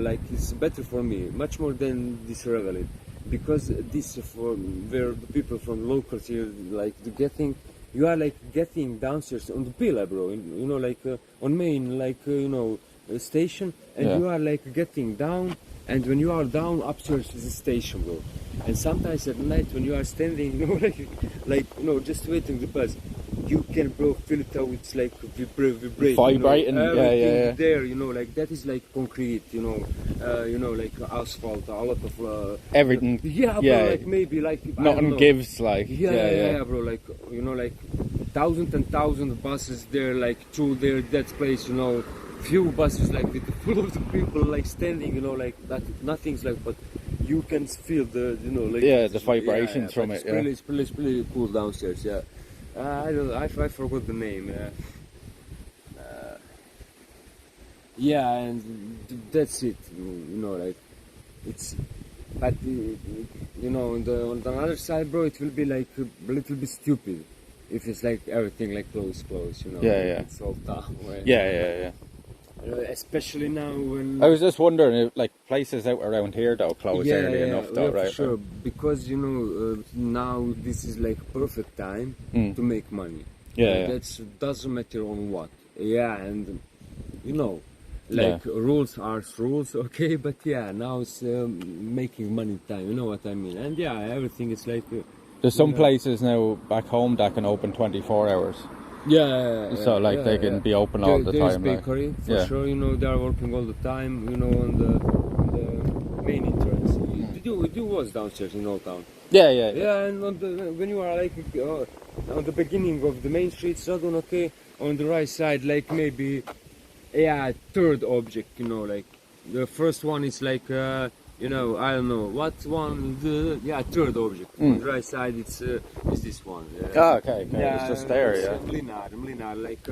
like is better for me, much more than this Revelin. Because this for where the people from locals here like you are like getting downstairs on the pillar, bro. You know, like on main, like you know, station, and you are like getting down. And when you are down upstairs is a station, bro. And sometimes at night when you are standing, you know, like you know, just waiting the bus, you can, bro, feel it how it's like vibrating, vibrating, you know, everything there, you know, like that is like concrete, you know, like asphalt, a lot of everything. Bro, like maybe like nothing gives, like bro, like you know, like thousands and thousands of buses there, like through there that place, you know. Few buses like with full of the people like standing, you know, like that, nothing's like, but you can feel the, you know, like the vibrations from it. It's pretty cool downstairs. Yeah, I forgot the name. And that's it. You know, like it's, but you know, on the other side, bro, it will be like a little bit stupid if it's like everything like close, you know. It's all down. Right? Especially now when I was just wondering if like places out around here though close early enough though, right? For sure, because you know now this is like perfect time to make money. That doesn't matter on what. And you know, like rules are rules, okay, but now it's making money time. You know what I mean? And everything is like. There's some places now back home that can open 24 hours. So like they can be open all the time. There's bakery for sure. You know, they are working all the time. You know, on the main entrance. It was downstairs in Old Town. And when you are like on the beginning of the main street, Southern, okay, on the right side, like maybe yeah, third object, you know, like the first one is like you know, I don't know what one, third object. On the right side it's is this one. Oh, okay. It's just there, it's, yeah. Mlinar, like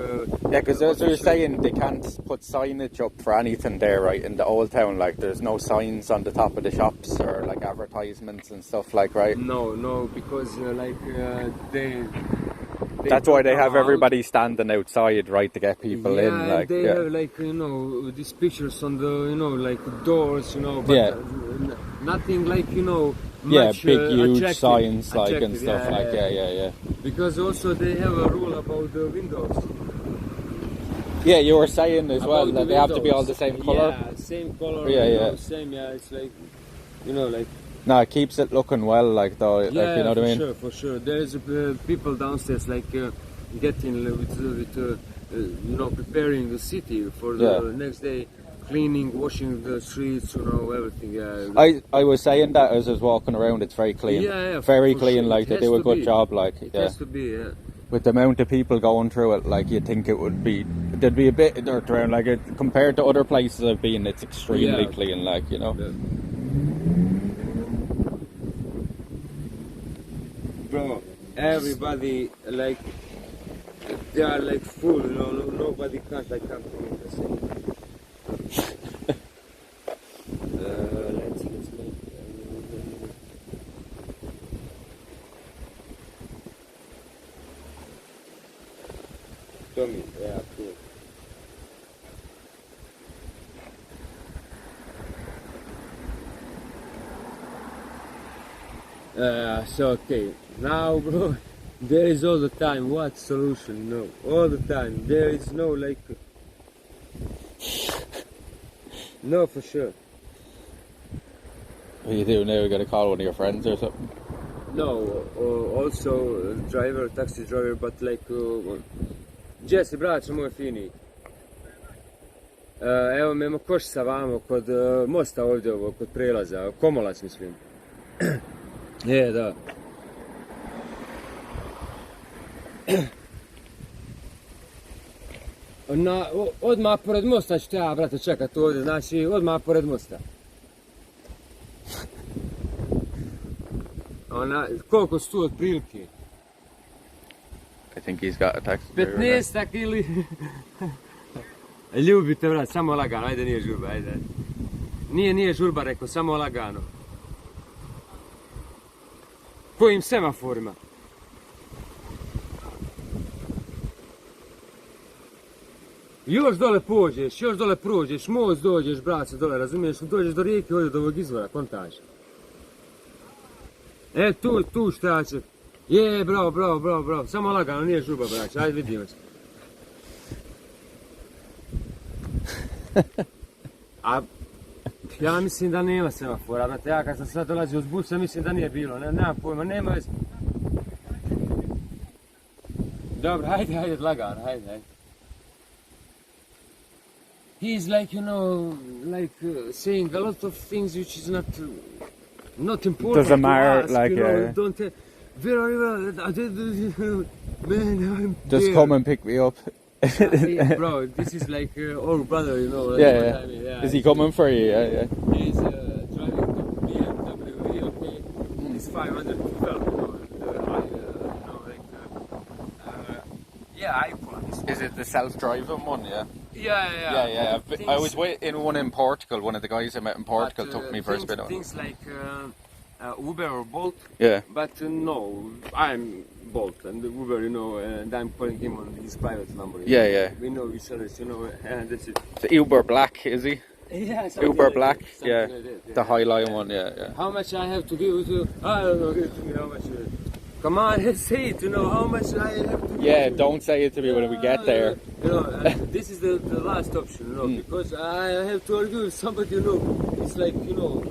Yeah, because as we were saying, they can't put signage up for anything there, right, in the old town. Like, there's no signs on the top of the shops or like advertisements and stuff, like, right? No, because they That's why they come have out. everybody standing outside, right, to get people in. And Like, they yeah. have like, you know, these pictures on the, you know, like doors, you know, but Yeah. nothing like, you know, Yeah, much, big, huge attractive- signs, like, and attractive, stuff, like, yeah. Because also they have a rule about the windows. Yeah, you were saying as well About that the they have to be all windows. the same colour. Yeah, same color. Yeah, you yeah. know, same. Yeah, it's like, you know, like. No, it keeps it looking well, like, though, like, Yeah, you know what I mean? Sure, for sure. There's people downstairs like getting with you know, preparing the city for the next day, cleaning, washing the streets, you know, everything. Yeah. I was saying that as I was walking around, it's very clean. Yeah, very for clean, sure. like, It they has do a to good be. job, like, It yeah. has to be, yeah. With the amount of people going through it, like, you'd think it would be, there'd be a bit of dirt around, like, compared to other places I've been, it's extremely Yeah. clean, like, you know. Yeah. Bro, everybody like they are like full, you know. Nobody can't like come to me the same. Let's make. Tommy, yeah, cool. So okay, now bro, there is all the time what solution? No, all the time there is no like, no for sure. What do you do now? You gotta call one of your friends or something? No, also driver, taxi driver, but like Jesse, braćo moj fini. Evo me ima košica vamo kod mosta ovdje ovo, kod prelaza, Komolac mislim. Je, da. Odmah pored mosta ću te ja, brate, čekat ovdje, znači odmah pored mosta. Koliko su tu otprilike? I think he's got a taxi driver. 15 ili... Ljubite, brat, samo lagano, ajde, nije žurba, ajde. Nije žurba, rekao, samo lagano. Kojim semaforima? Još dole pođeš, još dole prođeš, most dođeš, braco, dole, razumiješ, dođeš do rijeke, ovdje do ovog izvora, kontaž. E, tu šta će. Je, bravo, samo lagano, nije žurba, braćo, ajde vidimo se. A ja mislim da nema semafora, brate, ja kad sam sad dolazio uz busa mislim da nije bilo, nemam pojma, nema veze. Dobro, ajde, lagano, ajde. He's like, you know, like saying a lot of things which is not important Doesn't matter, to us, like, you know, don't where are you? Man, I'm Just there. come and pick me up. Yeah, bro, this is like our brother, you know. Like, Yeah. what I mean, yeah. Is he coming for you? Yeah. He's driving the BMW, okay. It's 512, you know, iPhone. Is it the self-driving one? Yeah. Yeah. I was in one in Portugal. One of the guys I met in Portugal But, took me for a spin on. Things like Uber or Bolt. Yeah. But no, I'm Bolt and Uber, you know, and I'm calling him on his private number. Yeah. We know each other, you know, and that's it. The Uber Black, is he? Yeah, Uber Black, yeah. Like that, yeah. The Highline one, yeah. How much I have to give to? I don't know. Give it to me. How much? Come on, say it. You know how much I have to. Yeah, give don't say it to me when we get there. You know, this is the last option, you know, because I have to argue with somebody, you know. It's like, you know,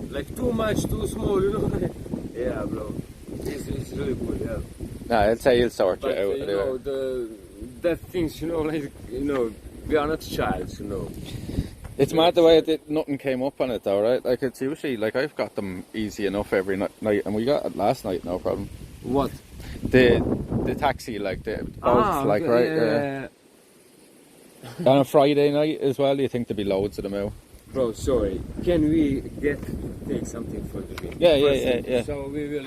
like too much, too small, you know. Yeah, bro. It's really good, yeah. No, I'd say he'll sort you But out. you anyway. know, that things, you know, like, you know, we are not childs, you know. It's mad the way that nothing came up on it though, right? Like, it's usually, like, I've got them easy enough every night, and we got it last night, no problem. What? The taxi, like, the boats, like, right? Yeah. On a Friday night as well, do you think there'll be loads of them out? Bro, sorry. Can we take something for the week? Yeah. So we will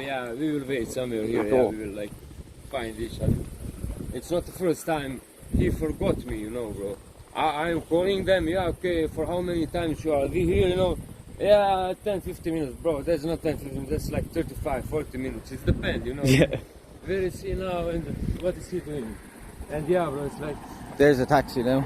wait somewhere here. Go. Yeah, we will like find each other. It's not the first time he forgot me, you know, bro. I'm calling them. Yeah, okay. For how many times you are here, you know? Yeah, 10-15 minutes, bro. That's not 10-15 minutes. That's like 35-40 minutes. It depends, you know. Yeah. Where is he now and what is he doing? And yeah, bro, it's like. There's a taxi now.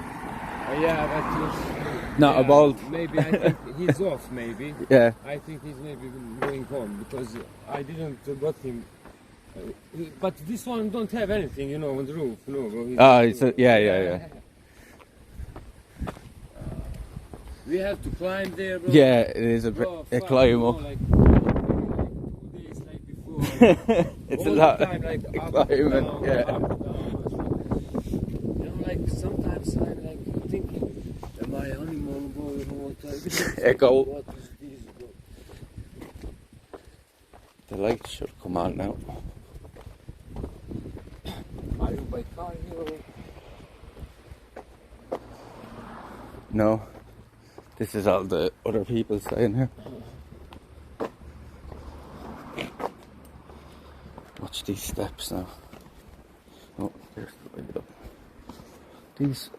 Yeah, but Not a bolt. Maybe I think he's off. Maybe. Yeah. I think he's maybe going home because I didn't got him. But this one don't have anything, you know, on the roof. No, bro. Yeah. We have to climb there, bro. Yeah, it is a climb you know, up. like 2 days like before. It's all a lot the time, like of up, climbing, down, yeah. up, down. You know, like sometimes I'm like thinking, am I animal, bro? You know what? Echo. What is this, bro? The lights should come on now. Are you by car here? Or? No. This is all the other people staying here. Watch these steps now. Oh, there's the light up. These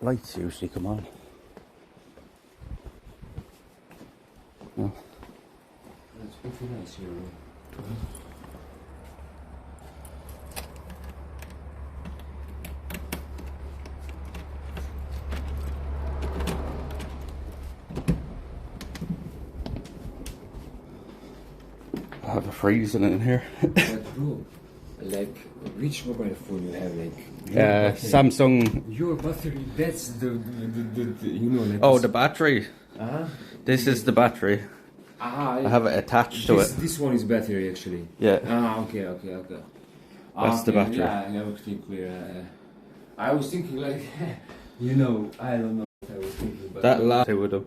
lights usually come on. No. It's pretty nice here. I have a freezing in here. But bro, like which mobile phone you have? Like your battery? Samsung. Your battery, that's the you know like. Oh, the battery. Uh-huh. This is the battery. I have it attached to it. This one is battery actually. Yeah. Okay. That's the battery. Yeah, everything clear. I was thinking like, you know, I don't know what I was thinking, but That last I would have.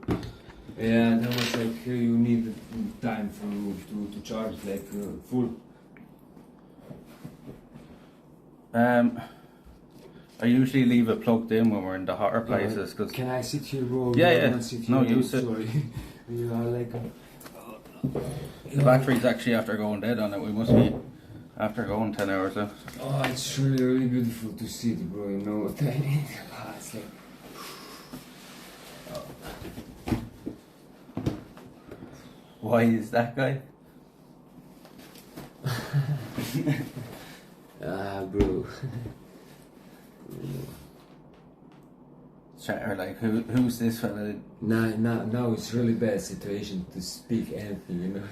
yeah, that was like you need time to charge like full. I usually leave it plugged in when we're in the hotter places. Cause Can I sit here, bro? Yeah, I yeah. don't sit here. No, you sit. Sorry. You are like. the battery's actually after going dead on it. We must be after going 10 hours now. Oh, it's really, really beautiful to see it, bro. You know what I mean? It's like. Why is that guy? Bro. Chatter like, who's this fella? Now it's really bad situation to speak anything, you know.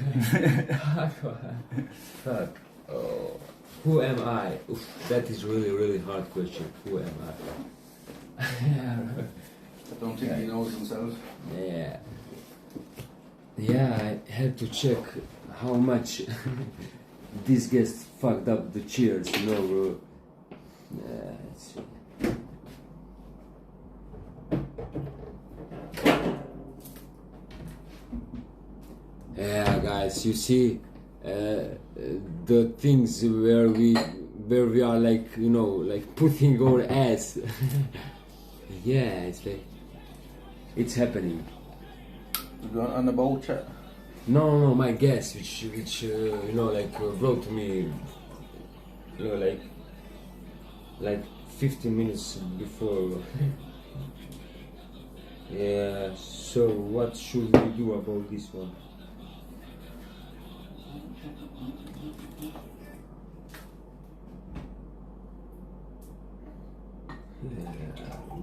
Fuck. Oh. Who am I? Oof, that is really, really hard question. Who am I? I don't think he knows himself. Yeah. Yeah, I had to check how much this guest fucked up the cheers, you know, bro. Yeah, it's... Yeah, guys, you see the things where we are like, you know, like putting our ass. Yeah, it's like it's happening. You going on the boat chat? No, my guest, which you know, like wrote to me, you know, like 15 minutes before. Yeah. So what should we do about this one? Yeah,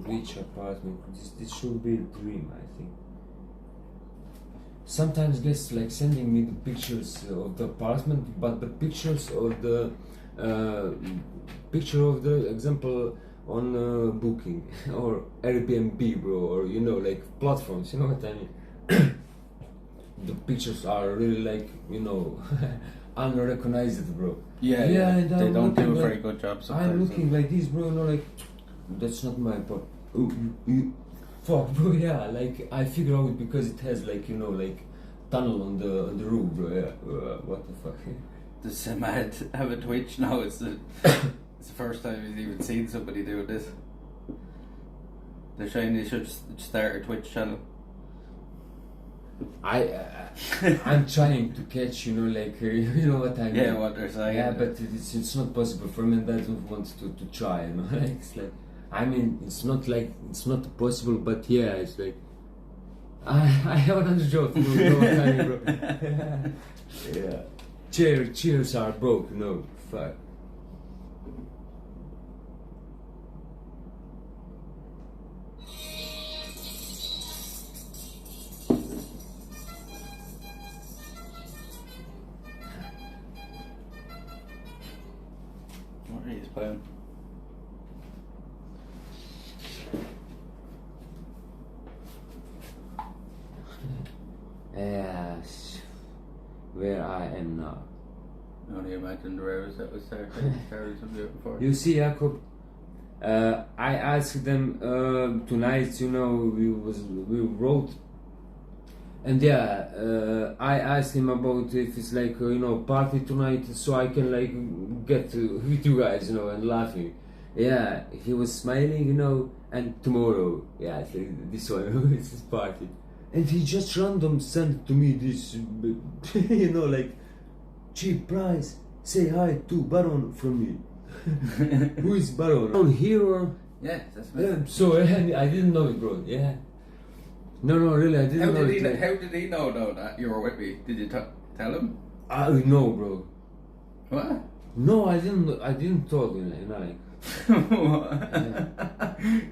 rich apartment. This should be a dream, I think. Sometimes guests like sending me the pictures of the apartment, but the pictures of the picture of the example on Booking or Airbnb, bro, or you know, like platforms. You know what I mean? The pictures are really like, you know, unrecognizable, bro. Yeah. and They I'm don't do a looking very like- good job sometimes. I'm looking like this, bro. You know, like that's not my part. Fuck, bro. Yeah, like I figure out because it has like, you know, like tunnel on the roof, bro. Yeah. What the fuck? Does Samad have a Twitch? No, it's the first time he's even seen somebody doing this. They're saying you should start a Twitch channel. I'm trying to catch, you know, like you know what I mean. Yeah, what they're saying. Yeah, but it's not possible for me, and I don't want to try, you know. Like, it's like, I mean, it's not possible, but yeah, it's like I have another job, bro. You know what I mean, bro? Yeah. Cheers are broke, no, fuck. What are you playing? Yes, where I am now. I only imagine the rows that was there. Carries some bit before. You see, Jakob, I asked them tonight, you know, we wrote, and yeah, I asked him about if it's like, you know, party tonight, so I can like get with you guys, you know, and laughing. Yeah, he was smiling, you know, and tomorrow, yeah, it's like this one, it's his party. And he just random sent to me this, you know, like, cheap price, say hi to Baron from me. Who is Baron? On here? Yeah, that's me. Yeah, so I didn't know it, bro, yeah. No, really, I didn't know it. How did he know though that you were with me? Did you tell him? I know, bro. What? No, I didn't talk, you know, like.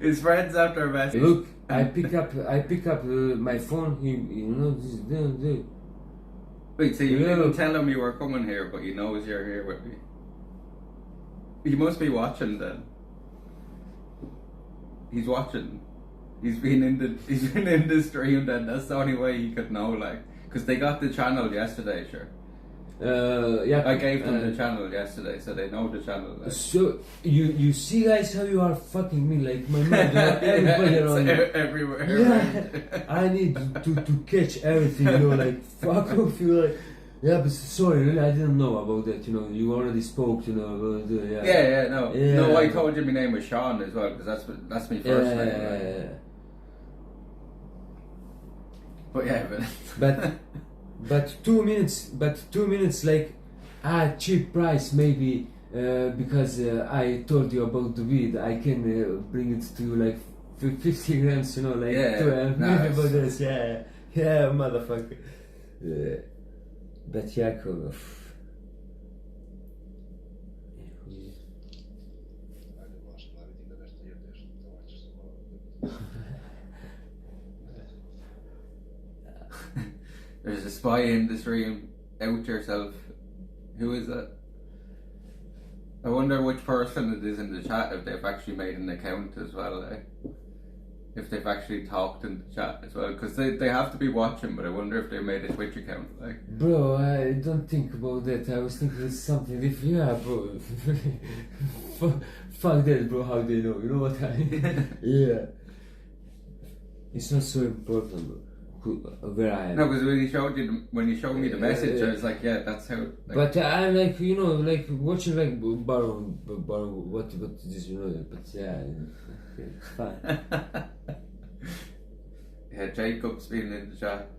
His friends after a message. Look, I pick up my phone. You know this. Wait, so you didn't tell him you were coming here, but he knows you're here with me. He must be watching then. He's watching. He's been in the stream then. That's the only way he could know, like, because they got the channel yesterday, sure. Yeah, I gave them the channel yesterday, so they know the channel. Like. So you see, guys, how you are fucking me, like my man, everybody around. Everywhere. Yeah, I need to catch everything, you know, like fuck off, you like. Yeah, but sorry, really, I didn't know about that. You know, you already spoke, you know, about no. I told you my name was Sean as well, because that's my first name. Yeah. But yeah, but 2 minutes, like, cheap price maybe, because I told you about the weed, I can bring it to you like 50 grams, you know, like, maybe about this, yeah, motherfucker. But yeah, cool. There's a spy in the stream. Out yourself. Who is that? I wonder which person it is in the chat, if they've actually made an account as well, if they've actually talked in the chat as well, because they have to be watching, but I wonder if they made a Twitch account, like. Bro, I don't think about that. I was thinking it's something different. Yeah, bro. Fuck that, bro. How they know? You know what I mean? Yeah. It's not so important, bro. Where I am. No, because when you showed me the message, I was like, yeah, that's how. Like, but I'm like, you know, like watching like Baron, what is this, you know? But yeah, it's fine. Yeah, Jacob's been in the chat.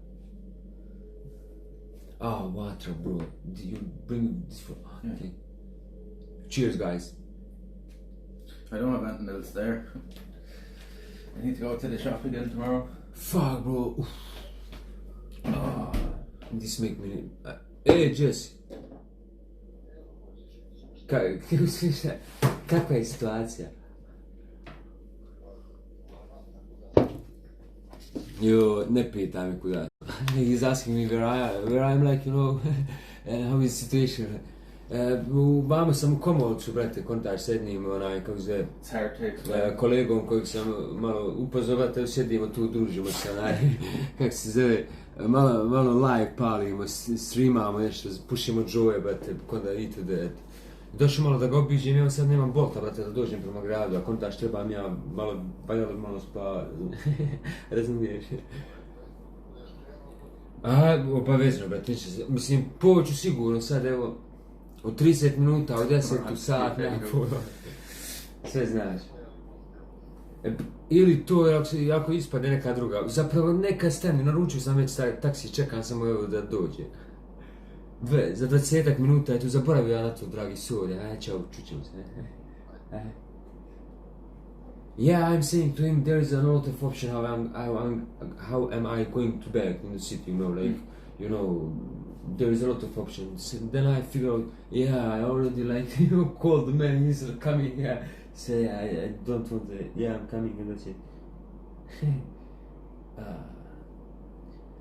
Oh, water, bro. Did you bring this for? Okay. Cheers, guys. I don't have anything else there. I need to go to the shop again tomorrow. Fuck, bro. Oh, this make me. Hey, Jess. Kakva je situacija? Yo, ne pitaj me kuda. He's asking me where I'm, like, you know, how is the situation. Vamo sam u Komolcu, brate, kontaš s jednim, kako zove, kolegom kojeg sam malo upoznao, brate, sjedimo tu, družimo se, kako se zove, malo live palimo, streamamo nešto, pušimo Joe, brate, konda itd. Došao malo da ga obiđem, ja sad nemam bolta, brate, da dođem prema gradu, a kontaš trebam ja malo spavati, razumiješ? Obavezno, brate, mislim, poću sigurno sad, evo, od 30 minuta, od 10 u sat, sve znaš. Ili to ako ispade neka druga. Zapravo neka stani, naručio sam već taksi, čekam samo evo da dođe. Za 20 minuta, eto, zaboravio ja na to, dragi, sorry, aj, čao, čućemo se. Yeah, I'm saying to him there is a lot of option how am I going to back in the city, you know, like, you know, there is a lot of options. And then I figure out, yeah, I already like, you know, called the man, he's coming, yeah, say, I don't want to, yeah, I'm coming, and that's it.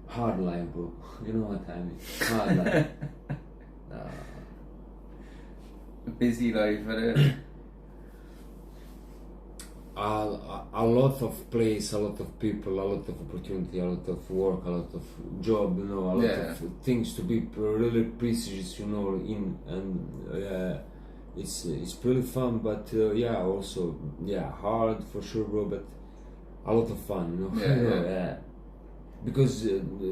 Hard life, bro, you know what I mean, hard life. Busy life, but a lot of place, a lot of people, a lot of opportunity, a lot of work, a lot of job, you know, a lot of things to be really precious, you know, in, and it's really fun, but yeah, also, yeah, hard for sure, bro, but a lot of fun, you know, yeah. Because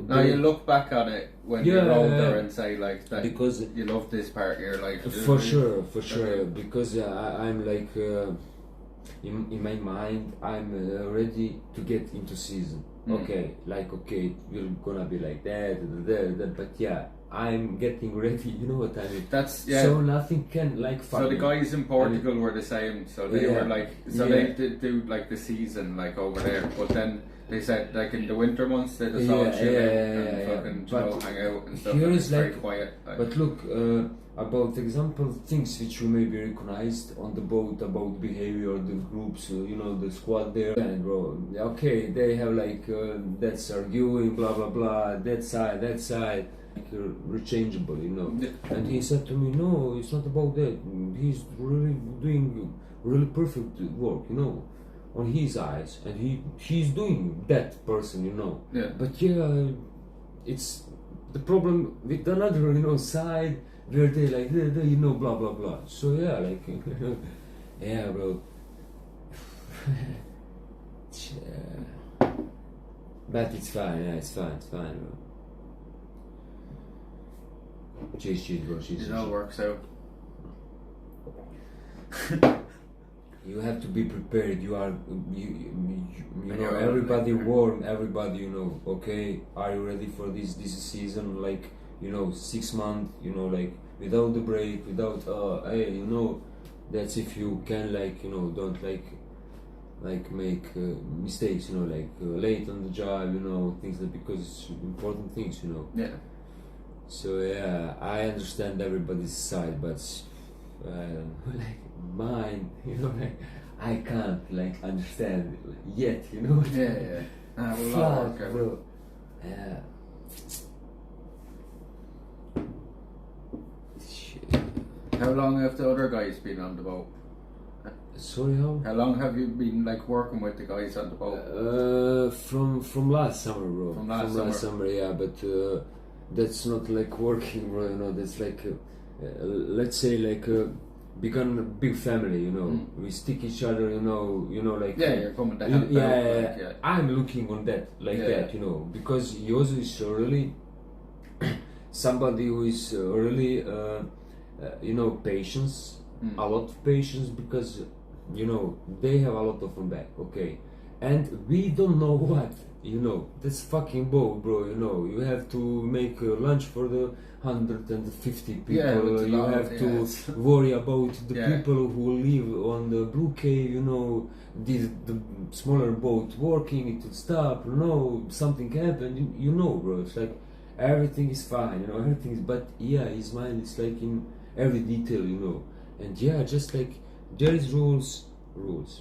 now you look back on it when you're older and say like that, because you love this part of your life. For sure, because I'm like. In my mind, I'm ready to get into season. Okay, we're gonna be like that, but yeah, I'm getting ready. You know what I mean? That's So nothing can like. So the guys in Portugal were the same. So they were like, they did do like the season like over there, but then they said like in the winter months they just all chill out and fucking hang out and stuff. Here and is it's like, very quiet. Like. But look, about example things which you may be recognized on the boat about behavior, the groups, you know, the squad there. And bro, okay, they have like that's arguing, blah blah blah, that side, like, rechangeable, you know. And he said to me, no, it's not about that. He's really doing really perfect work, you know, on his eyes, and he's doing that person, you know. Yeah. But yeah, it's the problem with another, you know, side where they like, you know, blah blah blah. So yeah, like, yeah, bro. But it's fine, yeah, it's fine, bro. Cheers, bro. Cheers. It all works out. You have to be prepared. You know, everybody warm, everybody, you know. Okay, are you ready for this season? Like, you know, 6 months, you know, like without the break, without hey, you know, that's if you can, like, you know, don't like make mistakes, you know, like late on the job, you know, things that, because it's important things, you know. Yeah. So yeah, I understand everybody's side, but like mine, you know, like I can't like understand yet, you know. Yeah. Fuck, bro. Yeah. Shit. How long have the other guys been on the boat? Sorry, how? How long have you been like working with the guys on the boat? From last summer, bro. From last summer, yeah. But that's not like working, bro. You know, that's like let's say like become a big family. You know, we stick each other. You know, like you're coming to help. Yeah. I'm looking on that like that. You know, because Yozo is really somebody who is really you know, patience, a lot of patience, because you know they have a lot of them back. Okay, and we don't know what. You know, that's fucking boat, bro. You know, you have to make lunch for the 150 people. You have to worry about the people who live on the blue cave. You know, the smaller boat working, it will stop. You know, something happened. You know, bro. It's like everything is fine. You know, everything is. But yeah, his mind is like in every detail. You know, and yeah, just like there is rules,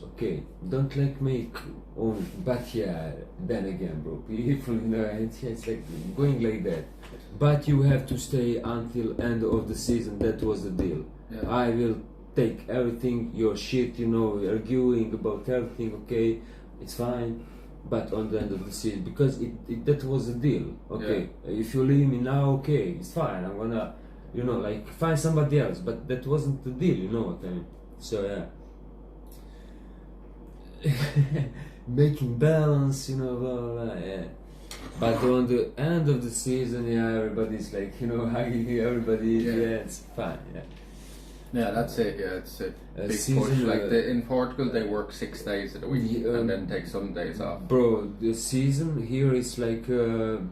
okay, don't like make on, but yeah, then again, bro, people, you know, it's like going like that, but you have to stay until end of the season. That was the deal. I will take everything, your shit, you know, arguing about everything, okay, it's fine, but on the end of the season, because that was the deal. Okay, if you leave me now, okay, it's fine, I'm gonna, you know, like find somebody else, but that wasn't the deal, you know what I mean. So yeah, making balance, you know, blah, blah, blah, yeah. But on the end of the season, yeah, everybody's like, you know, hugging everybody, yeah, it's fine, yeah. Yeah, that's it. Yeah, it's a big push. season, Like in Portugal, they work 6 days of the week and then take some days off. Bro, the season here is like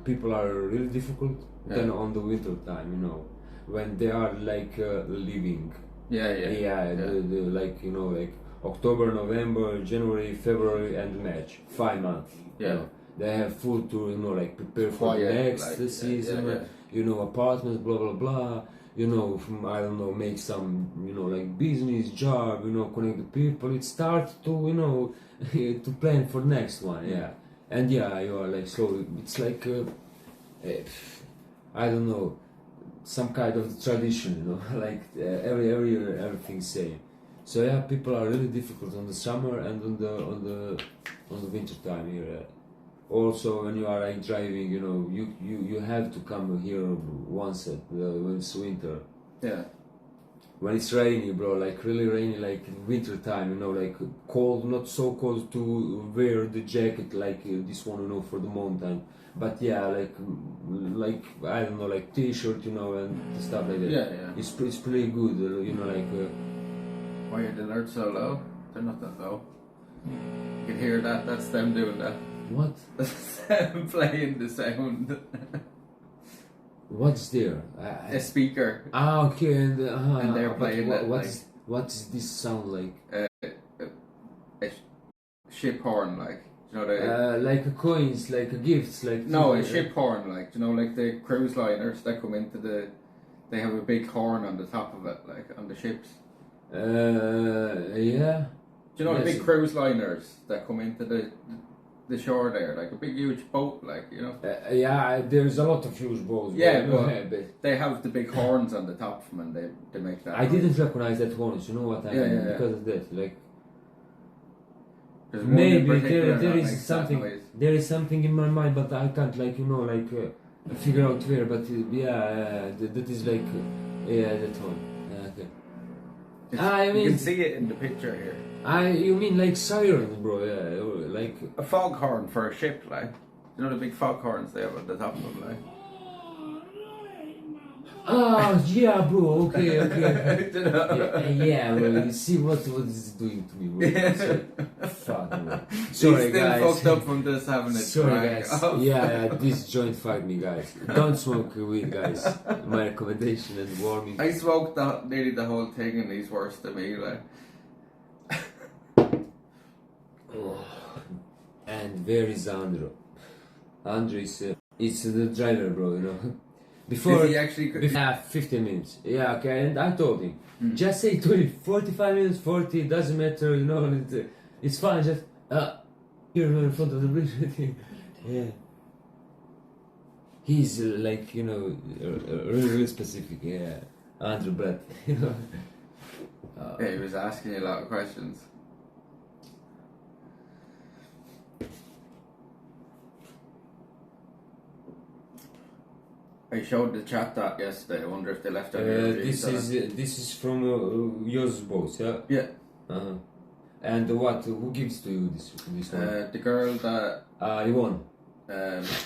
people are really difficult than on the winter time, you know, when they are like living. Yeah. The like, you know, like October, November, January, February, and March, 5 months. Yeah. You know. They have food to, you know, like prepare for the next season. You know, apartments, blah blah blah. You know, I don't know, make some, you know, like business job. You know, connect the people. It starts to, you know, to plan for next one. Yeah, and yeah, you are like, so it's like, I don't know, some kind of tradition. You know, like every year everything's same. So yeah, people are really difficult on the summer and on the winter time here. Also, when you are like driving, you know, you have to come here once when it's winter. Yeah. When it's rainy, bro, like really rainy, like in winter time, you know, like cold, not so cold to wear the jacket like this one, you know, for the mountain. But yeah, like I don't know, like t-shirt, you know, and stuff like that. Yeah. It's pretty good, you know, like. Why are the alerts so low? They're not that low. You can hear that. That's them doing that. What? Them playing the sound. What's there? A speaker. Ah, okay, and they're playing that. What does this sound like? A ship horn, like, you know, like coins, like gifts, like. No, a ship horn, like, you know, like the cruise liners that come into they have a big horn on the top of it, like on the ships. Yeah. Do you know the big cruise liners that come into the shore there, like a big huge boat, like, you know? Yeah, there's a lot of huge boats. Yeah, but they have the big horns on the top of them, and they make that. I didn't recognize that horns. You know what I mean? Because of that, like. Maybe there is something. There is something in my mind, but I can't, like, you know, like figure out where. But that is like that one. Okay. I mean, you can see it in the picture here. You mean like sirens, bro? Yeah, like a foghorn for a ship, like, you know the big foghorns they have at the top of them, like. Oh yeah, bro. Okay. Yeah, bro. You see what is it doing to me, bro? Fuck, bro. Sorry, He's still guys. fucked up from just having it. Sorry, guys. Yeah, this joint fucked me, guys. Don't smoke weed, guys. My recommendation and warning. I smoked nearly the whole thing, and he's worse than me, like. And where is Andrew? Andrew is it's the driver, bro. You know. Before he actually could. 15 minutes. Yeah, okay. And I told him, just say to him, 45 minutes, 40, doesn't matter. You know, it's fine. Just here in front of the bridge. Yeah. He's like, you know, really specific. Yeah, Andrew Brett. You know. Yeah, he was asking you a lot of questions. I showed the chat that yesterday. I wonder if they left out. This is from yours boss, yeah. Yeah. And what? Who gives to you this one? The girl that. Yvonne.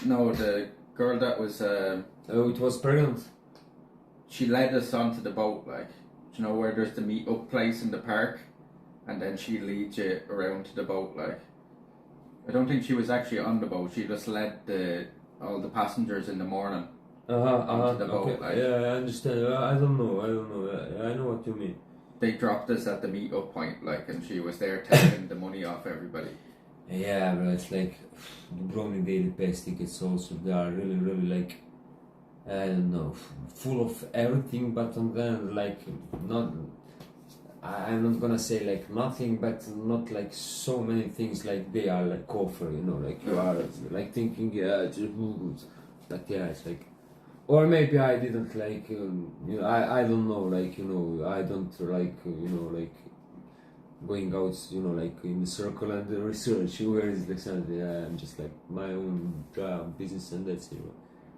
No, the girl that was. It was pregnant. She led us onto the boat, like, you know where there's the meet up place in the park, and then she leads you around to the boat, like. I don't think she was actually on the boat. She just led all the passengers in the morning. Onto the boat, okay. like. Yeah, I understand. I don't know. I know what you mean. They dropped us at the meet up point, like, and she was there taking the money off everybody. Yeah, but it's like Dubrovnik daily pass tickets also, they are really, really like, I don't know, full of everything, but on then like not, I'm not gonna say like nothing, but not like so many things like they are like offer, you know, like you are like thinking, yeah, it's good, but yeah, it's like, or maybe I didn't like, you know, I don't know, like, you know, I don't like, you know, like going out, you know, like in the circle and the research, where is Alexander? Yeah, I'm just like my own job, business, and that's it.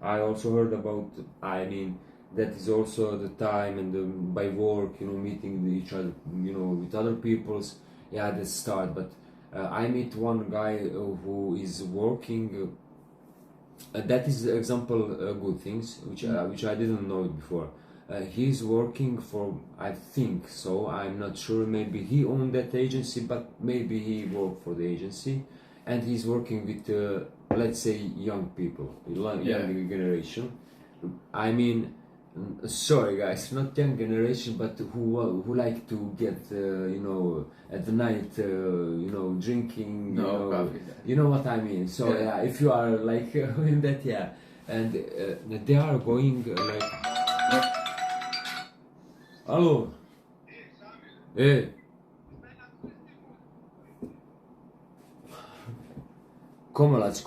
I also heard about, I mean, that is also the time and by work, you know, meeting each other, you know, with other people's, yeah, the start. But I meet one guy who is working. That is example good things which I didn't know before. he's working for, I think so, I'm not sure, maybe he owned that agency, but maybe he worked for the agency, and he's working with, let's say, young people, younger generation. I mean, sorry guys, not young generation, but who like to get, you know, at the night, you know, drinking, you know what I mean. So yeah, if you are like in that, yeah, and they are going like, hello, hey, Komolac.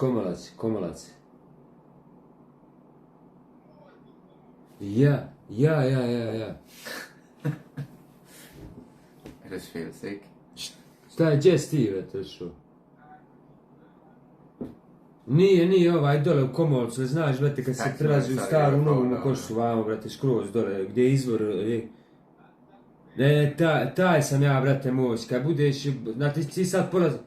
Yeah. I just feel sick. Gdje si ti, to što? Nije ovaj dole u Komolcu, znaš, brate, kad se prelazi u staru novu koštu, vamo, brate, skroz dole, gdje je izvor, Ne, taj sam ja, brate moj, kad budeš, znate, ti sad polazi...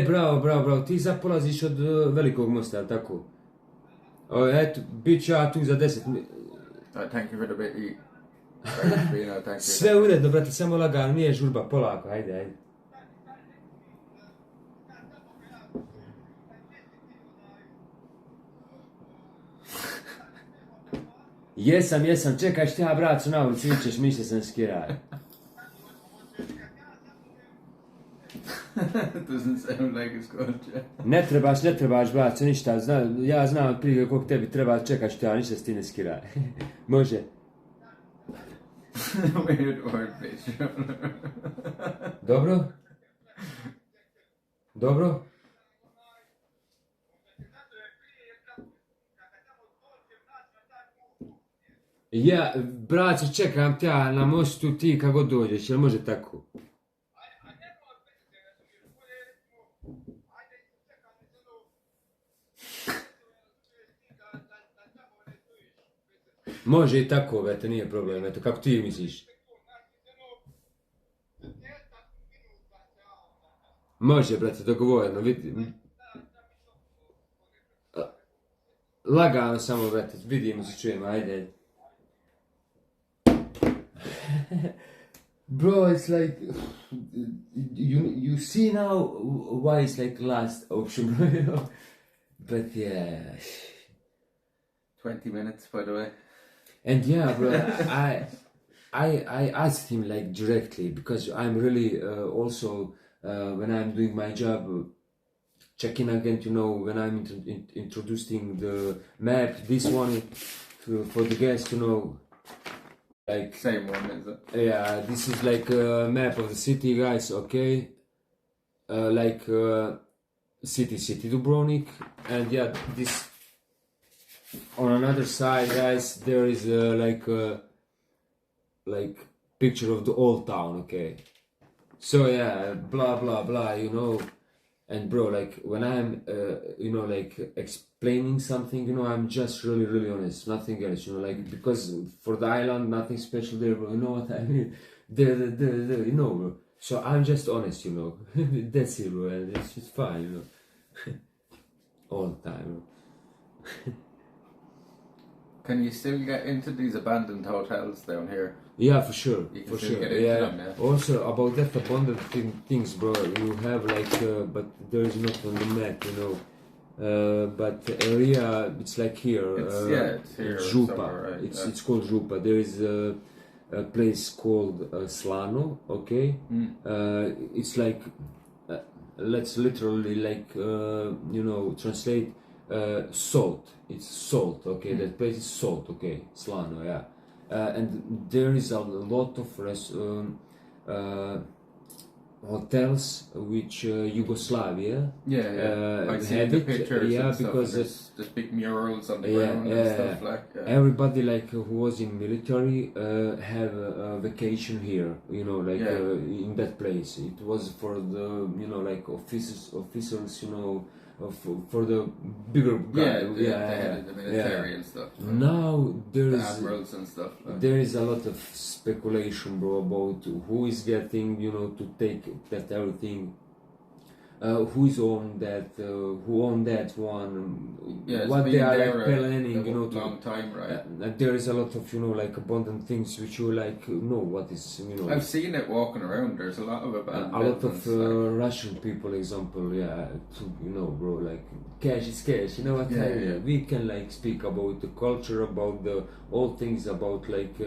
Bravo, ti sad polaziš od velikog mosta, ali tako? Eto, bit ću ja tu za 10 minuta. Thank you for the bit. Sve uredno, brate, samo lagano, nije žurba, polako, ajde. Jesam, čekaj što ja, bracu, na ulici, vićeš, mišlje sam skiraj. Doesn't sound like it's good, Ne trebaš, bracu, ništa, ja znam od prije koliko tebi treba, čekaj što ja, ništa s ti ne skiraj. Može. Weird word fish. Dobro? Ja, braćo, čekam te ja na mostu, ti kako dođeš, jel može tako? Može i tako, eto, nije problem, eto, kako ti misliš? Može, brate, dogovoreno, vidi. Lagano samo, brate, vidimo se, čujemo, ajde. Bro, it's like, you see now why it's like last option, bro, you know? But yeah. 20 minutes, by the way. And yeah, bro, I asked him like directly, because I'm really also, when I'm doing my job, checking again, you know, when I'm introducing the map, this one, for the guests, you know, like... Same one, is it? Yeah, this is like a map of the city, guys, okay? Like city Dubrovnik, and yeah, this... On another side, guys, there is like picture of the old town, okay? So yeah, blah blah blah, you know. And bro, like when I'm, you know, like explaining something, you know, I'm just really honest, nothing else, you know, like because for the island, nothing special there, bro. You know what I mean? You know, bro. So I'm just honest, you know. That's it, bro. And it's just fine, you know. All the time, bro. Can you still get into these abandoned hotels down here? Yeah, for sure. You can still get into them, yeah. Also, about that abandoned things, bro, you have like, but there is not on the map, you know. But the area, it's like here. It's here. Župa. Right? It's called Župa. There is a place called Slano, okay? It's like, let's literally like, you know, translate salt. It's salt, okay? That place is salt, okay? Slano, yeah. And there is a lot of hotels which Yugoslavia I see the pictures and because stuff. There's big murals on the ground and stuff like that. Everybody like who was in military have a vacation here, you know, like in that place. It was for the, you know, like officers, you know, for the bigger guy, the military and stuff. Now there is admirals and stuff. There is a lot of speculation, bro, about who is getting, you know, to take that everything. who's on that, who own that one, Yeah, it's what been they are there like planning, you know, to long time, right? there is a lot of, you know, like abundant things which you like know what is, you know. I've seen it walking around. There's a lot of abandoned a lot of buildings, like- Russian people, example, yeah, to, you know, bro, like cash is cash, you know what Yeah, I mean? yeah. We can like speak about the culture, about the all things, about like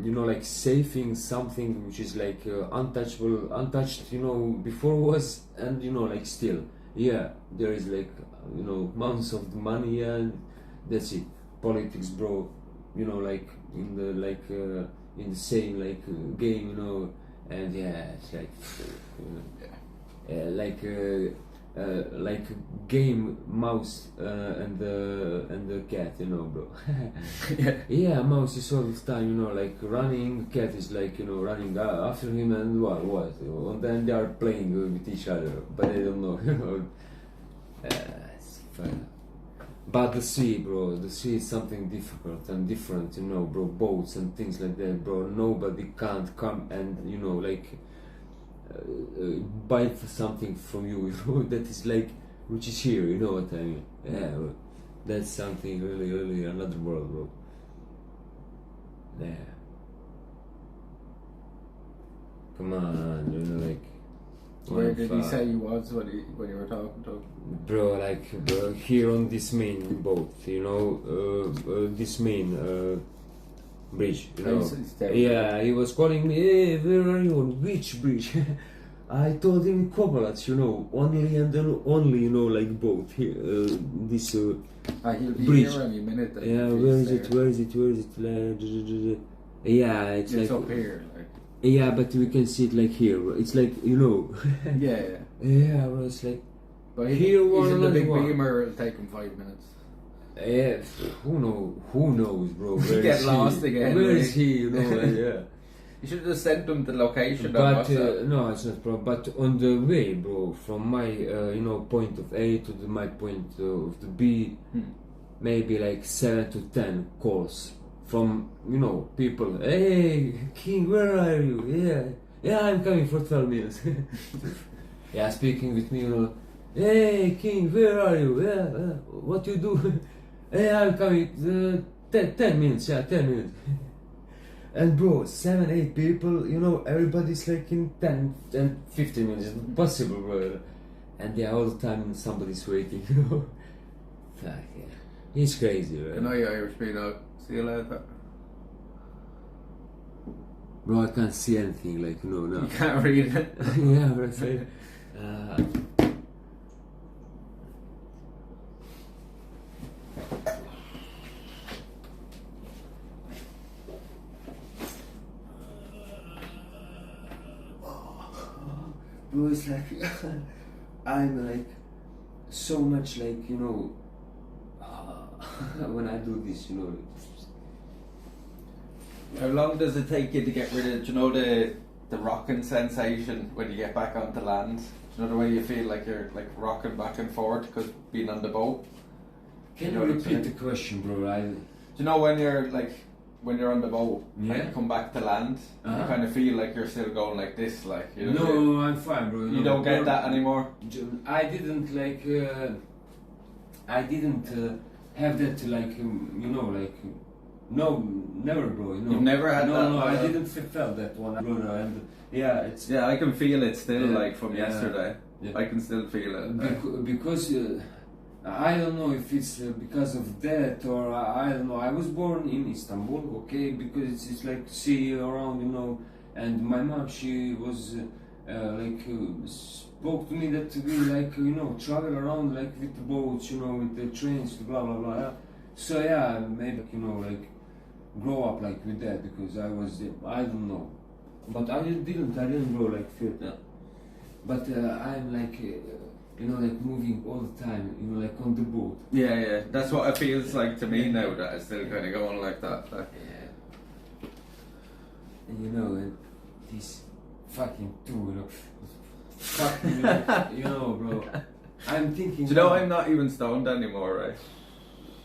you know, like saving something which is like untouchable, untouched, you know, before was, and you know, like still, yeah, there is like, you know, months of the money, and that's it. Politics, bro, you know, like in the like in the same like game, you know, and yeah, it's like like game mouse and the cat, you know, bro. Yeah, mouse is all the time, you know, like running. Cat is like, you know, running after him, and what, and then they are playing with each other, but I don't know, you know. It's fun. But the sea, bro, the sea is something difficult and different, you know, bro. Boats and things like that, bro. Nobody can't come and, you know, like buy something from you, you know, that is like, which is here, you know what I mean? Yeah, bro. That's something really, really another world, bro. Yeah. Come on, you know, like. Where did he say he was when you were talking to him? Bro, like here on this main boat, you know, this main bridge, you know. Yeah, he was calling me, hey, where are you, on which bridge? I told him Komolac, you know, only and then only, you know, like boat here, this He'll be bridge. here any minute. Yeah, where is it? Where is it? Where is it? Yeah, it's like up here, like. Yeah, but we can see it like here. Bro. It's like, you know. Yeah. Yeah, bro, it's like. But here he's in the big one. beamer. It'll take him 5 minutes. Yeah, who knows, bro? Where Get is lost he? again. Where is he? You know, yeah. You should have sent them the location. But no, it's not problem. But on the way, bro, from my you know, point of A to my point of the B, maybe like 7 to 10 calls from, you know, people. Hey, King, where are you? Yeah, I'm coming for 12 minutes. Yeah, speaking with me, you know. Hey, King, where are you? Yeah, what you do? Hey, I'm coming. 10 minutes. Yeah, 10 minutes. And bro, 7, 8 people, you know, everybody's like in 10 and 15 minutes. It's not possible, bro. And yeah, all the time somebody's waiting, you know. Fuck yeah. He's crazy, right? Good night, Irish Beano. See you later. Bro, I can't see anything, like, no. You can't read it. Yeah, bro, it's like, bro, it's like, I'm like, so much like, you know, when I do this, you know. How long does it take you to get rid of, do you know, the rocking sensation when you get back onto land? Do you know the way you feel like you're like rocking back and forth because being on the boat? Can you repeat the question, bro? Do you know when you're on the boat and you come back to land, you kind of feel like you're still going like this, like, you know? No, I'm fine, bro. You don't get that anymore? I didn't like, have that like, you know, like, no, never, bro. You know? You've never had that? No, I didn't feel that one, brother. And yeah, it's. Yeah, I can feel it still, like from yesterday. Yeah. I can still feel it. Because I don't know if it's because of that or I don't know. I was born in Istanbul, okay, because it's like sea around, you know. And my mom, she was spoke to me that we like, you know, travel around like with the boats, you know, with the trains, blah blah blah. So yeah, maybe, you know, like grow up like with that because I was, I don't know, but I didn't grow like feel that. But I'm like, you know, like moving all the time, you know, like on the boat. Yeah, that's what it feels like to me now, that it's still kind of going like that. Like. Yeah. And you know, and this fucking two, you know, fucking, like, you know, bro. I'm thinking. Do you know I'm not even stoned anymore, right?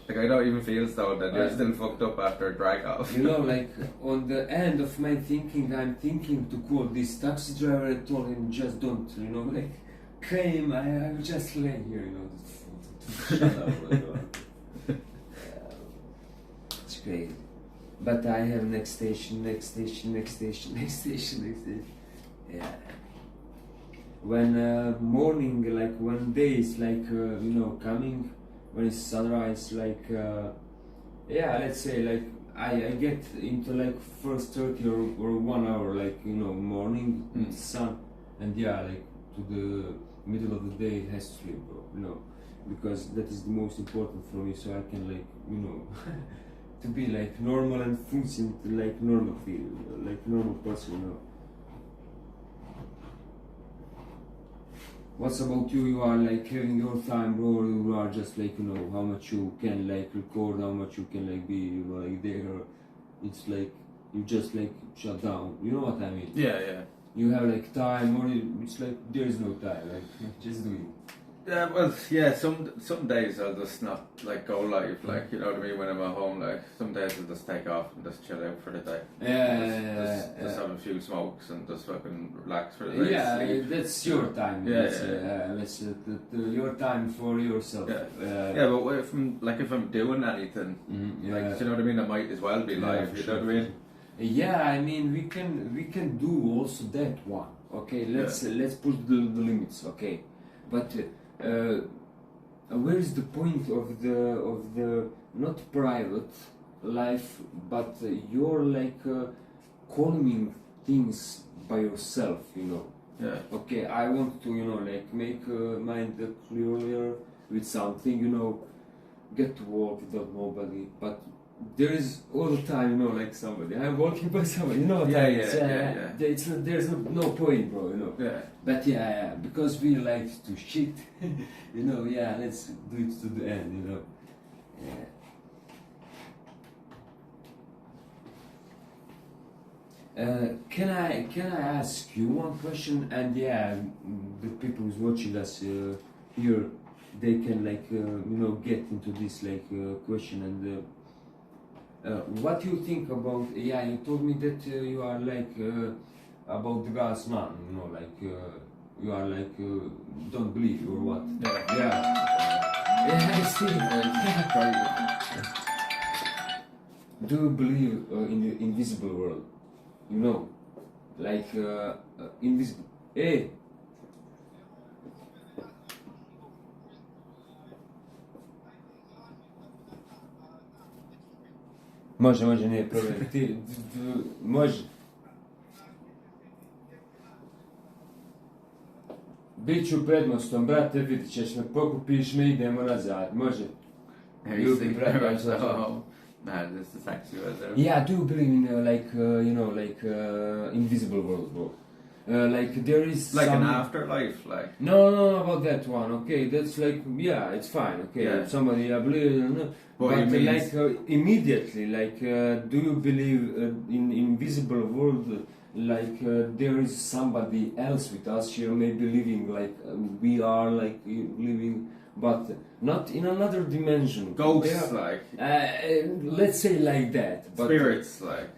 Like I don't even feel stoned, and you're still fucked up after a drag off. You know, like on the end of my thinking, I'm thinking to call this taxi driver. I told him just don't, you know, like came. I will just lay here, you know. Shut up, you know. It's great. But I have next station. Yeah. When morning, like when day is like you know coming, when it's sunrise, like yeah, let's say like I get into like first 30 or 1 hour, like you know morning with the sun, and yeah, like to the middle of the day it has to sleep, bro. You know, because that is the most important for me, so I can like you know to be like normal and function like normal feel, like normal person, you know. What's about you? You are like having your time, bro. You are just like you know how much you can like record, how much you can like be, you know, like there. It's like you just like shut down. You know what I mean? Yeah, yeah. You have like time, or it's like there is no time. Like just do it. Yeah, well, yeah. Some days I'll just not like go live, like you know what I mean. When I'm at home, like some days I'll just take off and just chill out for the day. Just have a few smokes and just fucking relax for the day. Yeah, sleep. that's your time. Yeah, That's your time for yourself. Yeah, but if I'm doing anything, like you know what I mean, I might as well be live. You know what I mean? Yeah, I mean we can do also that one. Okay, let's push the limits. Okay, but. Where is the point of the not private life, but you're like calming things by yourself, you know? Yeah. Okay, I want to, you know, like make mind clearer with something, you know, get to work without nobody, but there is all the time, you know, like somebody. I'm working by somebody, you know what I mean? There's no point, bro, you know. Yeah. But yeah, because we like to shit, you know. Yeah, let's do it to the end, you know. Yeah. Can I ask you one question? And yeah, the people who's watching us here, they can like you know get into this like question and. What do you think about? Yeah, you told me that you are like about the God's man, you know, like you are like don't believe or what? Yeah, I see. Do you believe in the invisible world? You know, like invisible. Hey. Može, nije problem. Može. Biću pred mostom, brate, vidit ćeš me, pokupiš me, idemo nazad, može. Ljubi, brate, Man, this is actually right there. Yeah, do you believe in like you know like invisible world, bro? Like there is like some... an afterlife, like No, about that one. Okay, that's like yeah, it's fine. Okay, yeah. Somebody I believe, but like immediately, like do you believe in invisible world? Like there is somebody else with us here, maybe living like we are like living, but not in another dimension. Ghosts, like let's say like that. But, spirits, like.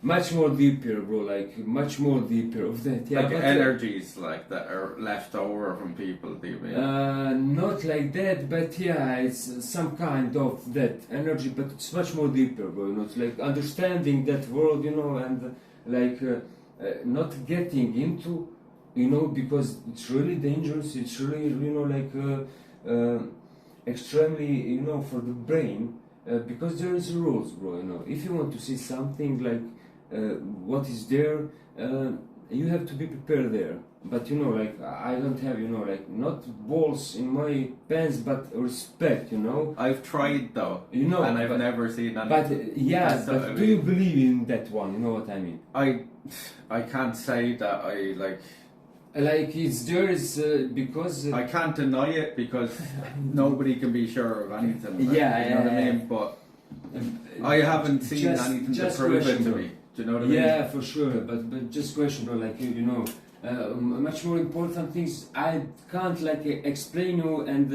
Much more deeper, bro, like much more deeper of that. Yeah, like but, energies like that are left over from people, do you mean? Not like that, but yeah, it's some kind of that energy, but it's much more deeper, bro. You know, it's like understanding that world, you know, and like not getting into, you know, because it's really dangerous. It's really, you know, like extremely, you know, for the brain, because there is rules, bro. You know, if you want to see something like. What is there, you have to be prepared there. But you know, like I don't have, you know, like not balls in my pants, but respect, you know. I've tried though, you know, and I've never seen anything. But yeah, but do you believe in that one? You know what I mean? I can't say that I like. Like it's there is because I can't deny it because nobody can be sure of anything. Like, yeah, you know what I mean. But I haven't seen anything to prove it to me. You know what I mean? Yeah, for sure, but just question, bro, like you know, much more important things I can't like explain you and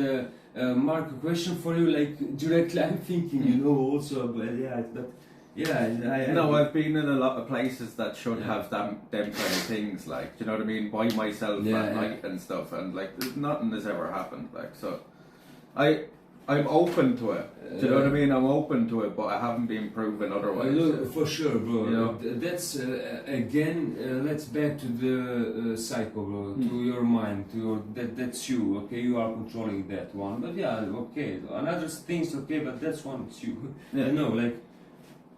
Mark, a question for you, like directly. I'm thinking, you know, also, but yeah, but yeah, No, I've been in a lot of places that should Yeah. have them kind of things, like, do you know what I mean, by myself Yeah, at yeah. night and stuff, and like nothing has ever happened, like, so I'm open to it. Do you know what I mean? I'm open to it, but I haven't been proven otherwise. Look, for sure, bro. You know? That's again. Let's back to the psycho, bro. To your mind, to your that's you. Okay, you are controlling that one. But yeah, okay. Another things, okay, but that's one. It's you. Yeah. You know, like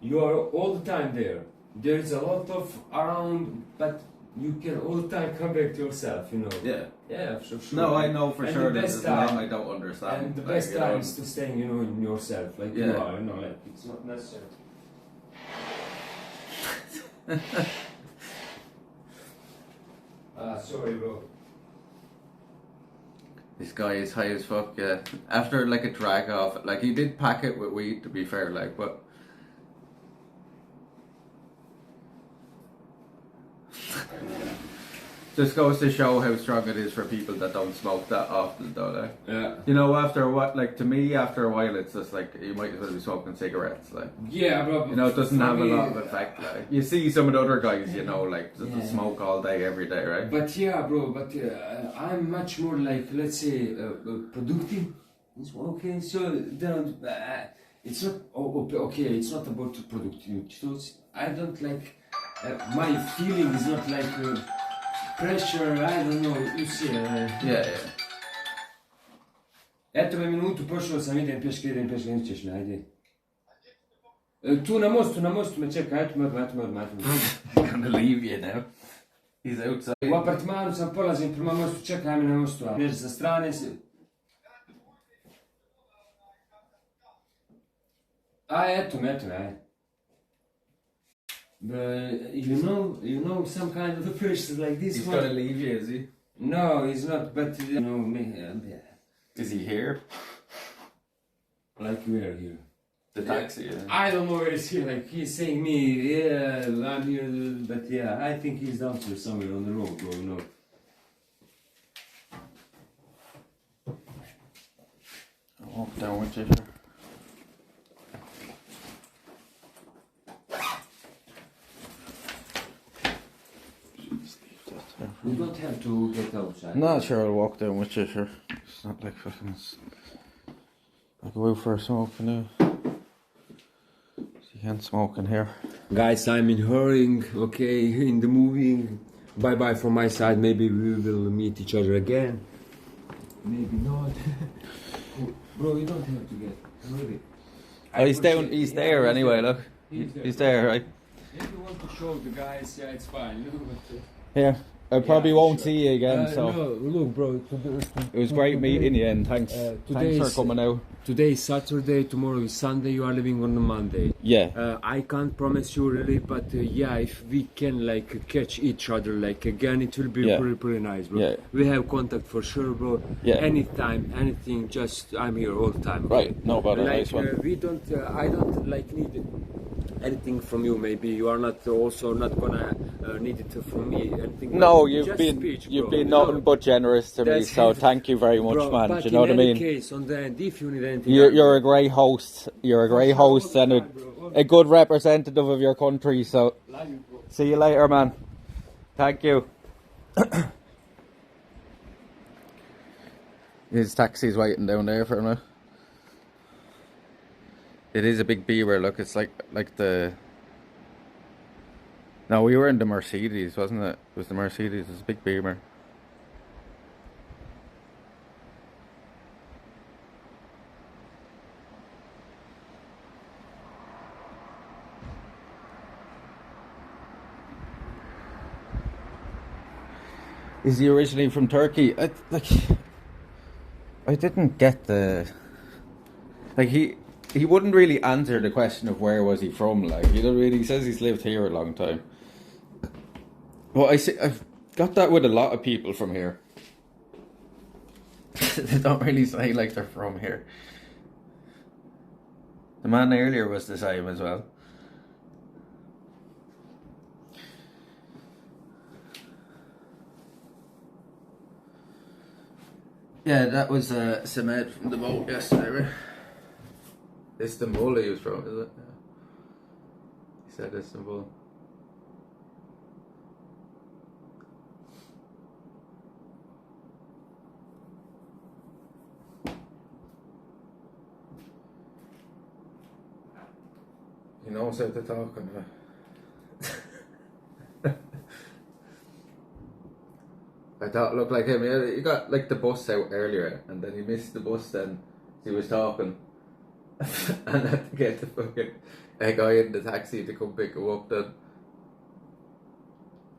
you are all the time there. There is a lot of around, but you can all the time come back to yourself. You know. Yeah. Yeah, for sure. No, I know for And sure the that best there's a lot time- I don't understand. And the like, best you know. time is to stay, you know, in yourself, like you Yeah. are, you know, like it's not necessary. Sorry, bro. This guy is high as fuck, yeah. After like a drag off, like he did pack it with weed, to be fair, like, but just goes to show how strong it is for people that don't smoke that often, though. Like. Yeah. You know, after what, like to me, after a while, it's just like you might as well be smoking cigarettes, like. Yeah, bro. You know, it doesn't for have a me, lot of effect. Like you see some of the other guys, you know, like just Yeah. smoke all day, every day, right? But yeah, bro. But I'm much more like, let's say, productive. Okay, so then it's not okay. It's not about productivity. So I don't like my feeling is not like pressure. I don't know. You see. Yeah. Eto me minutu, pošao sam, idem pješke, nećeš me, ajde. Tu na mostu me čeka, eto me. I'm gonna leave you now. He's outside. U apartmanu sam, polazim prema mostu, čekaj me na mostu, a neđe sa strane se... Eto me, ajde. But you know, some kind of a person like this He's one. gonna leave you, is he? No, he's not, but you know me. Is he here? Like we are here. The taxi, yeah. I don't know where he's here, like he's saying me, yeah, I'm here, but yeah, I think he's downstairs somewhere on the road, bro, you know. I'll walk down with you. You don't have to get outside. No, sure, I'll walk down with you, sure. It's not like fucking... I'll go out for a smoke for now. You can't smoke in here. Guys, I'm in hurrying, okay, in the moving. Bye bye from my side, maybe we will meet each other again. Maybe not. Bro, you don't have to get ready. Oh, he's down, he's there anyway, look. He's there, right? If you want to show the guys, yeah, it's fine. Yeah. I probably won't see you again, so... No, look, bro. It was great meeting you, and thanks for coming out. Today is Saturday, tomorrow is Sunday, you are leaving on a Monday. Yeah. I can't promise you really, but yeah, if we can like catch each other like again, it will be pretty nice, bro. Yeah. We have contact for sure, bro. Yeah. Anytime, anything, just I'm here all the time. Okay? Right, no bother, Like, nice one. we don't, I don't like need anything from you. Maybe you are not also not gonna need it from me. Anything. No, like, you've just been speech, you've bro. been You know? nothing but generous to me, That's so it. thank you very much, Bro, man. but Do you know what I in any mean? case, on the end, if you need anything, You're a great host. You're a great host and a good representative of your country. So, see you later, man. Thank you. His taxi's waiting down there for him now. It is a big beaver. Look, it's like the. No, we were in the Mercedes, wasn't it? It was the Mercedes. It's a big beaver. Is he originally from Turkey? I didn't get the... Like, he wouldn't really answer the question of where was he from, like, you know what I mean? He says he's lived here a long time. Well, I've got that with a lot of people from here. They don't really say, like, they're from here. The man earlier was the same as well. Yeah, that was Samed from the boat yesterday, right? Istanbul he was from, is it? Yeah. He said Istanbul. He knows how to talk and I thought it looked like him. Yeah, he got like the bus out earlier and then he missed the bus then. He was talking and had to get the fucking a guy in the taxi to come pick him up then.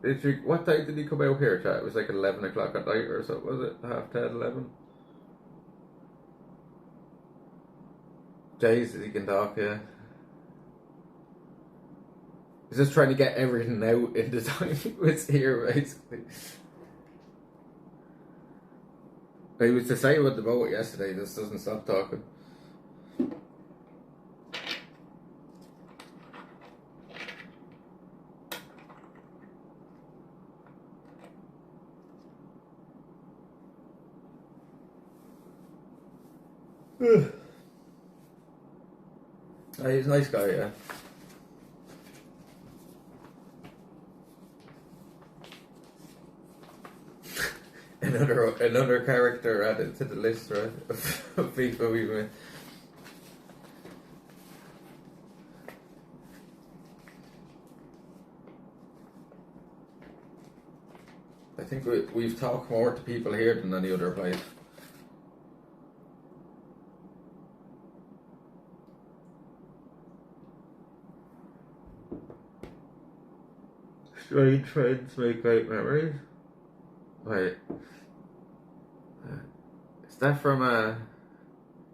Literally, what time did he come out here, chat? It was like 11 o'clock at night or something, was it? Half 10, 11? Jesus, he can talk, yeah. He's just trying to get everything out in the time he was here, basically. He was the same with the boat yesterday, he just doesn't stop talking. He's a nice guy, yeah. Another character added to the list, right? Of people we met. I think we've talked more to people here than any other place. Strange friends make great memories. Wait. Is that from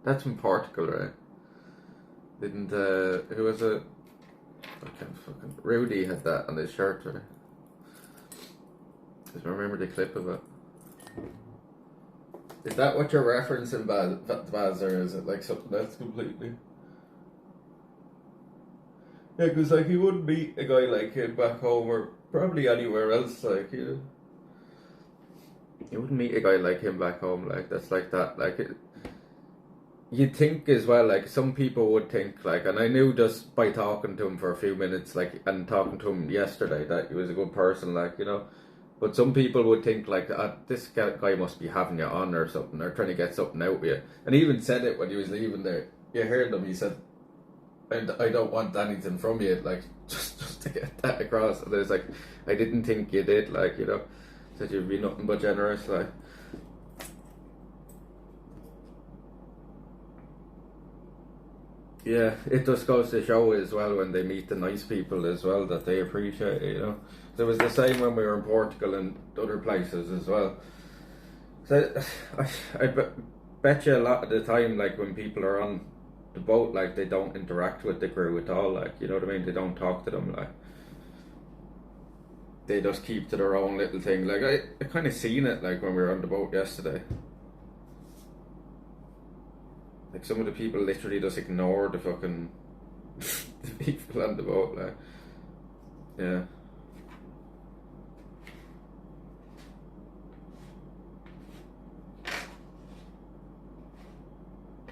that's from Portugal, right? Didn't who was it? I can't fucking Rudy had that on his shirt, right? Just remember the clip of it. Is that what you're referencing, Baz, or is it like something else completely? Yeah, because like you wouldn't meet a guy like him back home or probably anywhere else, like you wouldn't meet a guy like him back home, like that's like that, like you'd think as well, like some people would think, like, and I knew just by talking to him for a few minutes, like, and talking to him yesterday, that he was a good person, like, you know, but some people would think like, this guy must be having you on or something, or trying to get something out of you, and he even said it when he was leaving there. You heard him, he said, I don't want anything from you, like, just to get that across. And it's like, I didn't think you did, like, you know, said you'd be nothing but generous, like. Yeah, it just goes to show as well when they meet the nice people as well that they appreciate it, you know. So it was the same when we were in Portugal and other places as well. So I bet you a lot of the time, like when people are on the boat, like they don't interact with the crew at all, like, you know what I mean? They don't talk to them, like they just keep to their own little thing. Like I kind of seen it, like when we were on the boat yesterday. Like some of the people literally just ignore the fucking the people on the boat, like, yeah.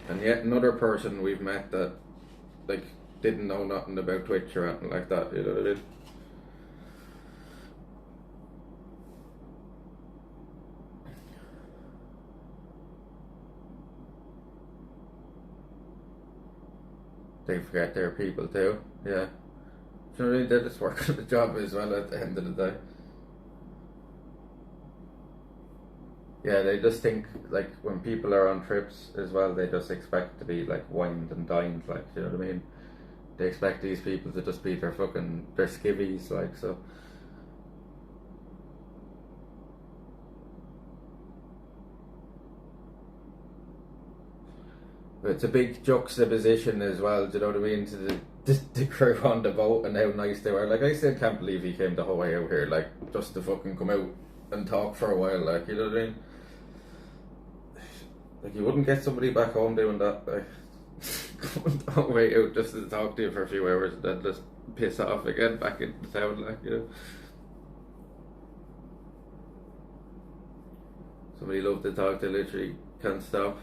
And yet another person we've met that, like, didn't know nothing about Twitch or anything like that, you know what I mean? They forget they're people too, yeah. You know what I mean? They're just working the job as well at the end of the day. Yeah, they just think, like, when people are on trips as well, they just expect to be, like, wined and dined, like, you know what I mean? They expect these people to just be their skivvies, like, so. But it's a big juxtaposition as well, do you know what I mean, to the crew on the boat and how nice they were. Like, I still can't believe he came the whole way out here, like, just to fucking come out and talk for a while, like, you know what I mean? Like, you wouldn't get somebody back home doing that, like, going the whole way out just to talk to you for a few hours and then just piss off again back into town, like, you know. Somebody loved to talk to literally can't stop.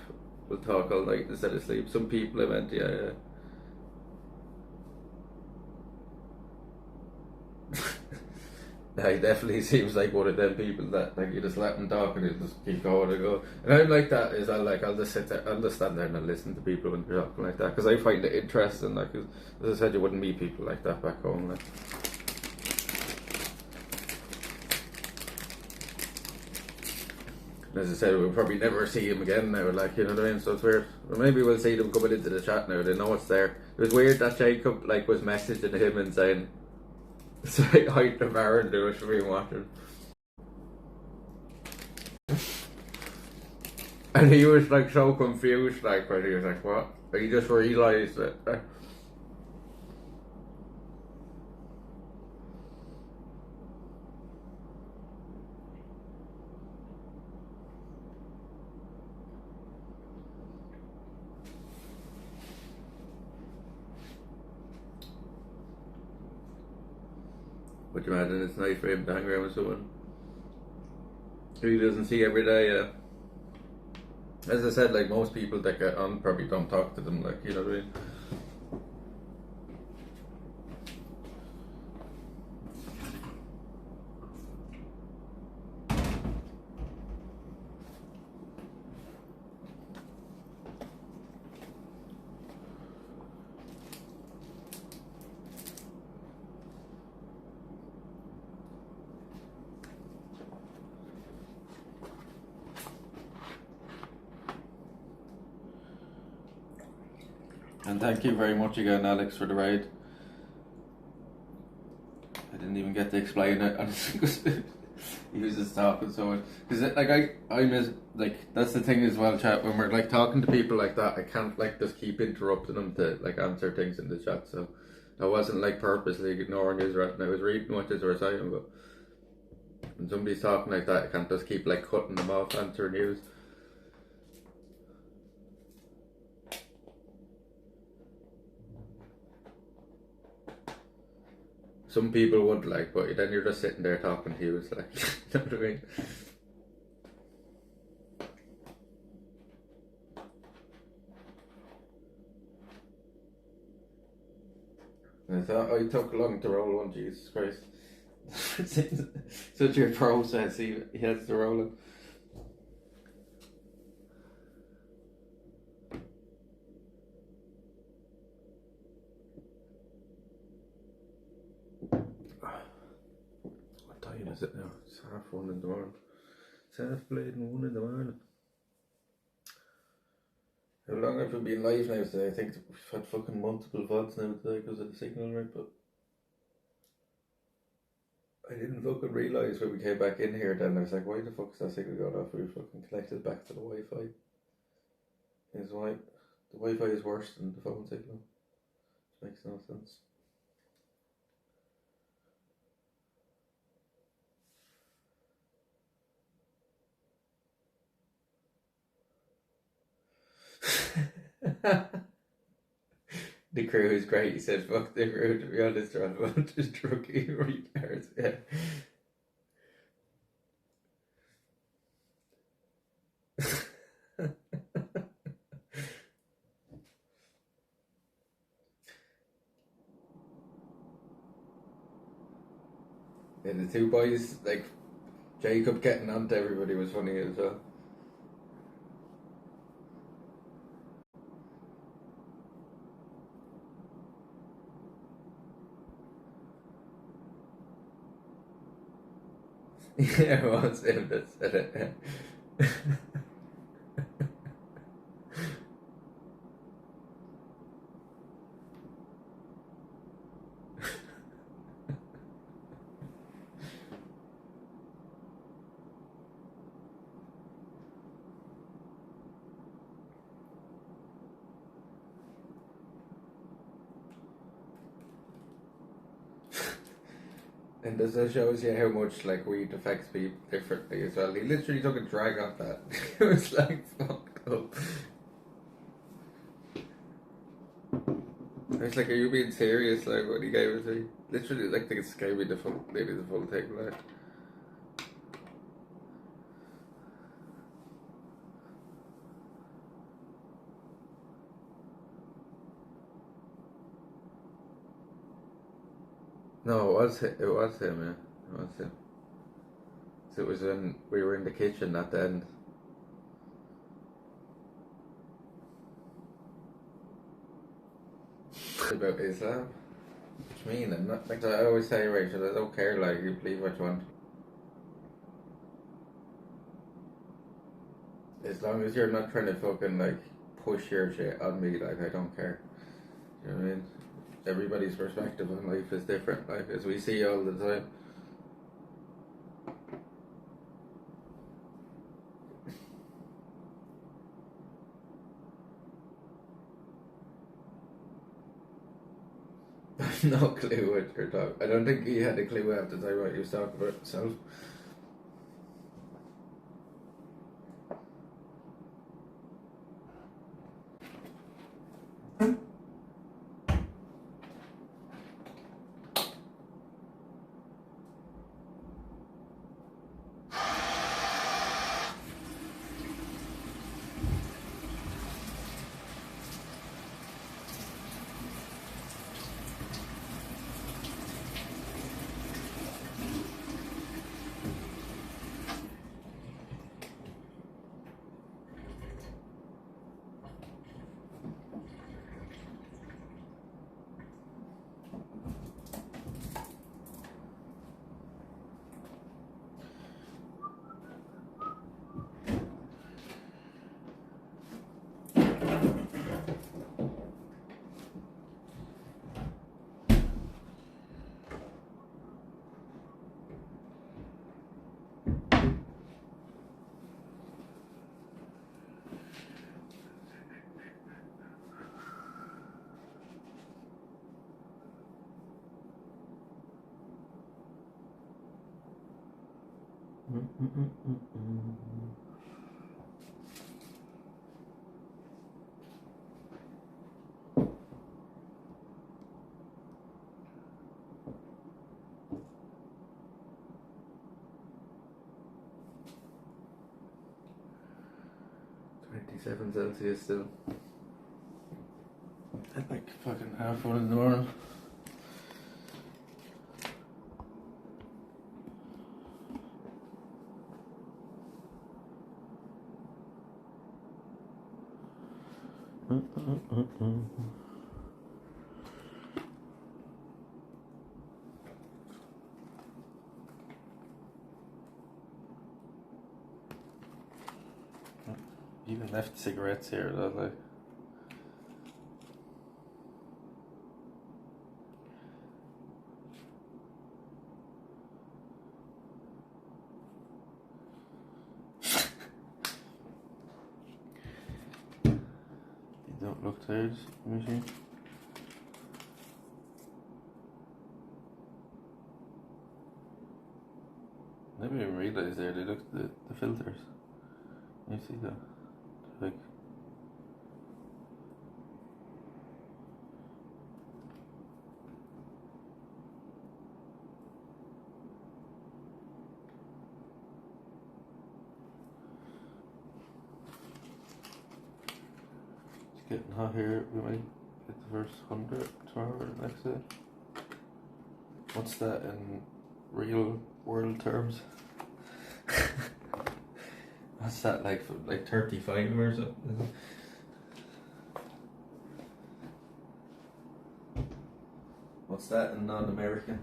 We'll talk all night instead of sleep. Some people I meant, yeah. He definitely seems like one of them people that like you just let him talk and he'll just keep going and go. And I'm like that is I'll just sit there, I'll just stand there and I'll listen to people when they're talking like that because I find it interesting. Like as I said, you wouldn't meet people like that back home. Like. As I said, we'll probably never see him again now, like, you know what I mean? So it's weird. Or maybe we'll see them coming into the chat now, they know it's there. It was weird that Jacob, like, was messaging him and saying, say hi to Baron, do it for me watching. And he was, like, so confused, like, when he was like, what? But he just realised that. But you imagine it's nice for him to hang around with someone who he doesn't see every day, As I said, like most people that get on probably don't talk to them, like, you know what I mean? And thank you very much again, Alex, for the raid. I didn't even get to explain it, honestly, because he was just talking so much. Because like I miss, like that's the thing as well, chat. When we're like talking to people like that, I can't like just keep interrupting them to like answer things in the chat. So I wasn't like purposely ignoring his and I was reading what they were saying, but when somebody's talking like that, I can't just keep like cutting them off answering news. Some people would like, but then you're just sitting there talking to you. It's like, you know what I mean? I thought I took long to roll one. Jesus Christ! Such a process. He has to roll it. What time is it now? It's 1:30 in the morning. It's 1:30 in the morning. How long have we been live now today? I think we've had fucking multiple VODs now today because of the signal, right? But I didn't fucking realise when we came back in here then. I was like, why the fuck is that signal going off? We were fucking connected back to the Wi-Fi. Is why the Wi-Fi is worse than the phone signal. Which makes no sense. The crew is great. He said, fuck the crew, to be honest, they're on just druggy retards. Yeah. And the two boys, like Jacob getting on to everybody was funny as well. Yeah, it was him that said it. And this just shows you how much like weed affects people differently as well. He literally took a drag off that. It was like fucked up. I was like, are you being serious? Like what he gave it to me? Literally like this gave me the full thing, like. – No, it was it was him. Yeah, it was him. So it was when we were in the kitchen at the end. About Islam. What do you mean? I'm not like I always say, Rachel. I don't care. Like you believe what you want. As long as you're not trying to fucking like push your shit on me, like I don't care. You know what I mean? Everybody's perspective on life is different, like as we see all the time. I've no clue what you're talking. I don't think he had a clue half the time what he was talking about himself. $27 still. At like fucking 1:30 in the morning. Even left cigarettes here, though, like. You don't look tired, let me see. I never even realised there they looked at the filters. You see that? Like. It's getting hot here. We might get the first 100 tomorrow or next day. What's that in real world terms? What's that like? Like 35 or something? What's that in non-American?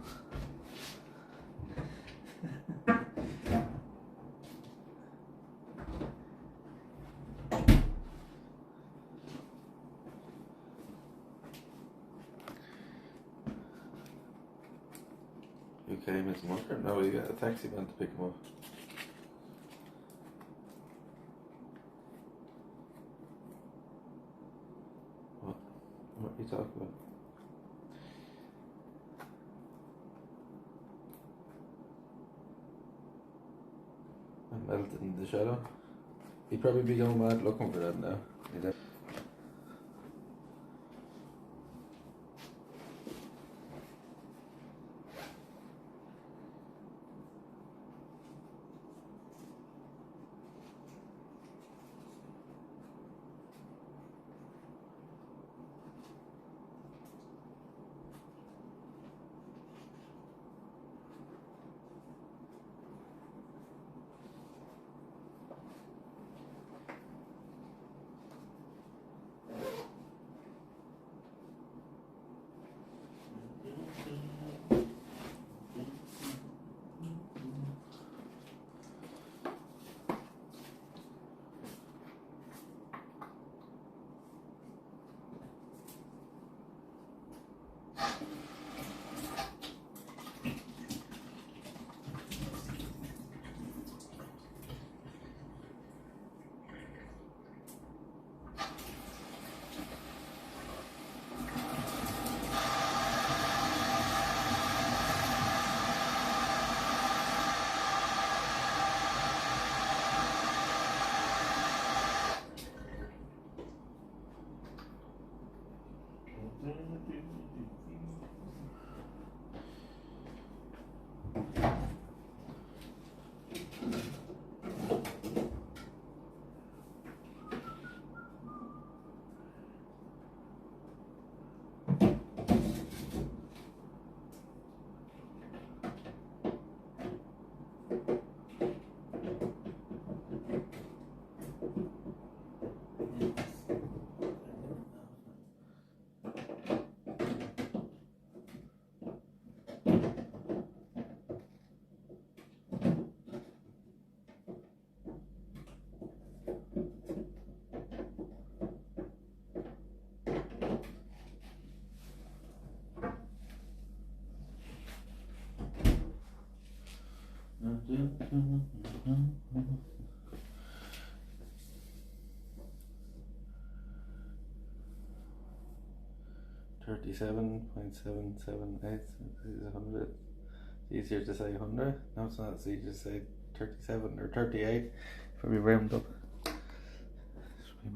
You came as a mucker? No, you got a taxi man to pick him up. What are you talking about? I melted in the shadow. He'd probably be going mad looking for that now. $37.778 is 100. It's easier to say 100. No, it's not. It's easier to say 37 or 38 if we round up.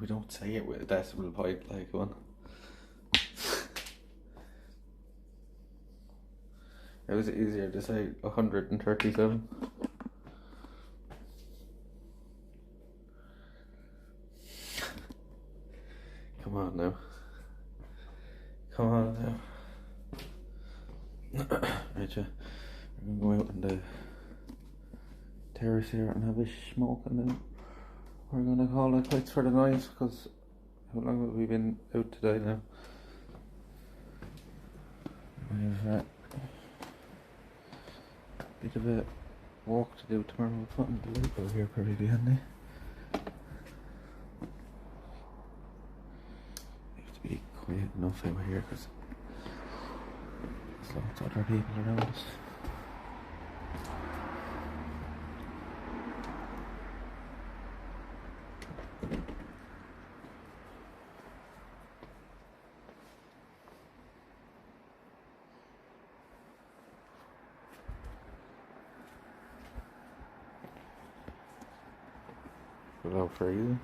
We don't say it with a decimal point like one. How is it easier to say 137? Come on now. Come on now. Right, yeah. We're gonna go out on the terrace here and have a smoke, and then we're gonna call it quits for the night, because how long have we been out today now? We have a bit of a walk to do tomorrow. We're putting the light over here probably behind me. We have to be quiet enough over here because there's lots of other people around us. Hello for you.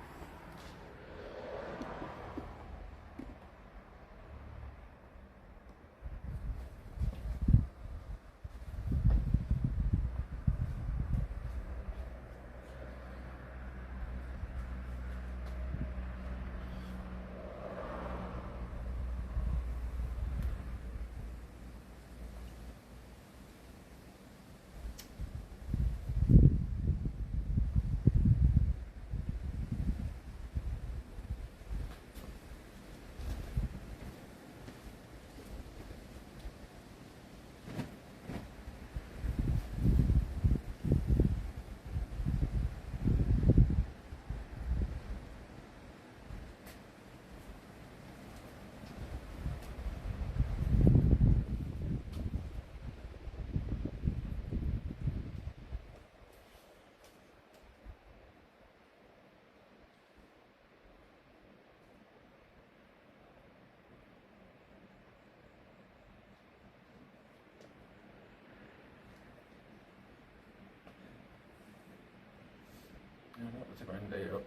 Yeah, that was a grand day up.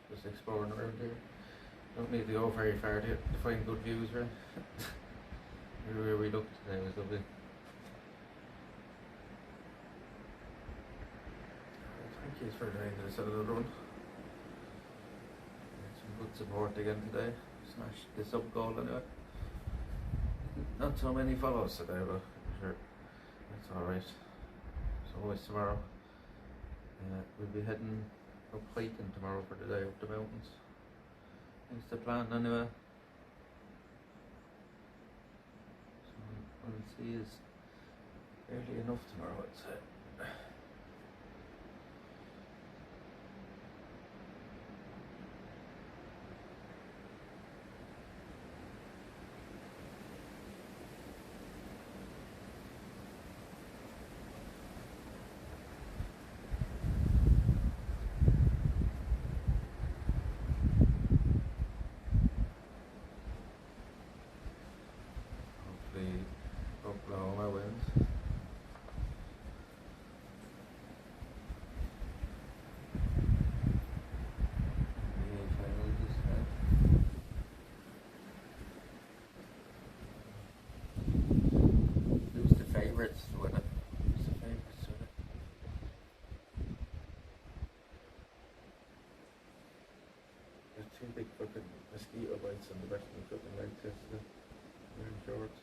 Just exploring around here. Don't need to go very far to find good views, right? Everywhere we looked today was lovely. Thank you for doing this other run. Some good support again today. Smashed the sub goal anyway. Not so many follows today, but sure, that's alright. So always tomorrow. We'll be heading up hiking tomorrow for the day up the mountains. That's the plan anyway. So we'll see is early enough tomorrow, I'd say. Oklahoma wins. Who's the favourites to win it? Who's the favourites to win it? There's two big fucking mosquito bites on the back of my fucking legs yesterday. Wearing shorts.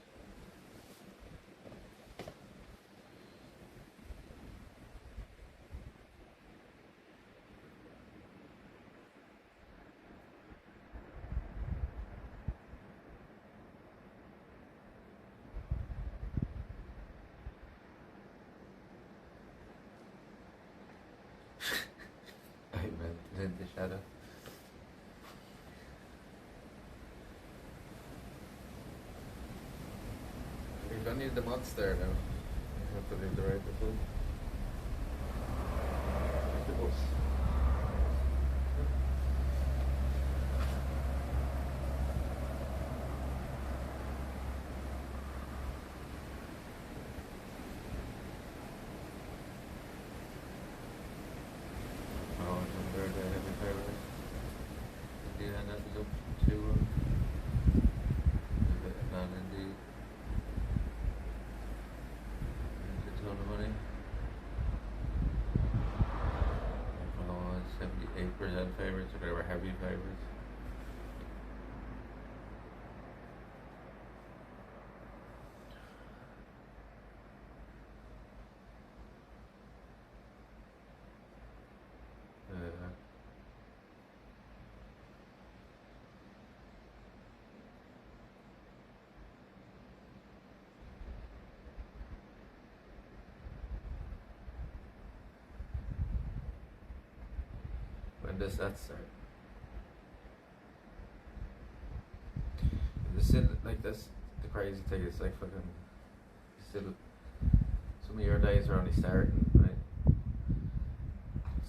I went in the shadow. We've got need the mods there now. We have to leave the right before. The bus. Oh, I remember the heavy favourite. Indiana was up 2-1. Man, indeed. It's a ton of money. Oh, 78% favourites, or they were heavy favourites. When does that start? It's still like this. The crazy thing is like fucking still. Some of your days are only starting, right?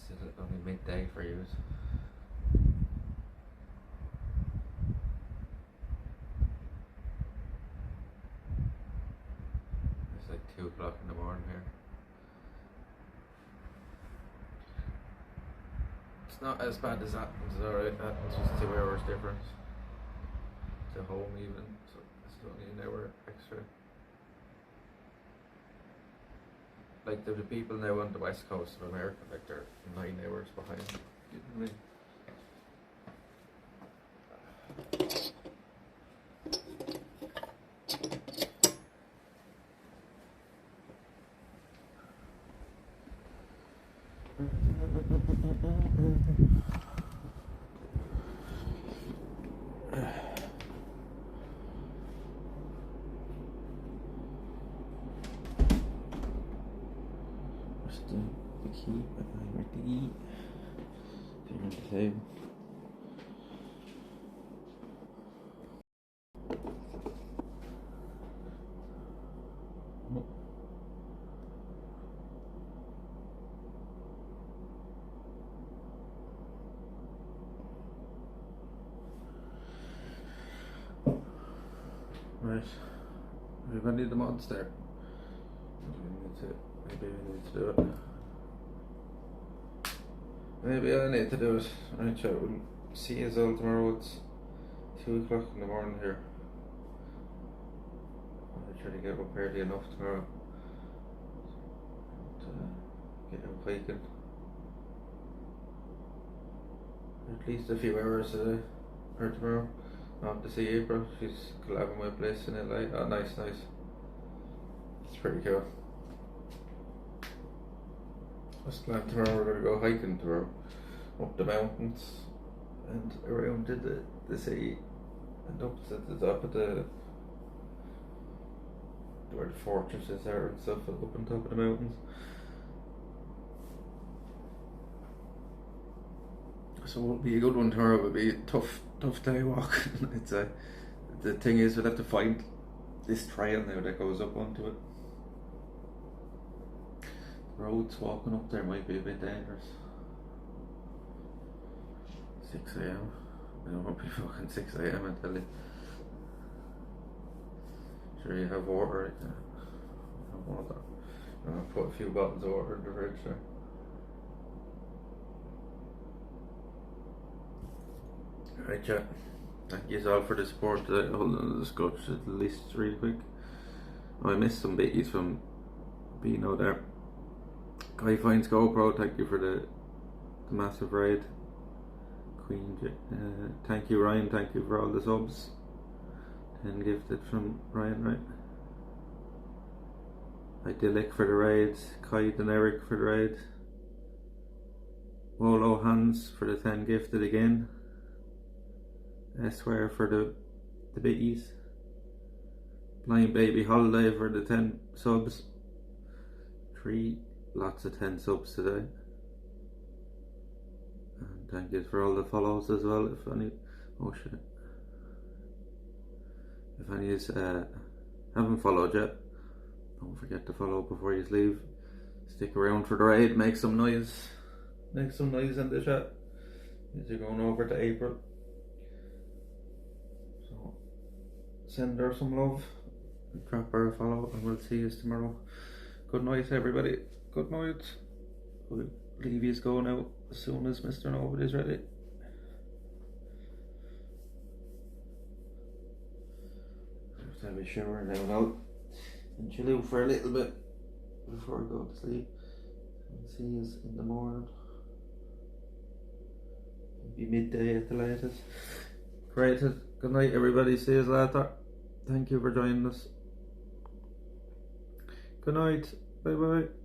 Still only midday for you. It's like 2 o'clock in the morning here. It's not as bad as Athens, alright. Athens was 2 hours difference to home even, so it's only an hour extra. Like the people now on the west coast of America, like they're 9 hours behind. You know what I mean? Where's the key? Where's the key? Turn the table. Right, we're gonna need the mods there. Maybe we need to do it. Maybe I need to do it. Right, so we'll see you all tomorrow. It's 2 o'clock in the morning here. I'll try to get up early enough tomorrow to get up hiking. At least a few hours today or tomorrow. I have to see April. She's collabing with a place in LA. Oh, nice. It's pretty cool. Just glad tomorrow we're going to go hiking tomorrow. Up the mountains and around to the sea and up to the top of where the fortresses are and stuff, up on top of the mountains. So it'll be a good one tomorrow. It'll be a tough day walk. It's the thing is we'll have to find this trail now that goes up onto it. The roads walking up there might be a bit dangerous. 6 AM. It won't be fucking 6 AM, I tell you. Sure, you have water right there. Have water. I'll put a few bottles of water in the fridge there. Right, chat. Thank you all for the support today. Hold on, let's go to the list really quick. Oh, I missed some bits from Bino there. Guy finds GoPro, thank you for the massive raid. Queen, thank you Ryan, thank you for all the subs. 10 gifted from Ryan, right? Idyllic for the raid, Kite and Eric for the raid. Wolo Hans for the 10 gifted again. Esquire for the bitties. Blind Baby Holiday for the 10 subs. 3 lots of 10 subs today. And thank you for all the follows as well. If any, oh shit. If any is haven't followed yet, don't forget to follow before you leave. Stick around for the raid. Make some noise. Make some noise in the chat as you're going over to April. So send her some love. Drop her a follow, and we'll see you tomorrow. Good night, everybody. Good night. We'll leave you go now as soon as Mr. Nobody's ready. Just have a shower now and chill out for a little bit before I go to sleep. And see you in the morning. Maybe midday at the latest. Great. Good night, everybody. See you later. Thank you for joining us. Good night. Bye bye.